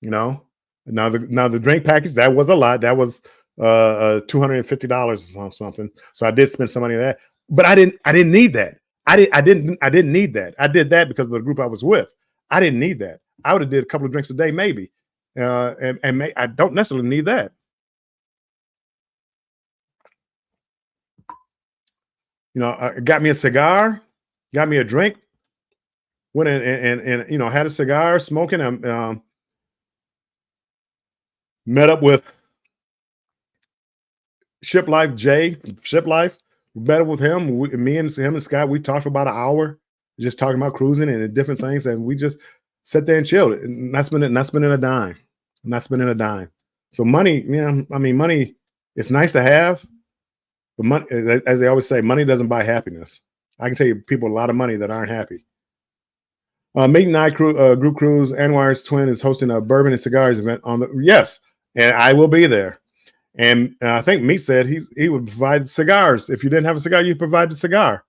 You know? Now the drink package, that was a lot. That was $250 or something. So I did spend some money on that. But I didn't need that. I didn't need that. I did that because of the group I was with. I didn't need that. I would have did a couple of drinks a day, maybe. I don't necessarily need that. You know, got me a cigar, got me a drink, went in and you know, had a cigar, smoking. Met up with Ship Life Jay, Ship Life. Met up with him. Me and him and Scott, we talked for about an hour, just talking about cruising and different things, and we just sat there and chilled. And not spending a dime. Not spending a dime. So money, yeah, I mean, money, it's nice to have, but money, as they always say, money doesn't buy happiness. I can tell you people a lot of money that aren't happy. Meet and I group cruise. Anwar's twin is hosting a bourbon and cigars event on the yes, and I will be there. And I think Meat said he would provide cigars. If you didn't have a cigar, you provide the cigar.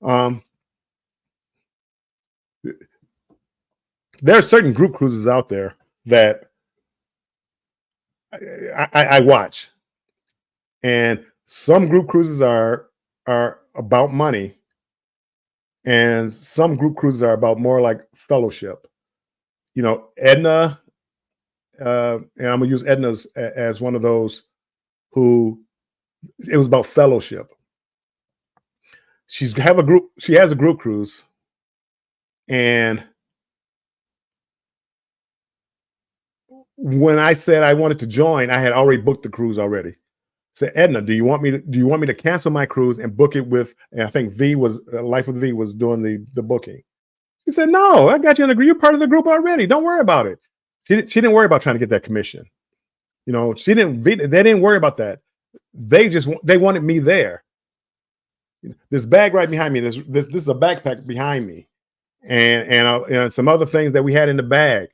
There are certain group cruises out there that I watch, and some group cruises are about money, and some group cruises are about more like fellowship. You know, Edna, and I'm gonna use Edna as one of those who it was about fellowship. She has a group cruise, and when I said I wanted to join, I had already booked the cruise already. I said, Edna, do you want me to cancel my cruise and book it with? And I think Life of V was doing the booking. She said, no, I got you in the group. You're part of the group already. Don't worry about it. She didn't worry about trying to get that commission. You know, they didn't worry about that. They wanted me there. This bag right behind me. This is a backpack behind me, and some other things that we had in the bag.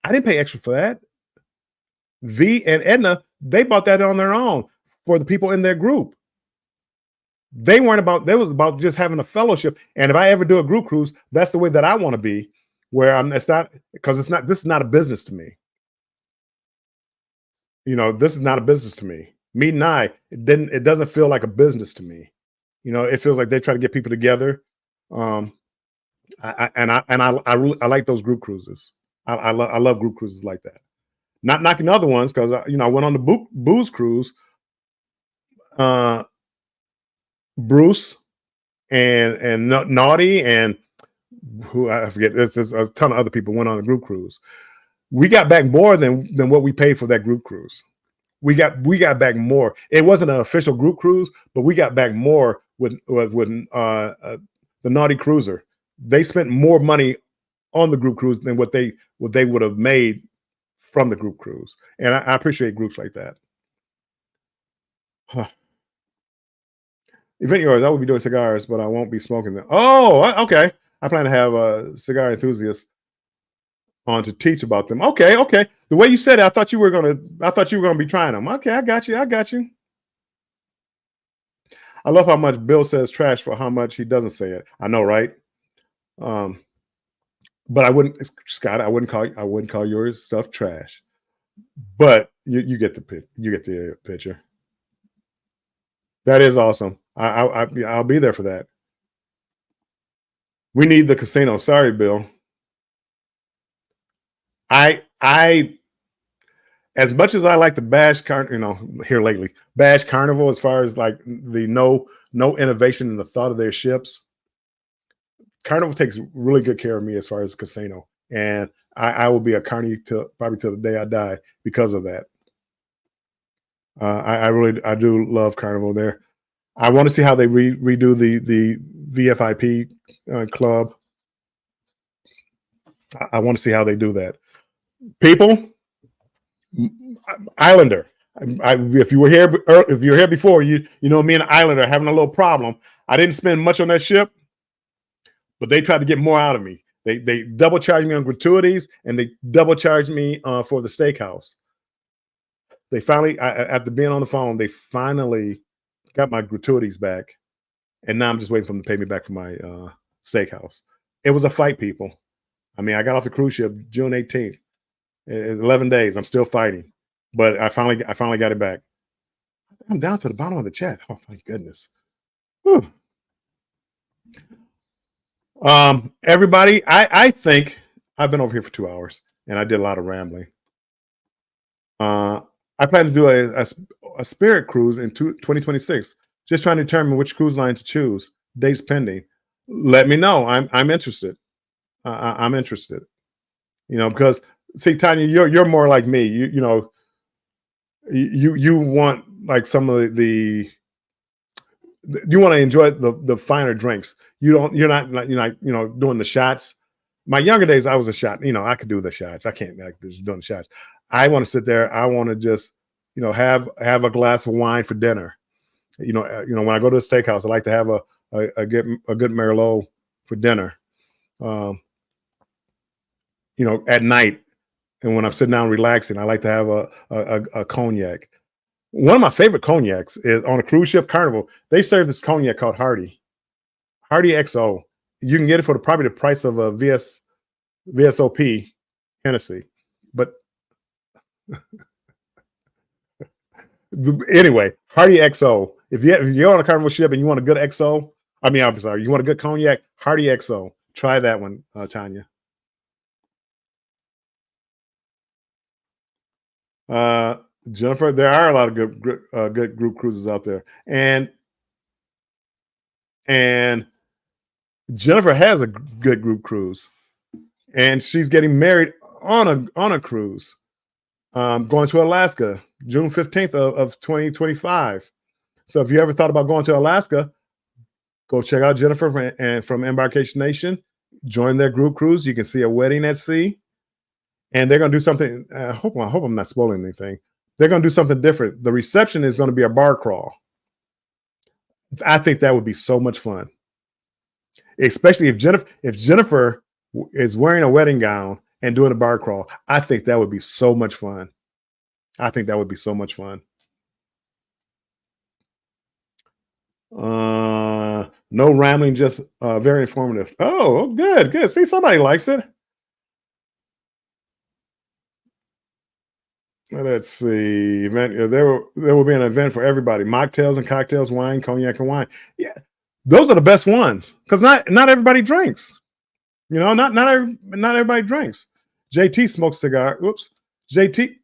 I didn't pay extra for that. V and Edna, they bought that on their own for the people in their group. They was about just having a fellowship. And if I ever do a group cruise, that's the way that I want to be, where this is not a business to me. You know, this is not a business to me. Meet and I, it doesn't feel like a business to me. You know, it feels like they try to get people together. I like those group cruises. I love group cruises like that. Not knocking other ones because I went on the booze cruise. Bruce and Naughty and who I forget. There's a ton of other people went on the group cruise. We got back more than what we paid for that group cruise. We got back more. It wasn't an official group cruise, but we got back more with the Naughty Cruiser. They spent more money on the group cruise than what they would have made from the group cruise. And I appreciate groups like that. Huh. Event yours, I will be doing cigars, but I won't be smoking them. Oh, okay. I plan to have a cigar enthusiast on to teach about them. Okay. The way you said it, I thought you were gonna be trying them. Okay, I got you. I love how much Bill says trash for how much he doesn't say it. I know, right? But I wouldn't, Scott. I wouldn't call your stuff trash. But you get the picture. That is awesome. I'll be there for that. We need the casino. Sorry, Bill. I as much as I like the bash here lately, bash Carnival as far as like the no innovation in the thought of their ships. Carnival takes really good care of me as far as casino, and I will be a carny probably till the day I die because of that. I do love Carnival there. I want to see how they redo the VFIP club. I want to see how they do that. People, Islander. If you were here before, you know me and Islander are having a little problem. I didn't spend much on that ship, but they tried to get more out of me. They double charged me on gratuities, and they double charged me for the steakhouse. They finally, after being on the phone, they finally got my gratuities back, and now I'm just waiting for them to pay me back for my steakhouse. It was a fight, people. I mean, I got off the cruise ship June 18th. 11 days. I'm still fighting, but I finally got it back. I'm down to the bottom of the chat. Oh, thank goodness. Whew. Everybody, I think I've been over here for 2 hours, and I did a lot of rambling. I plan to do a Spirit cruise in 2026. Just trying to determine which cruise line to choose. Dates pending. Let me know. I'm interested. I'm interested. You know, because see, Tanya, you're more like me. You know, you want like some of the you want to enjoy the finer drinks. You're not doing the shots. My younger days, I was a shot. You know, I could do the shots. I can't like just doing the shots. I want to sit there. I want to just, you know, have a glass of wine for dinner. You know, when I go to a steakhouse, I like to have a good Merlot for dinner. You know, at night, and when I'm sitting down relaxing, I like to have a cognac. One of my favorite cognacs is on a cruise ship, Carnival. They serve this cognac called Hardy XO. You can get it for probably the price of a VSOP Hennessy. But anyway, Hardy XO. If you're on a Carnival ship and you want a good XO, I'm sorry, you want a good cognac, Hardy XO. Try that one, Tanya. Jennifer, there are a lot of good group cruises out there, and Jennifer has a good group cruise, and she's getting married on a cruise, going to Alaska, June 15th of 2025. So if you ever thought about going to Alaska, go check out Jennifer from Embarkation Nation. Join their group cruise. You can see a wedding at sea, and they're going to do something. I hope I'm not spoiling anything. They're going to do something different. The reception is going to be a bar crawl. I think that would be so much fun, especially if Jennifer is wearing a wedding gown and doing a bar crawl. I think that would be so much fun. No rambling, just very informative. Oh, good. See, somebody likes it. Let's see. Event. There will be an event for everybody. Mocktails and cocktails, wine, cognac and wine. Yeah, those are the best ones because not everybody drinks. You know, not everybody drinks. JT smokes cigar. Whoops. JT.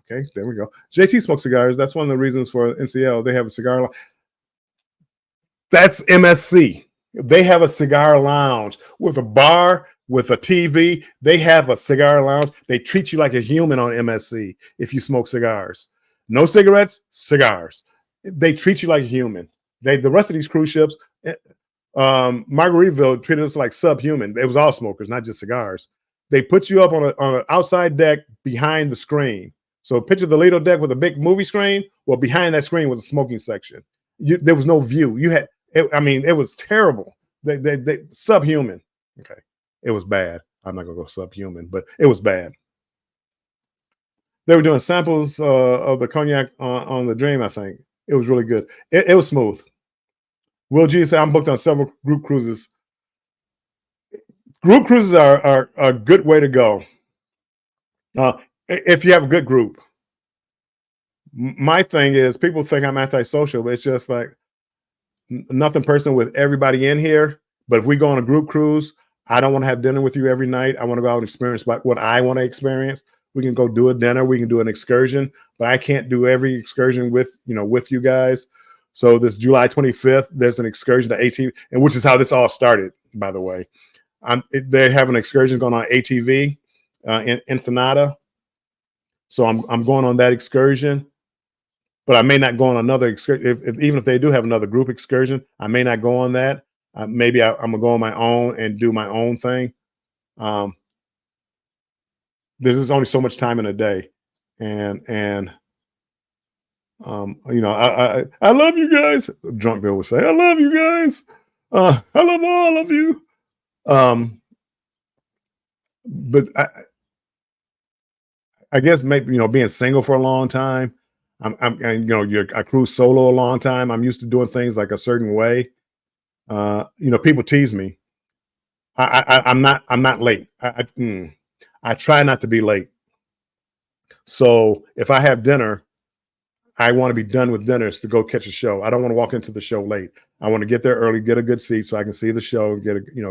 Okay, there we go. JT smokes cigars. That's one of the reasons for NCL. They have a cigar lounge. That's MSC. They have a cigar lounge with a bar, with a TV. They have a cigar lounge. They treat you like a human on MSC if you smoke cigars. No cigarettes, cigars. They treat you like a human. The rest of these cruise ships, Margaritaville treated us like subhuman. It was all smokers, not just cigars. They put you up on an outside deck behind the screen. So picture the Lido deck with a big movie screen. Well, behind that screen was a smoking section. There was no view. It was terrible. They subhuman. Okay. It was bad. I'm not going to go subhuman, but it was bad. They were doing samples of the cognac on the Dream, I think. It was really good. It was smooth. Will G said, I'm booked on several group cruises. Group cruises are a good way to go. If you have a good group. My thing is, people think I'm antisocial, but it's just like nothing personal with everybody in here. But if we go on a group cruise, I don't want to have dinner with you every night. I want to go out and experience what I want to experience. We can go do a dinner. We can do an excursion, but I can't do every excursion with you guys. So this July 25th, there's an excursion to ATV, and which is how this all started, by the way. They have an excursion going on ATV in Ensenada. So I'm going on that excursion, but I may not go on another excursion. Even if they do have another group excursion, I may not go on that. Maybe I'm gonna go on my own and do my own thing. This is only so much time in a day, and I love you guys. Drunk Bill would say, I love you guys. I love all of you. But I guess maybe being single for a long time. I cruise solo a long time. I'm used to doing things like a certain way. People tease me. I'm not late. I try not to be late. So if I have dinner, I want to be done with dinners to go catch a show. I don't want to walk into the show late. I want to get there early, get a good seat so I can see the show and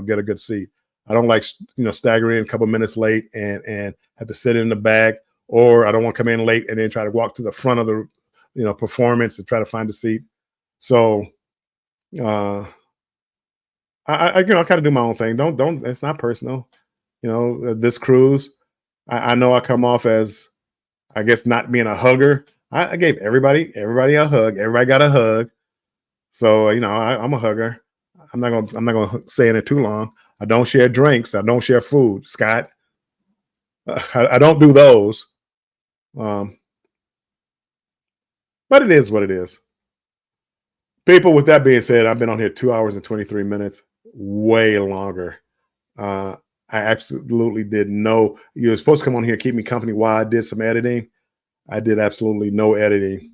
get a good seat. I don't like staggering a couple minutes late and have to sit in the back, or I don't want to come in late and then try to walk to the front of the performance and try to find a seat. So I kind of do my own thing. Don't. It's not personal. This cruise, I know I come off as, I guess, not being a hugger. I gave everybody a hug. Everybody got a hug. So I'm a hugger. I'm not gonna say it too long. I don't share drinks. I don't share food, Scott. I don't do those. But it is what it is. People, with that being said, I've been on here 2 hours and 23 minutes, way longer. I absolutely did no. You were supposed to come on here, keep me company while I did some editing. I did absolutely no editing.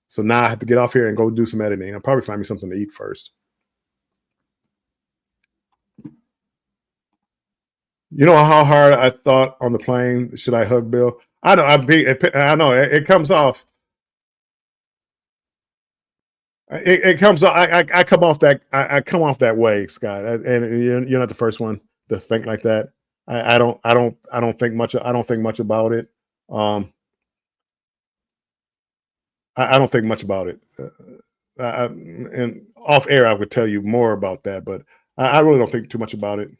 So now I have to get off here and go do some editing. I'll probably find me something to eat first. You know how hard I thought on the plane, should I hug Bill? I know. I know it comes off. It comes off. I come off that. I come off that way, Scott. And you're not the first one to think like that. I don't think much. I don't think much about it. I don't think much about it. And off air, I would tell you more about that, but I really don't think too much about it.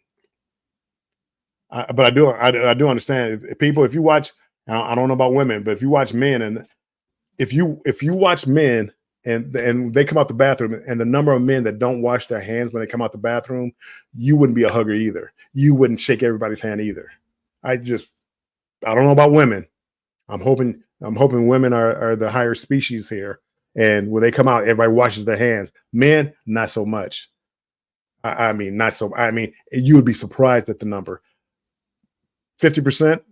But I do understand people. If you watch, I don't know about women, but if you watch men, and if you watch men and they come out the bathroom, and the number of men that don't wash their hands when they come out the bathroom, you wouldn't be a hugger either. You wouldn't shake everybody's hand either. I don't know about women. I'm hoping women are the higher species here, and when they come out, everybody washes their hands. Men, not so much. I mean, not so. I mean, you would be surprised at the number. 50%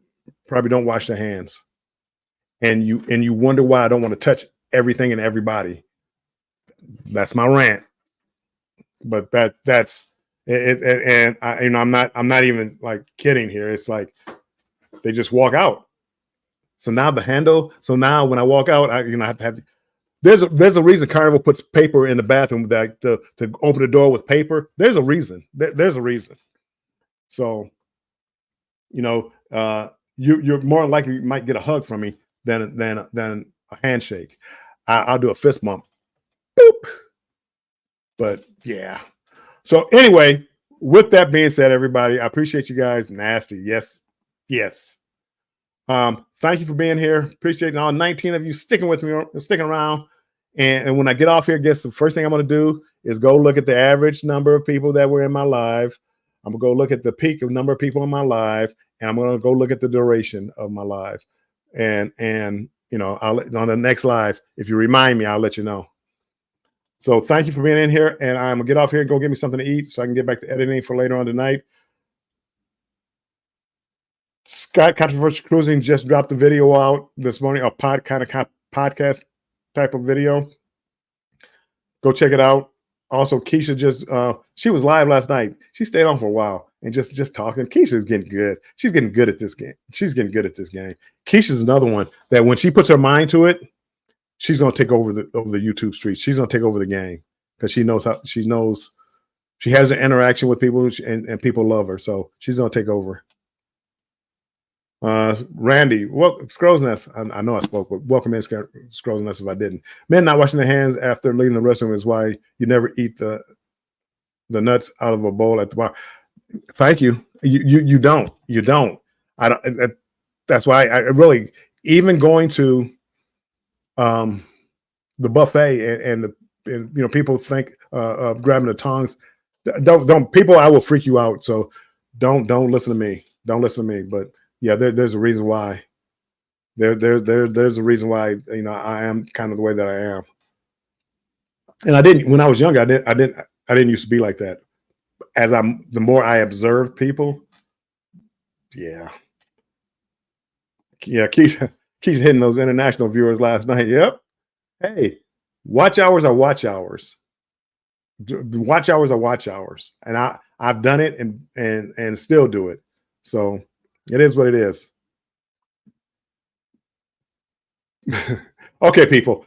probably don't wash their hands, and you wonder why I don't want to touch everything and everybody. That's my rant. But that's it. And I'm not even like kidding here. It's like they just walk out. So now the handle. So now when I walk out, I have to have. There's a reason Carnival puts paper in the bathroom that to open the door with paper. There's a reason. There's a reason. So, you're more likely you might get a hug from me than a handshake. I'll do a fist bump. Boop. But yeah. So anyway, with that being said, everybody, I appreciate you guys. Nasty. Yes. Thank you for being here. Appreciate all 19 of you sticking with me, sticking around. And when I get off here, I guess the first thing I'm going to do is go look at the average number of people that were in my live. I'm going to go look at the peak of number of people in my live, and I'm going to go look at the duration of my live. And I'll on the next live, if you remind me, I'll let you know. So thank you for being in here, and I'm going to get off here and go get me something to eat so I can get back to editing for later on tonight. Scott Controversial Cruising just dropped a video out this morning, a podcast type of video. Go check it out. Also, Keisha just she was live last night. She stayed on for a while and just talking. Keisha's getting good. She's getting good at this game. Keisha's another one that when she puts her mind to it, she's gonna take over the YouTube streets. She's gonna take over the game because she knows she has an interaction with people and people love her. So she's gonna take over. Randy, Scrolls Nest. I know I spoke, but welcome in, Scrolls Nest. If I didn't, men not washing their hands after leaving the restroom is why you never eat the nuts out of a bowl at the bar. Thank you. You don't. I don't. That's why I really, even going to the buffet and people think of grabbing the tongs. Don't people. I will freak you out. So don't listen to me. Don't listen to me. But yeah, there's a reason why. There's a reason why, you know, I am kind of the way that I am. And I didn't, when I was younger, I didn't used to be like that. The more I observed people, yeah. Keith hitting those international viewers last night. Yep. Hey, watch hours are watch hours. Watch hours are watch hours. And I've done it and still do it. So it is what it is. Okay, people.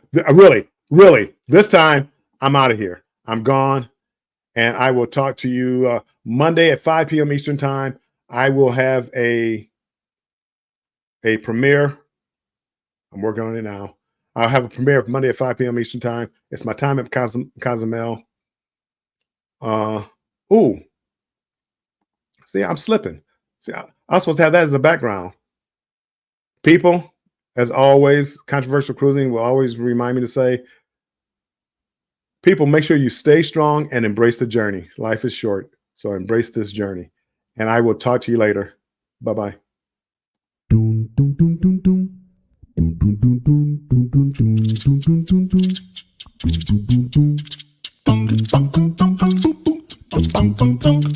Really, this time I'm out of here. I'm gone. And I will talk to you Monday at 5 p.m. Eastern time. I will have a premiere. I'm working on it now. I'll have a premiere Monday at 5 p.m. Eastern time. It's my time at Cozumel. See, I'm slipping. See, I'm supposed to have that as a background. People, as always, Controversial Cruising will always remind me to say, people, make sure you stay strong and embrace the journey. Life is short, so embrace this journey. And I will talk to you later. Bye-bye. Dum dum dum dum dum dum dum dum dum dum dum.